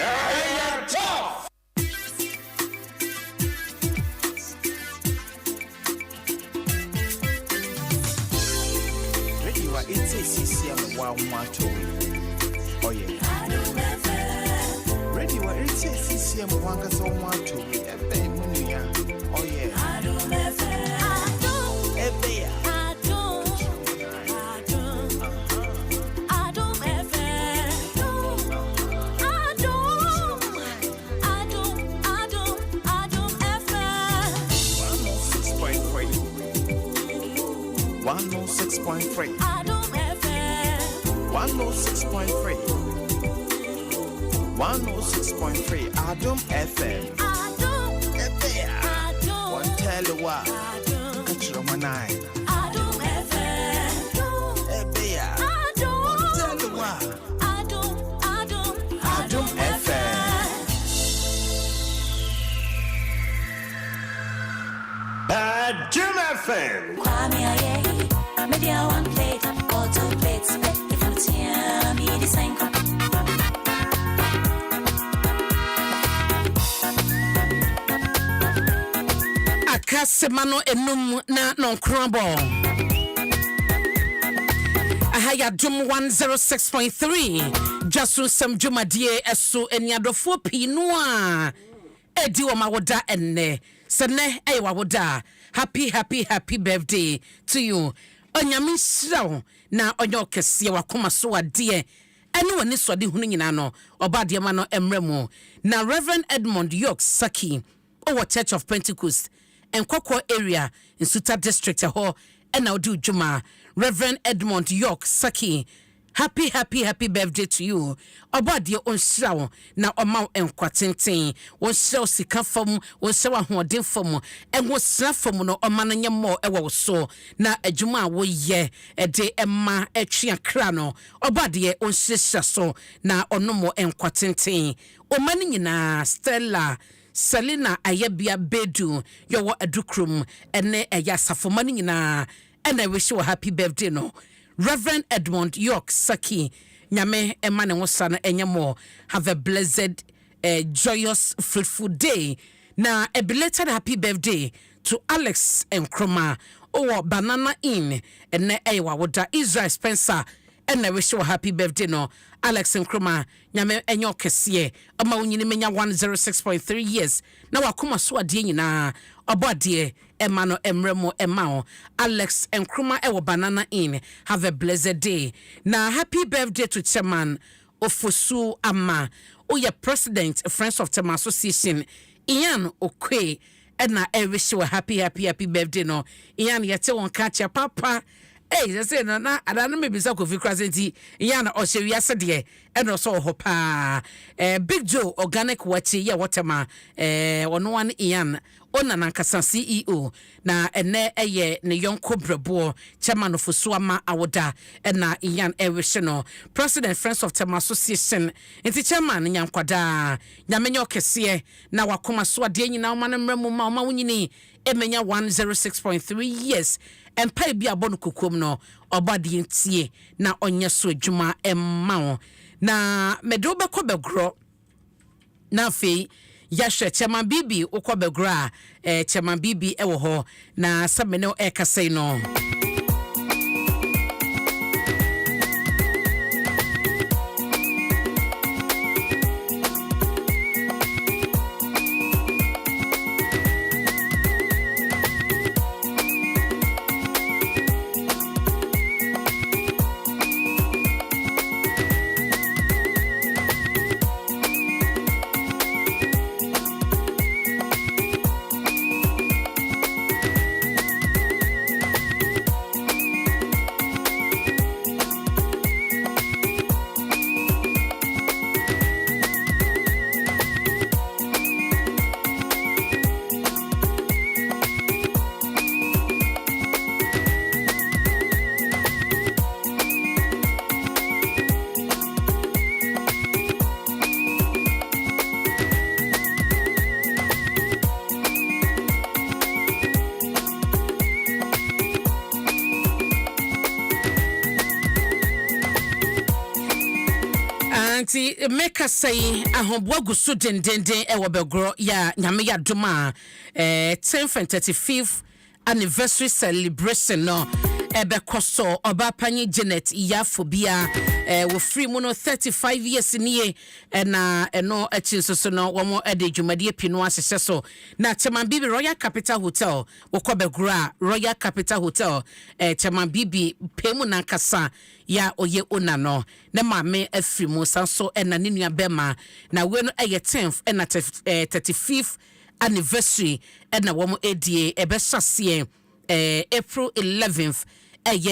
wa to. Oh yeah. Radio wa it's CCM wanga so to. Ebe munya. Oh yeah. Ebe ya. Adom 106.3. 106.3. 106.3. Adom FM. One tell you what. Catch your manai. Adom FM. One tell you what. Adom FM. Adom FM. Media one plate, or 2 plates, if you tear me the same cup. Akasemano enum na non-crumble. Ahaya Adom 106.3. Dwaso Nsem Jumadie eso eniadofo pinua. Edi wa mawoda enne. Sene wawoda. Happy birthday to you. Onyame shirawo na onyo kese wakoma so ade ene woni so de hunu nyina no obade ma no emremu na Reverend Edmond York Saki owo Church of Pentecost Enkoko area in Suta district ho ena odi djuma. Reverend Edmond York Saki, happy birthday to you. Obade onhirawo na oma enkwatenten won hirawo sika fam won hirawo hoden fam enwo sra fam no oma no nyemo ewo so na adwuma wo ye de emma atwea kra no obade onhirehia so na onomo enkwatenten oma no nyina Stella Selina Ayabia Bedu yowo adukrum ene eyasafo ma no nyina ena wish you a happy birthday no Reverend Edmond York Saki nyame emane wosa na enyemo. Have a blessed joyous fruitful day. Na a belated happy birthday to Alex Nkrumah or Banana Inn and ewa woda Israel Spencer and I wish you a happy birthday no Alex Nkrumah nyame enyo kese ama unyini menya 106.3 years na wakoma so ade nyina obade emano emremo emao Alex Nkrumah ewo Banana Inn. Have a blessed day. Na happy birthday to chairman Ofosu Ama oye president Friends of Tema Association Ian Okwe and I wish you a happy birthday no Ian yete won catch your papa. Hey, they say no na adana me bisa ko fi krasenti yana o hye wiase de e so ho pa Big Joe organic wachi ye whatema ono wan Ian ona nankasa CEO na ene eye ne yonko brebo chairman of Suama awoda na Ian ewehye no president Friends of Tema Association enti chairman nyankwada nyamenyo kese na wakoma so ade nyina ma no mremu ma wunyini emenya 106.3 years empa bi abonu kokom no obade ntie na onye so adwuma emma na medo bekọ begro na fe yahwe Chairman Bibi ukọ begro a Chairman Bibi ewo ho na samene ekasai no make us say ahobwagu so dendenden e wo begro ya nyame ya doma 10th and 35th anniversary celebration no Ebekoso Obapanyi Janet Iyafobia wo free mu no 35 years nie na eno achinsoso no wo ede dwumade pino ahyehyɛ so na Chairman Bibi Royal Capital Hotel wo kobegura Royal Capital Hotel Chairman Bibi pemu na kasa ya oye ona no na maame afiri mu sanso na ne nua bema na we no 10th na 35th anniversary na wo mo edie ebehyasie April 11th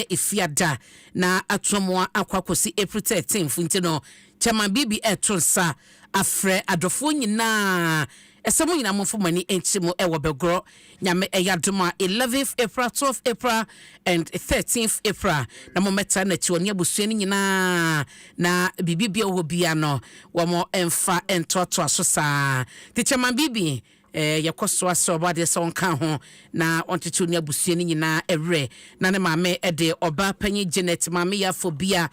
ifiada na atomoa akwakosi April 13th ntino Chairman Bibi etonsa afre adofo nyina esemo nyina mofomani enchimo ewo begro nyame eyadoma 11th April 12th April and 13th April na mometa na chiwoni abusuani nyina na bibi bia wo bia no wo mo emfa entoto asosa ti Chairman Bibi yakoso aso bade so nka ho na ontetu ne abusuani nyina ewre na ne maame ede oba panyi Janet maame ya fobia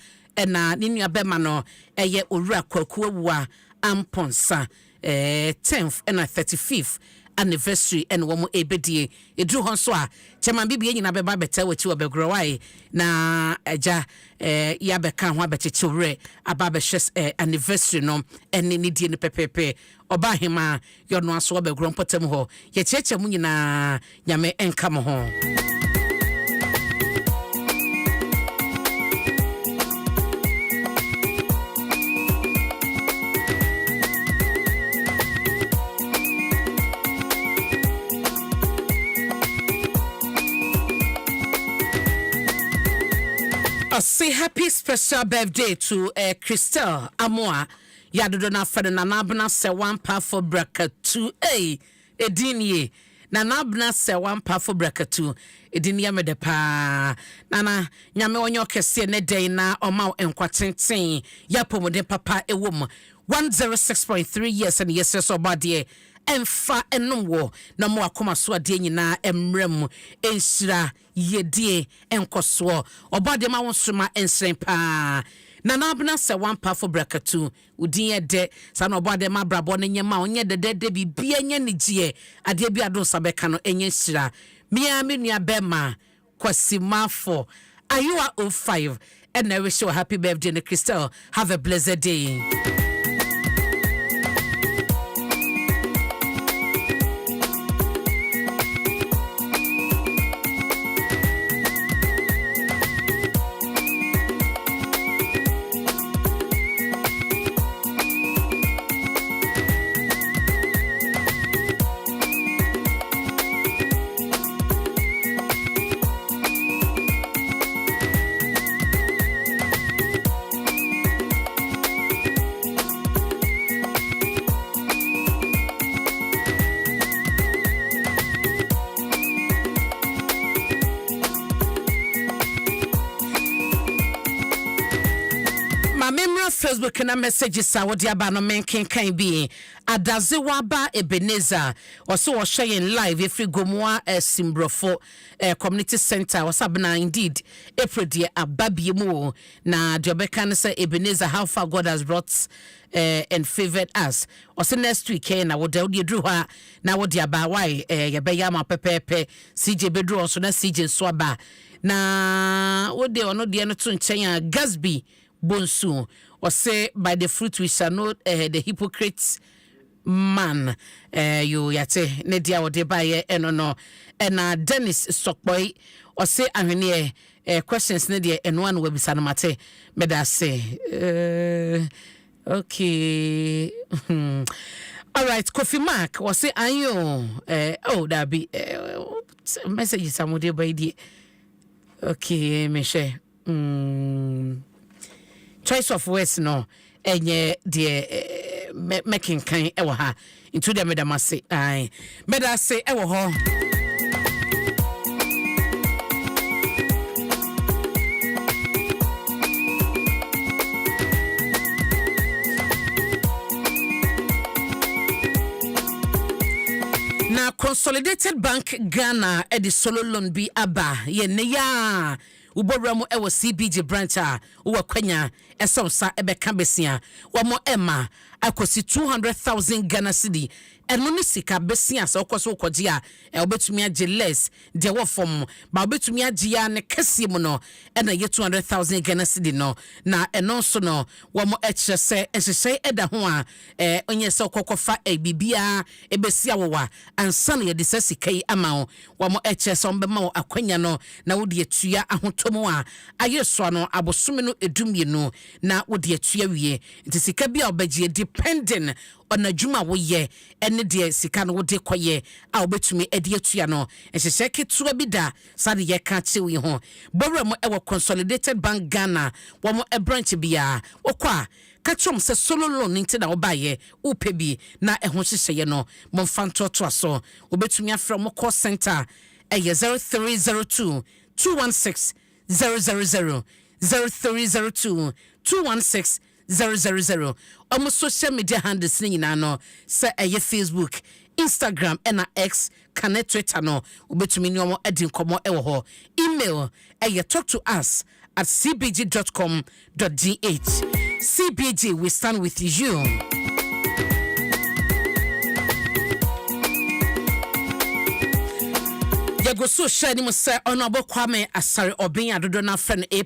na ne nua bema no eye owura kwaku awua amponsa 10th and 35th anniversary and womo ebedie edru hon so a Chairman Bibi nyina beba beta wachi obegrawai na aja ya beka ho abechichewre aba shes anniversary no ene ne die ne pepepe oba hema yo no aso obegro potem ho ye cheche mu nyina nyame enka mo ho. I say happy special birthday to Christelle Amoa. Yadodo na fede na nabna se one powerful bracket 2 edinye. Na nabna se one powerful bracket 2 edinye me de pa. Nana nyame onyo kese ne day na oma enkwatenten. Yapo mo de papa ewom 106.3 years and yes so body. Emfa enumwo na mo akoma so ade nyina emrem enhyira yedie enkoso obade ma wonsoma ensren pa na nabna se one powerful bracket udin ede sa na obade ma brabo ne nyema onye de bibia nya nigie ade bi adon sabeka no enye hyira mia menua bema kwasimafo ayua 05 and I wish you a happy birthday na Christelle. Have a blessed day. Facebook na messages sa wodi aba no menken kan bi adazewa ba Ebenezer also wo share live every gomoa simbrofo community center was abna indeed April die ababie mu na Jobeka no say Ebenezer how far God has brought and favored us also next week na wo de dru ha na wodi aba why ye be ya ma pepepe CJ bedru also na CJ so aba na wodi ono de no to nchen Gasby Bonsu or say by the fruit we shall know the hypocrites man you yate nedia wo de baye eno and Dennis Sokboy or say ahwene questions nedia and one we bisa no mate me da say okay all right Kofi Mark or say ayo oh that be message samode by die okay me share choice of words no enye de making kan ewo ha into the medam say ai meda say ewo ho na Consolidated Bank Ghana edi solo loan bi aba ye ne ya ubora mu ewo CBG branch a wo kwanya esom sa ebeka besia wo mo ema akosi 200,000 Ghana cedi eno ne sika besia sa okoso okoje a obetumi age less de wo fom ba obetumi age ya ne kese mu no ena ye 200,000 Ghana cedi no na eno so no wo mo eche se ehye eda ho a onye se okokofa bibia ebesia wo wa ansa na ye de sika yi ama wo mo eche se ombema wo akwanya no na wo de etua ahotomo a aye so no abosome no edumie no na wo de etua wie nti sika bia obagie depending on adwuma wo ye ene de sika no wo de koye a obetumi ede atua no ehye ketua bi da sa de ye ka chewi ho bowra mo ewo Consolidated Bank Ghana wo mo branch bia okwa kachom se solo loan nti na obaye upebi na ehho hyehye no mo mfanto to aso obetumi afra mo call center 0302 216 000 0302 216 000 omo social media handles ni nyina no se Facebook, Instagram and X connect Twitter no obetumi ni omo edin komo ewo ho email talk to us at cbg.com.gh. CBG, we stand with you. Yago so share ni mo say Honorable Kwame Asare Obin adodo na friend A+.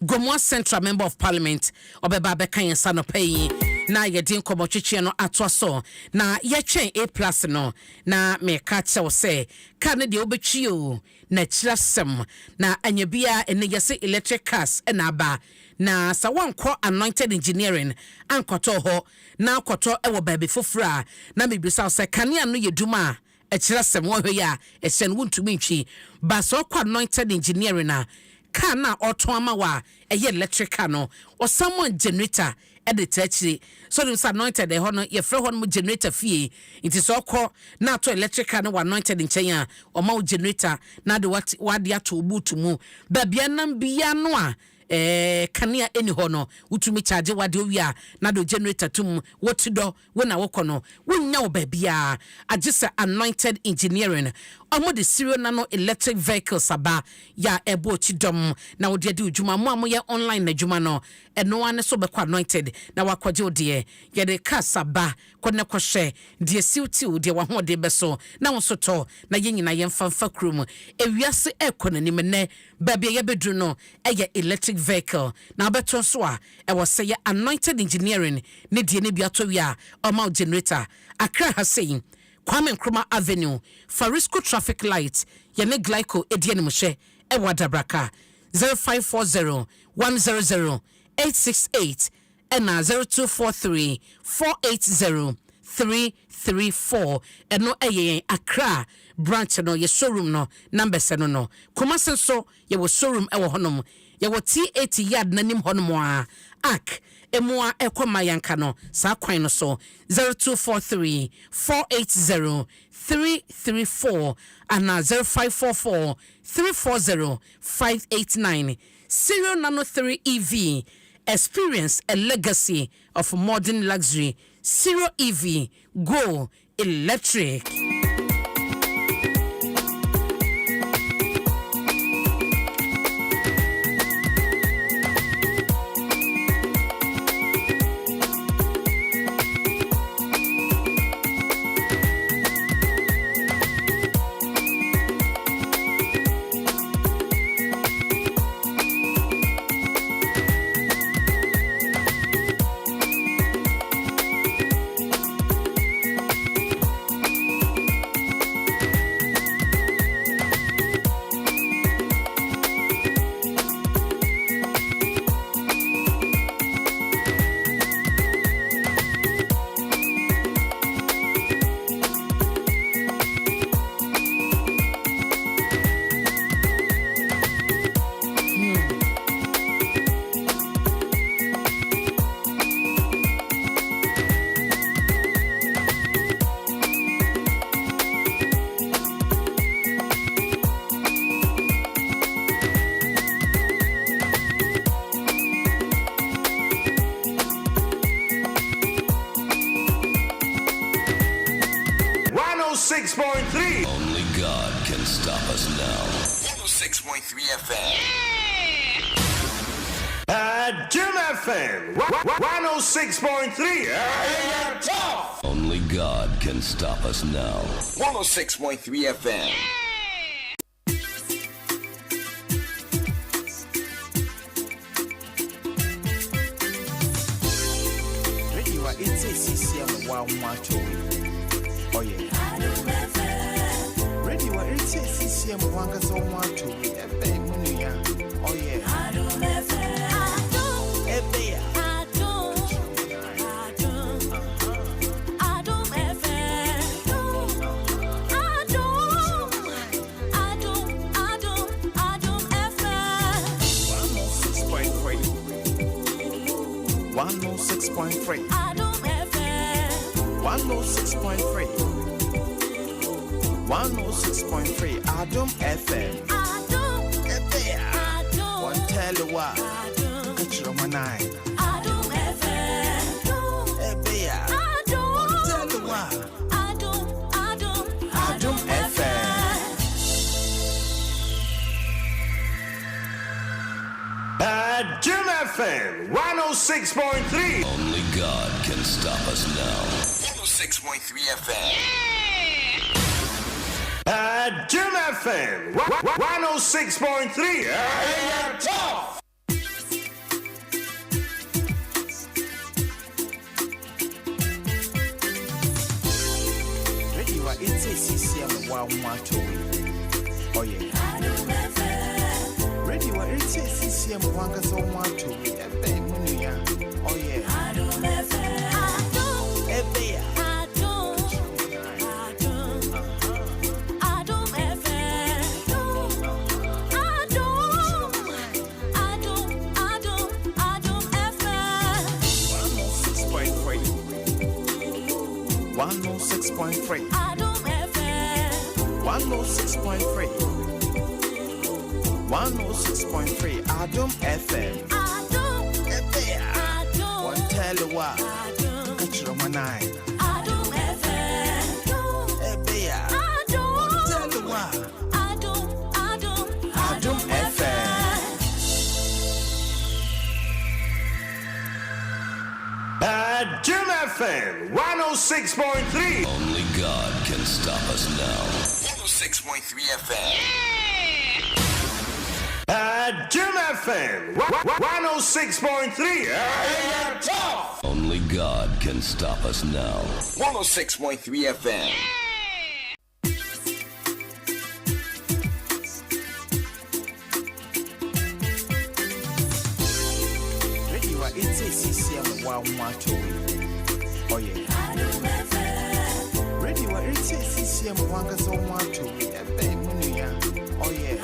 Gomwa Central Member of Parliament obeba beka yen sanopai na yedin komo twetwe no atwaso na yetwen A+ no na me ka che say ka ne de obetwi o na kirasem na anyabia ene yese electric cars na aba na sa wankọ anointed engineering ankoto ho na akoto ewo baabi fofura na mebisa say kanea no yeduma ekirasem wo hwe ya ehyen wuntumi ntwi ba so kwa anointed engineering na car na auto ama wa electric car no or someone generator at the church so them anointed the hono ye frɛ hɔ no generator fie it is all call na to electric car no anointed in China or ma generator na de what dia to butu mu ba bia nam bia no a kanea eni hɔ no utumi charge wade owia na do generator tum wotido wona wokono wonya wo ba bia agisa anointed engineering omo de serial nano electric vehicles aba ya ebo chidom na wo de udwuma mo amoye online na dwuma no eno ane so be kwa anointed na wakwaje odie ye de kasaba kone kwhye de siuti de wa ho de beso na wo soto na yenyina ye mfamfa krum ewiase ekonanim ne ba bia ye bedru no eye electric vehicle na beto so a e wo say anointed engineering ne die ne bia to wi a o generator Accra has saying Kwame Nkrumah Avenue, Farisco traffic light, yene glyco ediene mushe, ewa dabraka, 0540 100 868, ena 0243 480 334, eno eye Accra branch no ye showroom no, number seno no. Kumase so ye wo showroom ewa honum, ye wo T80 yard nanim honumwa, ak, emwa ekoma yanka no sa kwan no so 0243 480 334 and 0544 340 589 serial nano 3 EV experience a legacy of modern luxury serial EV go electric. Only God can stop us now. 106.3 FM. Adom FM 106.3. Only God can stop us now. 106.3 FM. It's a CCM wow macho. Oh yeah. Ready what it's a CCM wanga so macho. Oh yeah. Adom 106.3. 106.3. 106.3. Adom FM. One tell you what. Catch your man eye. Adom FM. One tell you what. Adom FM. Adom FM 106.3. Only God can stop us now. 106.3 FM. Adom FM 106.3. Ready what it's a CCM wow macho. Oh yeah. Ready what it's a CCM wanga so macho. Oh yeah. Adom 106.3. 106.3. 106.3. Adom FM. One tell you what. Catch your man eye. Adom FM. One tell you what. Adom FM. Adom FM 106.3. Only God can stop us now. 106.3 FM. Adom FM 106.3. Only God can stop us now. 106.3 FM. Ready what it's a CCM wow macho. Oh yeah. Ready what it's a CCM wanga so macho. Oh yeah.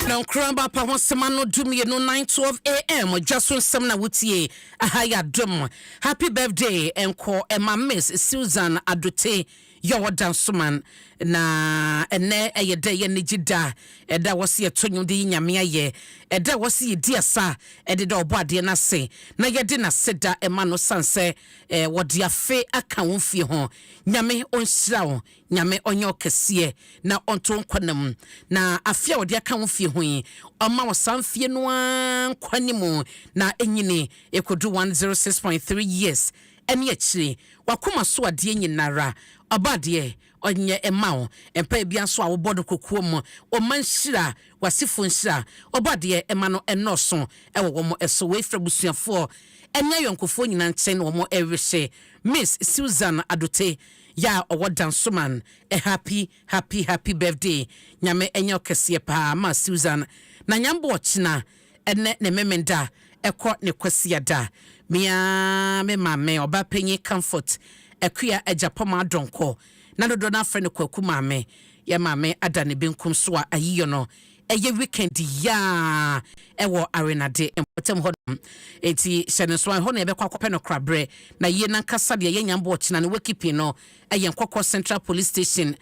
Now, Cramba Pawasamano Dumia no 9:12 a.m. Dwaso Nsem na wutie ahaya dum. Happy birthday enko Emma Miss Susan Adote your danceman na ene eyede ye nigida eda wose ye tonyo de nyame aye eda wose ye diasa ede da oboade na se na yede na seda ema no sanse wode afe aka wonfie ho nyame onhyira wo nyame onye okese na onto nkwanam na afia wode aka wonfie ho yi oma wosamfie no ankwanemu na enyine ekodu 106.3 years ene akire wakoma so ade nyinara obade onye emao empa bia so a wo bodo kokuo mu o manhira wasifo nhira obade ema no enoso ewo wo mo eso we frabusuafo enya yonkofo nyina nchen wo mo ewehye Miss Susan Adote ya owo dansoman happy birthday nyame enya okese pa ma Susan na nyambo ochina ene ne memenda ekọ ne kwasi ada mia me mame oba penyi comfort ekuya ejapoma donko na dodo na afre ne kwaku mame ya mame ada ne benkum so a ayiyo no eye weekend ya ewo arena de empotem hodom eti shenso ho na ebe kwakwape no krabre na ye na nkasa de ye nyambo ochina ne wakipi no eye nkokọ Central Police Station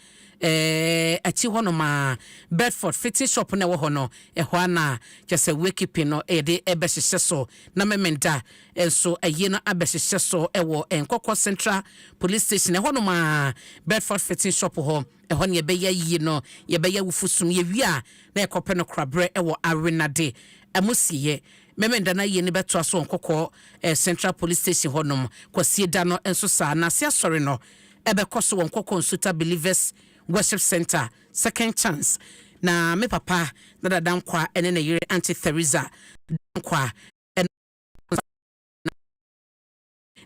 achi hono ma Bedford fitting shop na wo hono ehwa na just wakekeeping no de ebehye so na memenda enso aye no abehye so ewo Nkokwo Central Police Station ehwa no ma Bedford fitting shop ho ehwa ne yebeya yi no yebeya wufusum ye wi a na ekope no krabre ewo arenade amusiye memenda na ye ne beto aso Nkokwo Central Police Station honom kwasie da no enso sa na se asore no ebekoso Nkokwo Nsuta Believers Worship Center second chance na me papa na dada nkwa ene na yire Auntie Theresa nkwa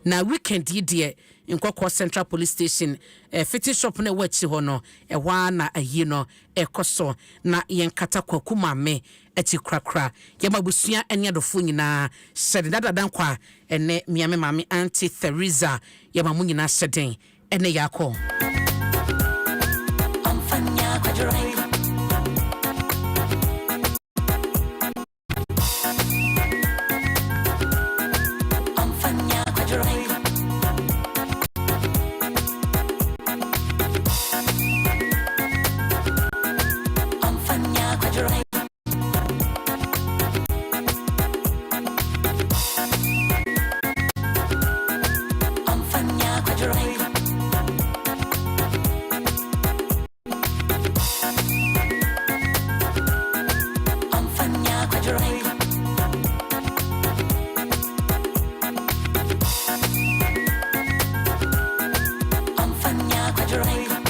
na weekend yidie Nkokwo Central Police Station fitting shop na wachi ho no ehwa na ayi no ekoso na yenkata kwaku mame ati krakra yamabusua ene adofo nyina sede dada nkwa ene miame mame Auntie Theresa yamamu nyina seden ene yakọ Quadro.